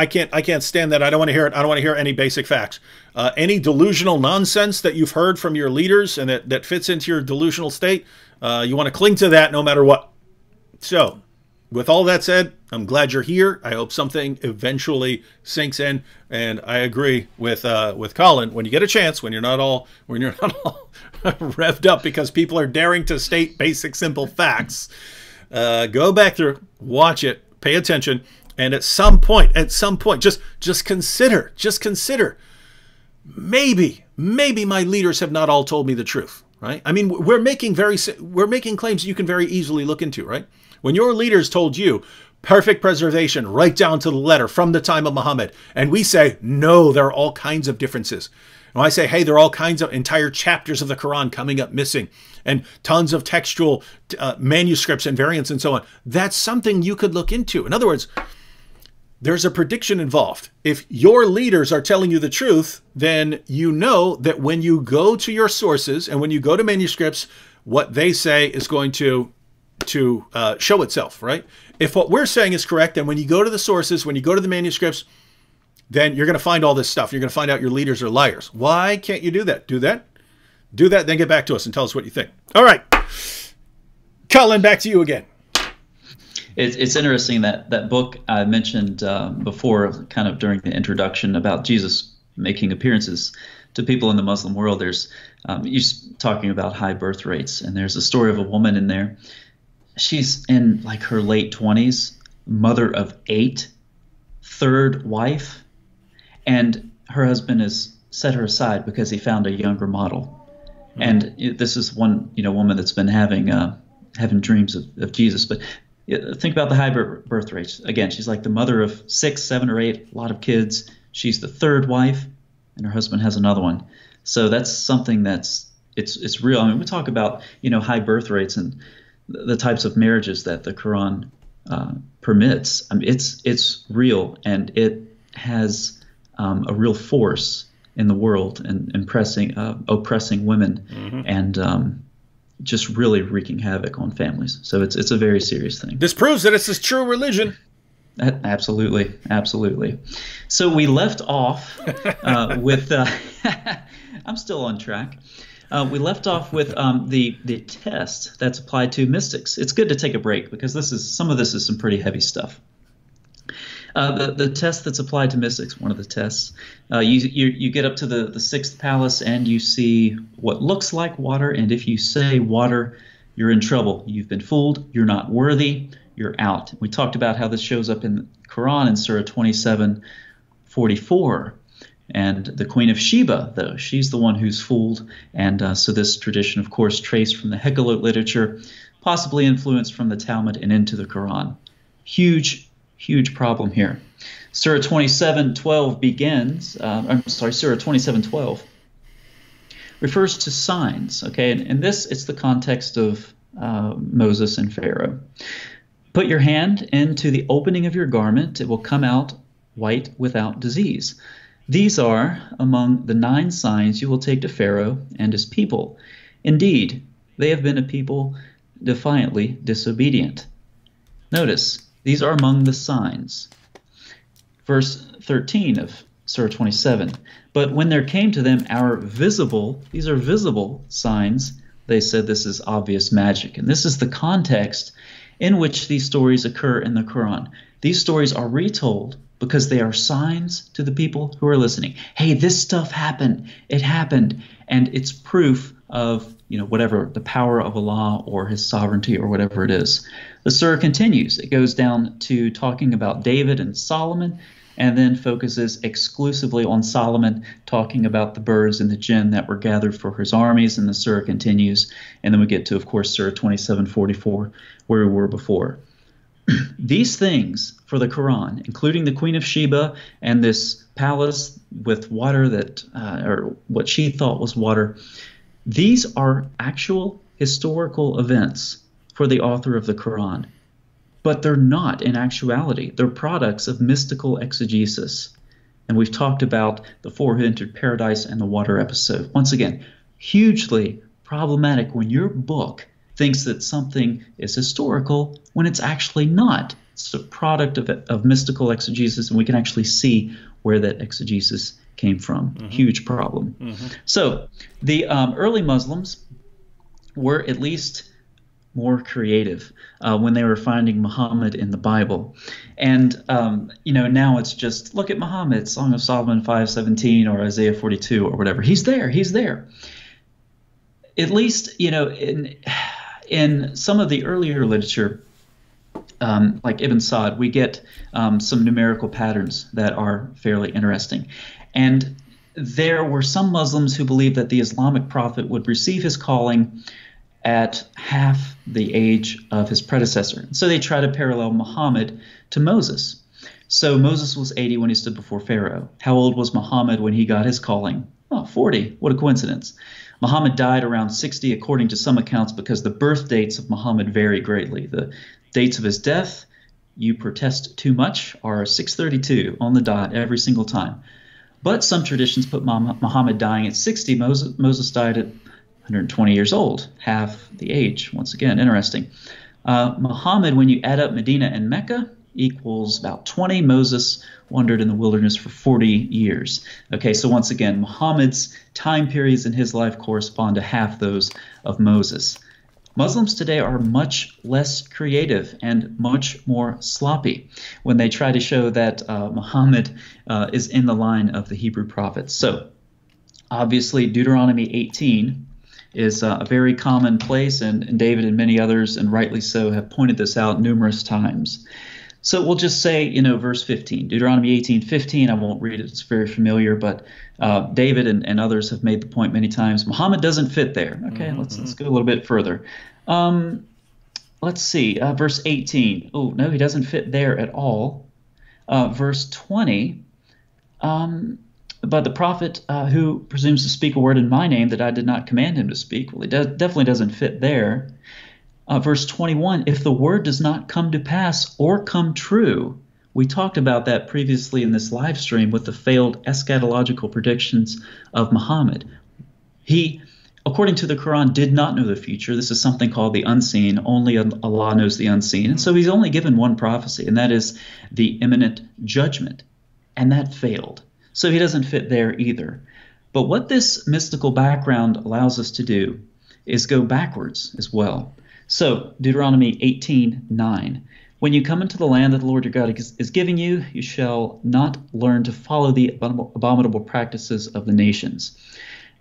S1: stand that. I don't want to hear it. I don't want to hear any basic facts. Any delusional nonsense that you've heard from your leaders and that fits into your delusional state, you want to cling to that no matter what. So, with all that said, I'm glad you're here. I hope something eventually sinks in, and I agree with Colin. When you get a chance, when you're not all revved up because people are daring to state basic, simple facts, go back through, watch it, pay attention, and at some point, just consider, maybe my leaders have not all told me the truth, right? I mean, we're making claims you can very easily look into, right? When your leaders told you perfect preservation right down to the letter from the time of Muhammad, and we say, no, there are all kinds of differences. And I say, hey, there are all kinds of entire chapters of the Quran coming up missing, and tons of textual manuscripts and variants and so on. That's something you could look into. In other words, there's a prediction involved. If your leaders are telling you the truth, then you know that when you go to your sources and when you go to manuscripts, what they say is going to show itself, right? If what we're saying is correct, then when you go to the sources, when you go to the manuscripts, then you're going to find all this stuff. You're going to find out your leaders are liars. Why can't you do that? Do that, then get back to us and tell us what you think. All right. Colin, back to you again.
S2: It's interesting that book I mentioned before, kind of during the introduction, about Jesus making appearances to people in the Muslim world. There's you're talking about high birth rates, and there's a story of a woman in there. She's in like her late 20s, mother of 8, third wife, and her husband has set her aside because he found a younger model. Mm-hmm. And this is one woman that's been having dreams of Jesus. But think about the high birth rates. Again, she's like the mother of 6, 7, or 8, a lot of kids. She's the third wife, and her husband has another one. So that's something it's real. I mean, we talk about high birth rates and the types of marriages that the Quran permits. I mean, it's real, and it has a real force in the world and oppressing women, mm-hmm. and just really wreaking havoc on families. So it's a very serious thing.
S1: This proves that it's a true religion.
S2: Absolutely. So we left off with I'm still on track. We left off with the test that's applied to mystics. It's good to take a break because some of this is some pretty heavy stuff. The test that's applied to mystics, one of the tests, you get up to the sixth palace and you see what looks like water, and if you say water, you're in trouble. You've been fooled. You're not worthy. You're out. We talked about how this shows up in the Quran in Surah 27:44. And the Queen of Sheba, though, she's the one who's fooled. And so this tradition, of course, traced from the Hekkelite literature, possibly influenced from the Talmud and into the Quran. Huge problem here. Surah 27:12 begins, Surah 27:12 refers to signs, okay? And in this, it's the context of Moses and Pharaoh. Put your hand into the opening of your garment. It will come out white without disease. These are among the 9 signs you will take to Pharaoh and his people. Indeed, they have been a people defiantly disobedient. Notice, these are among the signs. Verse 13 of Surah 27. But when there came to them these are visible signs, they said this is obvious magic. And this is the context in which these stories occur in the Quran. These stories are retold because they are signs to the people who are listening. Hey, this stuff happened. It happened. And it's proof of, whatever, the power of Allah or his sovereignty or whatever it is. The surah continues. It goes down to talking about David and Solomon, and then focuses exclusively on Solomon, talking about the birds and the jinn that were gathered for his armies, and the surah continues. And then we get to, of course, Surah 27:44, where we were before. These things for the Quran, including the Queen of Sheba and this palace with water that, or what she thought was water, these are actual historical events for the author of the Quran. But they're not in actuality. They're products of mystical exegesis. And we've talked about the four who entered paradise and the water episode. Once again, hugely problematic when your book thinks that something is historical when it's actually not. It's a product of mystical exegesis, and we can actually see where that exegesis came from. Mm-hmm. Huge problem. Mm-hmm. So the early Muslims were at least more creative when they were finding Muhammad in the Bible. And, now it's just, look at Muhammad, Song of Solomon 5:17 or Isaiah 42 or whatever. He's there. At least, in some of the earlier literature, like Ibn Sa'd, we get some numerical patterns that are fairly interesting. And there were some Muslims who believed that the Islamic prophet would receive his calling at half the age of his predecessor. So they try to parallel Muhammad to Moses. So Moses was 80 when he stood before Pharaoh. How old was Muhammad when he got his calling? Oh, 40. What a coincidence. Muhammad died around 60 according to some accounts because the birth dates of Muhammad vary greatly. The dates of his death, you protest too much, are 632 on the dot every single time. But some traditions put Muhammad dying at 60. Moses died at 120 years old, half the age. Once again, interesting. Muhammad, when you add up Medina and Mecca, equals about 20. Moses wandered in the wilderness for 40 years. Okay, so once again, Muhammad's time periods in his life correspond to half those of Moses. Muslims today are much less creative and much more sloppy when they try to show that Muhammad is in the line of the Hebrew prophets. So, obviously, Deuteronomy 18 is a very common place, and David and many others, and rightly so, have pointed this out numerous times. So we'll just say, verse 15, Deuteronomy 18:15. I won't read it; it's very familiar, but David and others have made the point many times. Muhammad doesn't fit there. Okay, let's go a little bit further. Let's see, verse 18. Oh no, he doesn't fit there at all. Verse 20. But the prophet who presumes to speak a word in my name that I did not command him to speak, well, he definitely doesn't fit there. Verse 21, if the word does not come to pass or come true, we talked about that previously in this live stream with the failed eschatological predictions of Muhammad. He, according to the Quran, did not know the future. This is something called the unseen. Only Allah knows the unseen. And so he's only given one prophecy, and that is the imminent judgment. And that failed. So he doesn't fit there either. But what this mystical background allows us to do is go backwards as well. So Deuteronomy 18:9. When you come into the land that the Lord your God is giving you, you shall not learn to follow the abominable practices of the nations.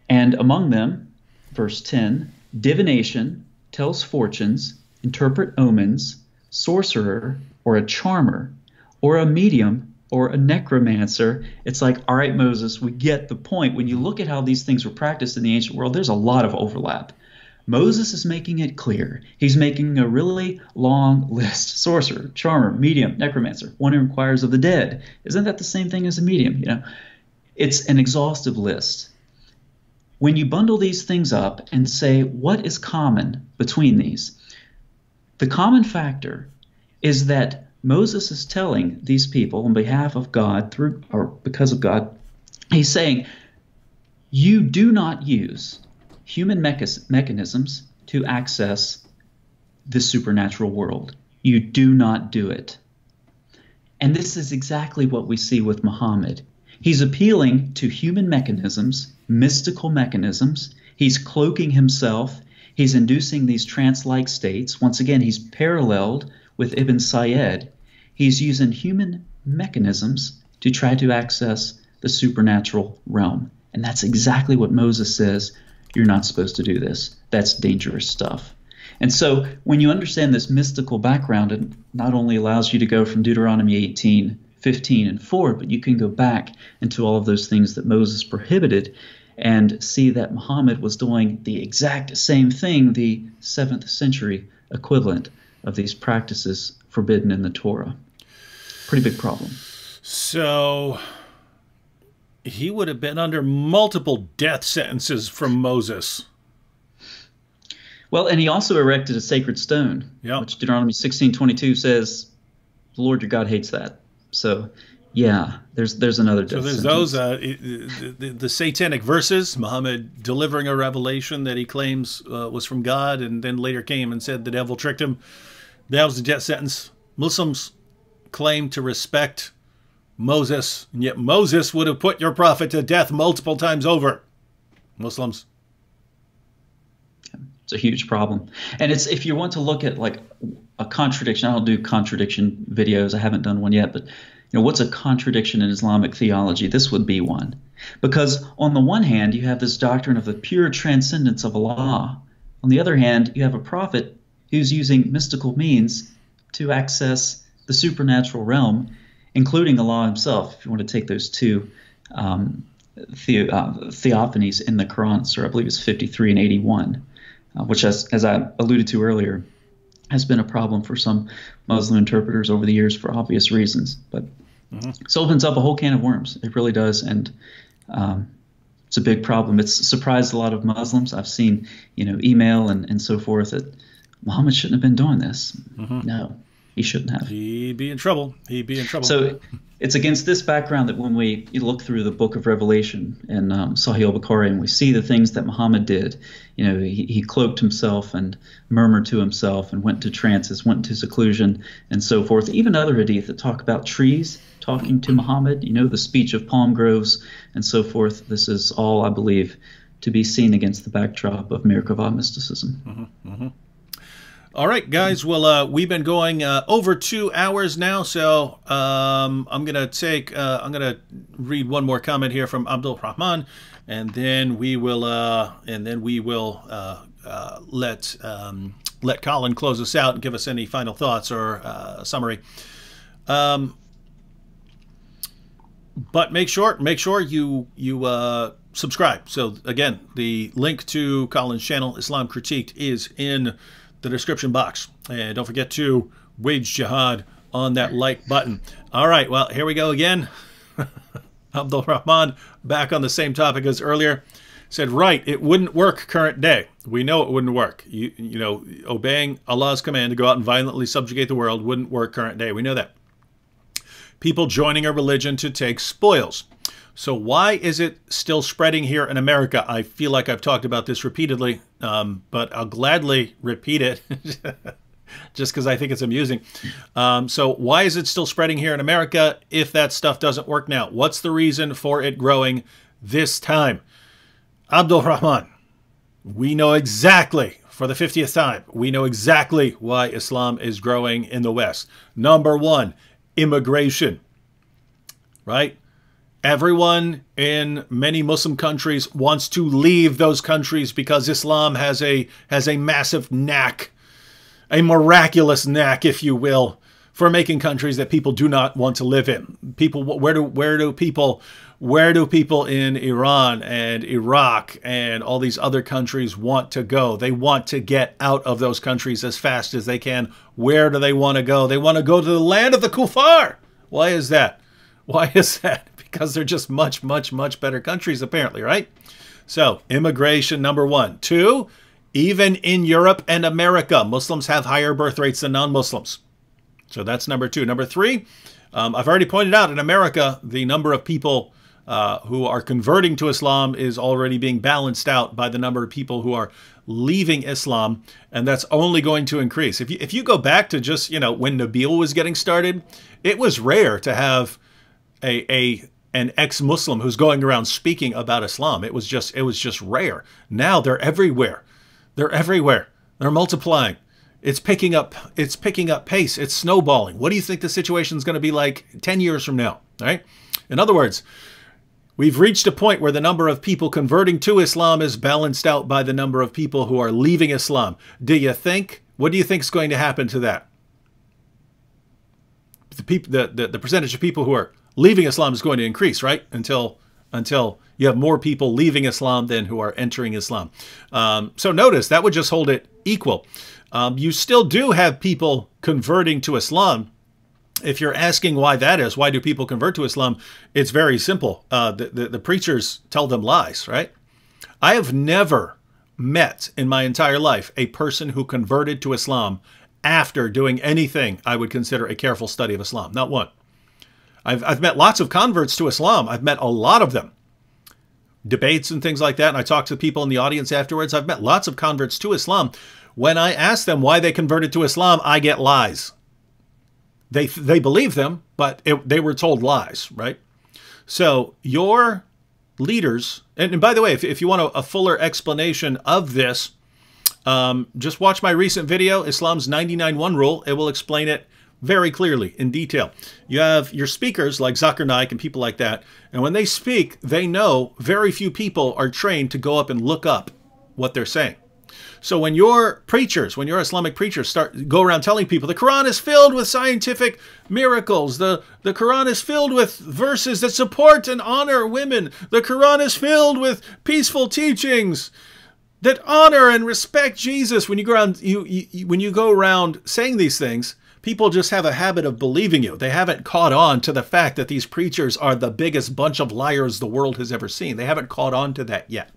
S2: And among them, verse 10, divination, tells fortunes, interpret omens, sorcerer, or a charmer, or a medium, or a necromancer. It's like, all right, Moses, we get the point. When you look at how these things were practiced in the ancient world, there's a lot of overlap. Moses is making it clear. He's making a really long list. Sorcerer, charmer, medium, necromancer, one who inquires of the dead. Isn't that the same thing as a medium? It's an exhaustive list. When you bundle these things up and say, what is common between these? The common factor is that Moses is telling these people on behalf of God, because of God, he's saying, you do not use human mechanisms to access the supernatural world. You do not do it. And this is exactly what we see with Muhammad. He's appealing to human mechanisms, mystical mechanisms. He's cloaking himself He's inducing these trance-like states. Once again, he's paralleled with Ibn Sayyid. He's using human mechanisms to try to access the supernatural realm. And that's exactly what Moses says, you're not supposed to do this. That's dangerous stuff. And so when you understand this mystical background, it not only allows you to go from Deuteronomy 18, 15, and 4, but you can go back into all of those things that Moses prohibited and see that Muhammad was doing the exact same thing, the 7th century equivalent of these practices forbidden in the Torah. Pretty big problem.
S1: So he would have been under multiple death sentences from Moses.
S2: Well, and he also erected a sacred stone, which Deuteronomy 16:22 says, the Lord your God hates that. So, yeah, there's another death sentence.
S1: So there's the satanic verses, Muhammad delivering a revelation that he claims was from God, and then later came and said the devil tricked him. That was the death sentence. Muslims claim to respect Moses, and yet Moses would have put your prophet to death multiple times over. Muslims.
S2: It's a huge problem. And it's, if you want to look at like a contradiction, I don't do contradiction videos. I haven't done one yet, but what's a contradiction in Islamic theology? This would be one. Because on the one hand, you have this doctrine of the pure transcendence of Allah. On the other hand, you have a prophet who's using mystical means to access the supernatural realm, including Allah himself, if you want to take those two theophanies in the Quran, so I believe it's 53 and 81, which, as I alluded to earlier, has been a problem for some Muslim interpreters over the years for obvious reasons. But this opens up a whole can of worms. It really does, and it's a big problem. It's surprised a lot of Muslims. I've seen, email and so forth that Muhammad shouldn't have been doing this. No, he shouldn't have.
S1: He'd be in trouble. He'd be in trouble.
S2: So it's against this background that when we look through the book of Revelation and Sahih al-Bukhari, and we see the things that Muhammad did, he cloaked himself and murmured to himself and went to trances, went to seclusion and so forth. Even other hadith that talk about trees talking to Muhammad, the speech of palm groves and so forth. This is all, I believe, to be seen against the backdrop of Merkabah mysticism.
S1: All right, guys. Well, we've been going over 2 hours now, so I'm gonna read one more comment here from Abdul Rahman, and then we will let Colin close us out and give us any final thoughts or summary. But make sure you subscribe. So again, the link to Colin's channel, Islam Critiqued, is in the description box, and don't forget to wage jihad on that like button. All right, well, here we go again. Abdul Rahman, back on the same topic as earlier, said, right, it wouldn't work current day. We know it wouldn't work. Obeying Allah's command to go out and violently subjugate the world wouldn't work current day. We know that. People joining a religion to take spoils. So why is it still spreading here in America? I feel like I've talked about this repeatedly, but I'll gladly repeat it just because I think it's amusing. So why is it still spreading here in America if that stuff doesn't work now? What's the reason for it growing this time? Abdul Rahman, we know exactly, for the 50th time, we know exactly why Islam is growing in the West. Number one, immigration, right? Everyone in many Muslim countries wants to leave those countries because Islam has a massive knack, a miraculous knack, if you will, for making countries that people do not want to live in. People, where do people in Iran and Iraq and all these other countries want to go? They want to get out of those countries as fast as they can. Where do they want to go? They want to go to the land of the kuffar. Why is that? Why is that? Because they're just much, much, much better countries, apparently, right? So, immigration, number one. Two, even in Europe and America, Muslims have higher birth rates than non-Muslims. So that's number two. Number three, I've already pointed out in America, the number of people who are converting to Islam is already being balanced out by the number of people who are leaving Islam, and that's only going to increase. If you go back to just, when Nabil was getting started, it was rare to have an ex-Muslim who's going around speaking about Islam. It was just rare. Now they're everywhere. They're everywhere. They're multiplying. It's picking up pace. It's snowballing. What do you think the situation is going to be like 10 years from now, right? In other words, we've reached a point where the number of people converting to Islam is balanced out by the number of people who are leaving Islam. What do you think is going to happen to that? The percentage of people who are leaving Islam is going to increase, right? Until you have more people leaving Islam than who are entering Islam. So notice that would just hold it equal. You still do have people converting to Islam. If you're asking why that is, why do people convert to Islam? It's very simple. The preachers tell them lies, right? I have never met in my entire life a person who converted to Islam after doing anything I would consider a careful study of Islam. Not one. I've met lots of converts to Islam. I've met a lot of them. Debates and things like that. And I talked to people in the audience afterwards. I've met lots of converts to Islam. When I ask them why they converted to Islam, I get lies. They believe them, but they were told lies, right? So your leaders, and by the way, if you want a fuller explanation of this, just watch my recent video, Islam's 99-1 rule. It will explain it very clearly in detail. You have your speakers like Zakir Naik and people like that. And when they speak, they know very few people are trained to go up and look up what they're saying. So when your Islamic preachers go around telling people the Quran is filled with scientific miracles, the Quran is filled with verses that support and honor women, the Quran is filled with peaceful teachings that honor and respect Jesus. When you go around, when you go around saying these things, people just have a habit of believing you. They haven't caught on to the fact that these preachers are the biggest bunch of liars the world has ever seen. They haven't caught on to that yet.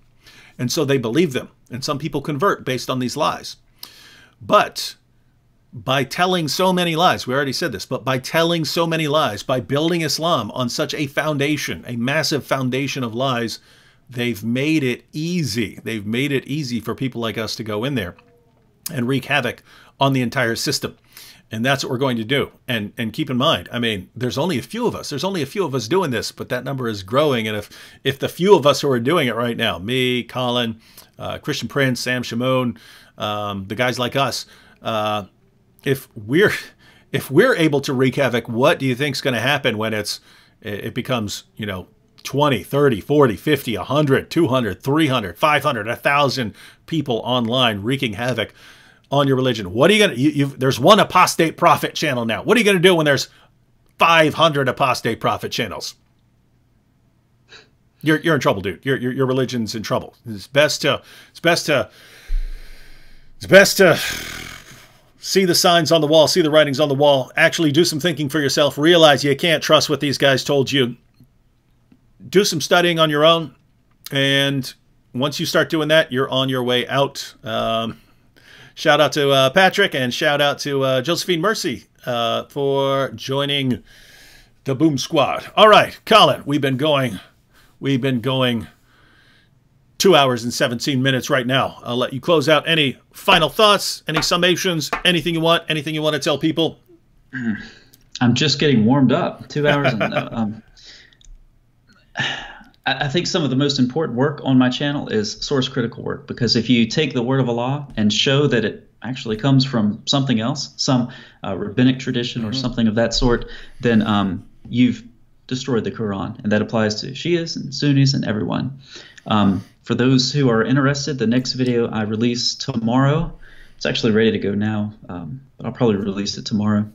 S1: And so they believe them. And some people convert based on these lies. But by telling so many lies, we already said this, but by telling so many lies, by building Islam on such a foundation, a massive foundation of lies, they've made it easy. They've made it easy for people like us to go in there and wreak havoc on the entire system. And that's what we're going to do. And keep in mind, I mean, there's only a few of us. There's only a few of us doing this, but that number is growing. And if the few of us who are doing it right now, me, Colin, Christian Prince, Sam Shamoun, the guys like us, if we're able to wreak havoc, what do you think is going to happen when it becomes, 20, 30, 40, 50, 100, 200, 300, 500, 1,000 people online wreaking havoc on your religion? What are you going to, there's one apostate prophet channel now. What are you going to do when there's 500 apostate prophet channels? You're in trouble, dude. Your religion's in trouble. It's best to see the signs on the wall, see the writings on the wall, actually do some thinking for yourself, realize you can't trust what these guys told you. Do some studying on your own, and once you start doing that, you're on your way out. Shout out to Patrick, and shout out to Josephine Mercy for joining the Boom Squad. All right, Colin, we've been going 2 hours and 17 minutes right now. I'll let you close out. Any final thoughts, any summations, anything you want to tell people?
S2: I'm just getting warmed up. 2 hours. I think some of the most important work on my channel is source critical work, because if you take the word of Allah and show that it actually comes from something else, some rabbinic tradition or something of that sort, then you've destroyed the Quran. And that applies to Shias and Sunnis and everyone. For those who are interested, the next video I release tomorrow, it's actually ready to go now, but I'll probably release it tomorrow.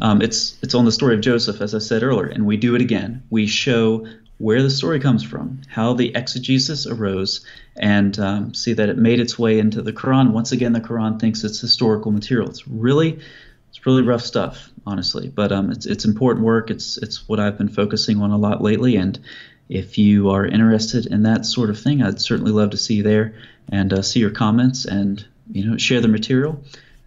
S2: It's on the story of Joseph, as I said earlier, and we do it again. We show where the story comes from, how the exegesis arose, and see that it made its way into the Quran. Once again, the Quran thinks it's historical material. It's really rough stuff, honestly, but it's important work. It's what I've been focusing on a lot lately, and if you are interested in that sort of thing, I'd certainly love to see you there and see your comments and share the material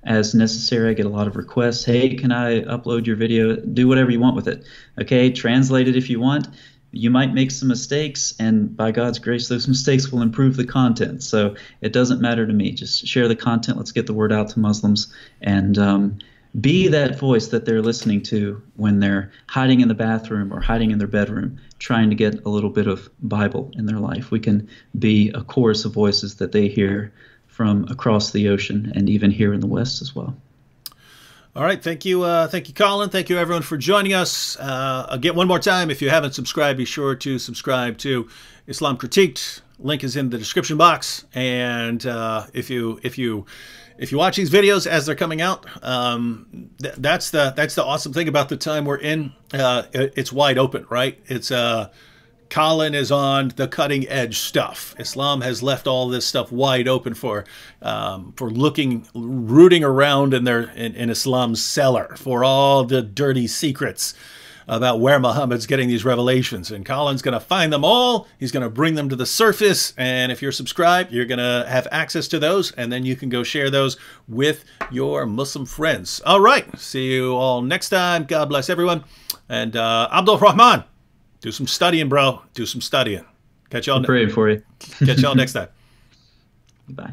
S2: as necessary. I get a lot of requests. Hey, can I upload your video? Do whatever you want with it. Okay, translate it if you want. You might make some mistakes, and by God's grace, those mistakes will improve the content. So it doesn't matter to me. Just share the content. Let's get the word out to Muslims, and be that voice that they're listening to when they're hiding in the bathroom or hiding in their bedroom, trying to get a little bit of Bible in their life. We can be a chorus of voices that they hear from across the ocean and even here in the West as well.
S1: All right. Thank you, Colin. Thank you, everyone, for joining us. Again, one more time, if you haven't subscribed, be sure to subscribe to Islam Critiqued. Link is in the description box. And if you watch these videos as they're coming out, that's the awesome thing about the time we're in. It's wide open, right? It's Colin is on the cutting edge stuff. Islam has left all this stuff wide open for rooting around in Islam's cellar for all the dirty secrets about where Muhammad's getting these revelations. And Colin's going to find them all. He's going to bring them to the surface. And if you're subscribed, you're going to have access to those. And then you can go share those with your Muslim friends. All right. See you all next time. God bless everyone. And Abdul Rahman. Do some studying, bro. Do some studying. Catch y'all.
S2: I'm praying for you.
S1: Catch y'all next time.
S2: Bye.